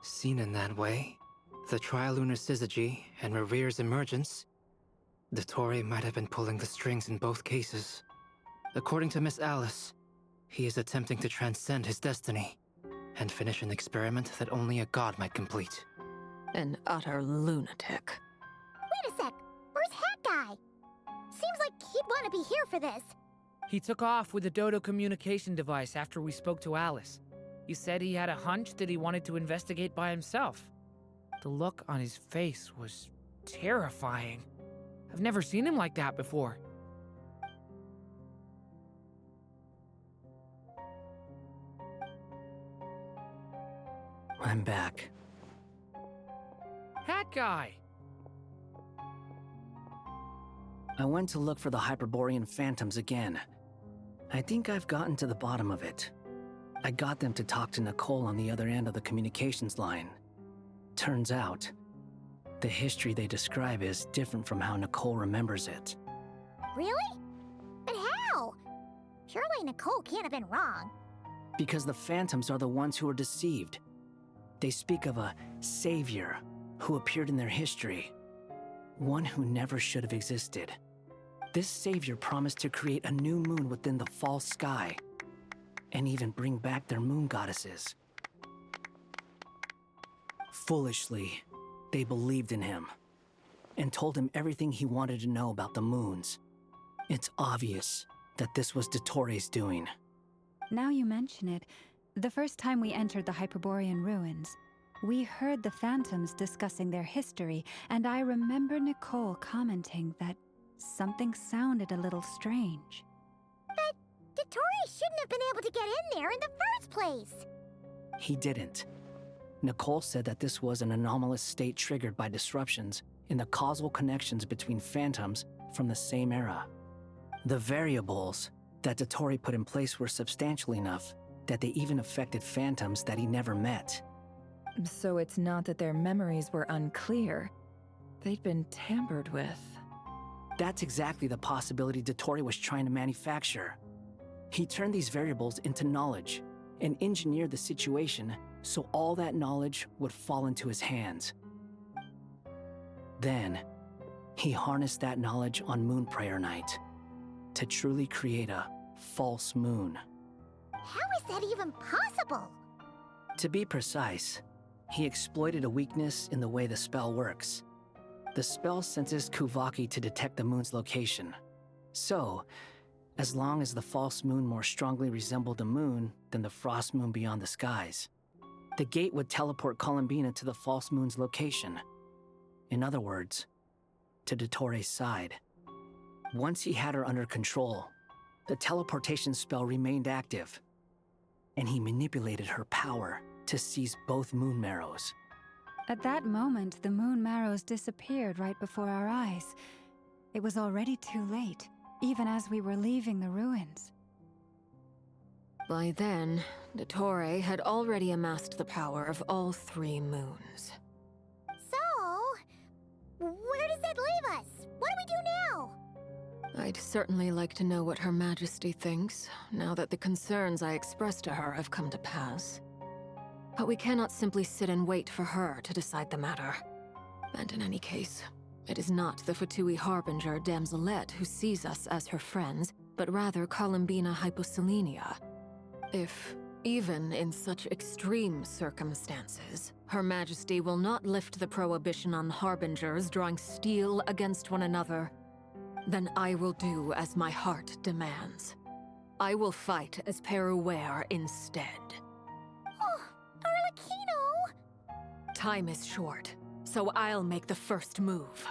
Seen in that way, the trilunar syzygy and Rerir's emergence, Dottore might have been pulling the strings in both cases. According to Miss Alice, he is attempting to transcend his destiny and finish an experiment that only a god might complete. An utter lunatic. Wait a sec, where's Hat Guy? Seems like he'd want to be here for this. He took off with the Dodo communication device after we spoke to Alice. He said he had a hunch that he wanted to investigate by himself. The look on his face was terrifying. I've never seen him like that before. I'm back. Hat Guy! I went to look for the Hyperborean phantoms again. I think I've gotten to the bottom of it. I got them to talk to Nicole on the other end of the communications line. Turns out, the history they describe is different from how Nicole remembers it. Really? But how? Surely Nicole can't have been wrong. Because the phantoms are the ones who are deceived. They speak of a savior who appeared in their history. One who never should have existed. This savior promised to create a new moon within the false sky, and even bring back their moon goddesses. Foolishly, they believed in him, and told him everything he wanted to know about the moons. It's obvious that this was Dottore's doing. Now you mention it, the first time we entered the Hyperborean ruins, we heard the phantoms discussing their history, and I remember Nicole commenting that something sounded a little strange. But Dottore shouldn't have been able to get in there in the first place. He didn't. Nicole said that this was an anomalous state triggered by disruptions in the causal connections between phantoms from the same era. The variables that Dottore put in place were substantial enough that they even affected phantoms that he never met. So it's not that their memories were unclear. They'd been tampered with. That's exactly the possibility Dottore was trying to manufacture. He turned these variables into knowledge and engineered the situation so all that knowledge would fall into his hands. Then, he harnessed that knowledge on Moon Prayer Night to truly create a false moon. How is that even possible? To be precise, he exploited a weakness in the way the spell works. The spell senses Kuvaki to detect the moon's location. So, as long as the false moon more strongly resembled a moon than the frost moon beyond the skies, the gate would teleport Columbina to the false moon's location. In other words, to Dottore's side. Once he had her under control, the teleportation spell remained active, and he manipulated her power to seize both moon marrows. At that moment, the moon marrows disappeared right before our eyes. It was already too late, even as we were leaving the ruins. By then, Dottore had already amassed the power of all 3 moons. So, where does that leave us? What do we do now? I'd certainly like to know what Her Majesty thinks, now that the concerns I expressed to her have come to pass. But we cannot simply sit and wait for her to decide the matter. And in any case, it is not the Fatui Harbinger Damselette who sees us as her friends, but rather Columbina Hyposelenia. If, even in such extreme circumstances, Her Majesty will not lift the prohibition on Harbingers drawing steel against one another, then I will do as my heart demands. I will fight as Peruware instead. Oh, Arlecchino! Time is short, so I'll make the first move.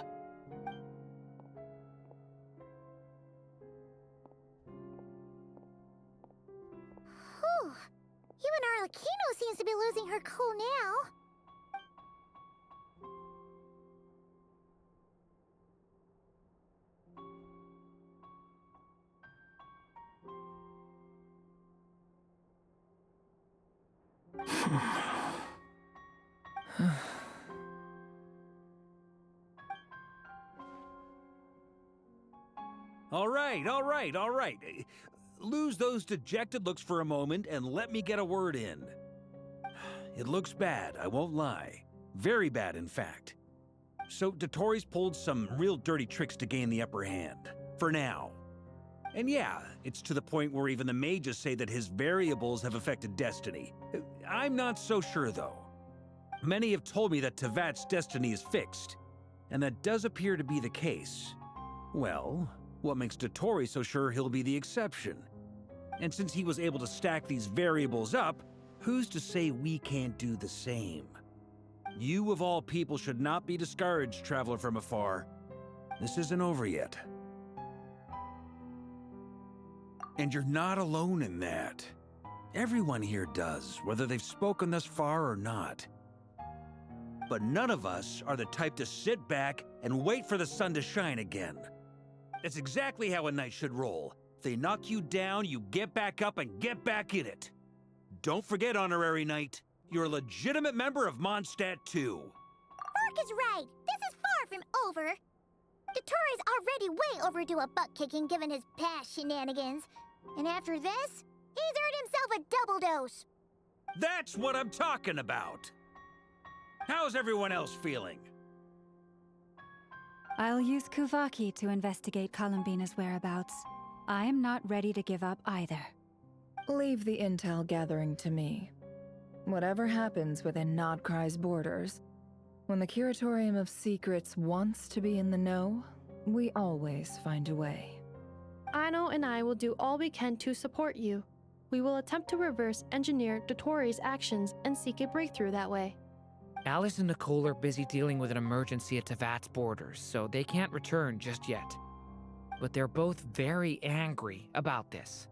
Whew. Even Arlecchino seems to be losing her cool now. All right. Lose those dejected looks for a moment and let me get a word in. It looks bad, I won't lie. Very bad, in fact. So Dottore's pulled some real dirty tricks to gain the upper hand. For now. And yeah, it's to the point where even the mages say that his variables have affected destiny. I'm not so sure, though. Many have told me that Tevat's destiny is fixed, and that does appear to be the case. Well, what makes Dottore so sure he'll be the exception? And since he was able to stack these variables up, who's to say we can't do the same? You of all people should not be discouraged, traveler from afar. This isn't over yet. And you're not alone in that. Everyone here does, whether they've spoken thus far or not. But none of us are the type to sit back and wait for the sun to shine again. That's exactly how a knight should roll. If they knock you down, you get back up and get back in it. Don't forget, Honorary Knight, you're a legitimate member of Mondstadt too. Mark is right. This is far from over. Dottore's already way overdue a butt-kicking given his past shenanigans. And after this, he's earned himself a double dose. That's what I'm talking about. How's everyone else feeling? I'll use Kuvaki to investigate Columbina's whereabouts. I am not ready to give up either. Leave the intel gathering to me. Whatever happens within Nodkrai's borders, when the Curatorium of Secrets wants to be in the know, we always find a way. Ano and I will do all we can to support you. We will attempt to reverse engineer Dottore's actions and seek a breakthrough that way. Alice and Nicole are busy dealing with an emergency at Tevat's borders, so they can't return just yet. But they're both very angry about this.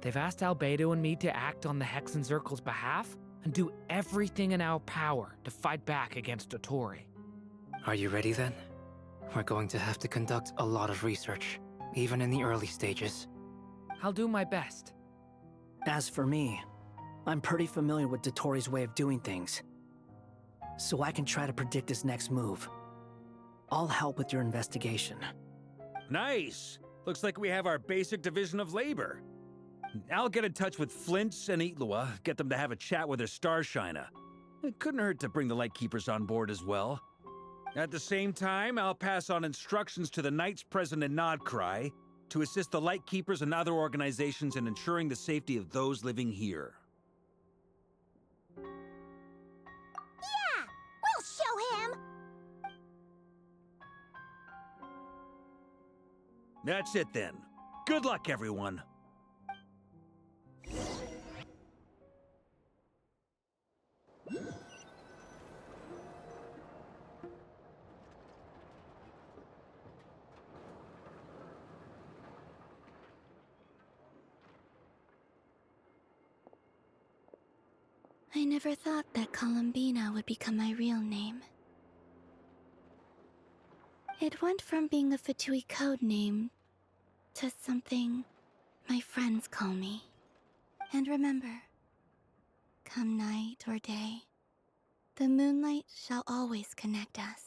They've asked Albedo and me to act on the Hexen Circle's behalf and do everything in our power to fight back against Dottore. Are you ready then? We're going to have to conduct a lot of research, even in the early stages. I'll do my best. As for me, I'm pretty familiar with Dotori's way of doing things, so I can try to predict his next move. I'll help with your investigation. Nice! Looks like we have our basic division of labor. I'll get in touch with Flints and Eatlua, get them to have a chat with their Starshiner. It couldn't hurt to bring the Lightkeepers on board as well. At the same time, I'll pass on instructions to the Knights present in Nodkrai to assist the Lightkeepers and other organizations in ensuring the safety of those living here. Yeah! We'll show him! That's it then. Good luck, everyone. I never thought that Columbina would become my real name. It went from being a Fatui code name to something my friends call me. And remember, come night or day, the moonlight shall always connect us.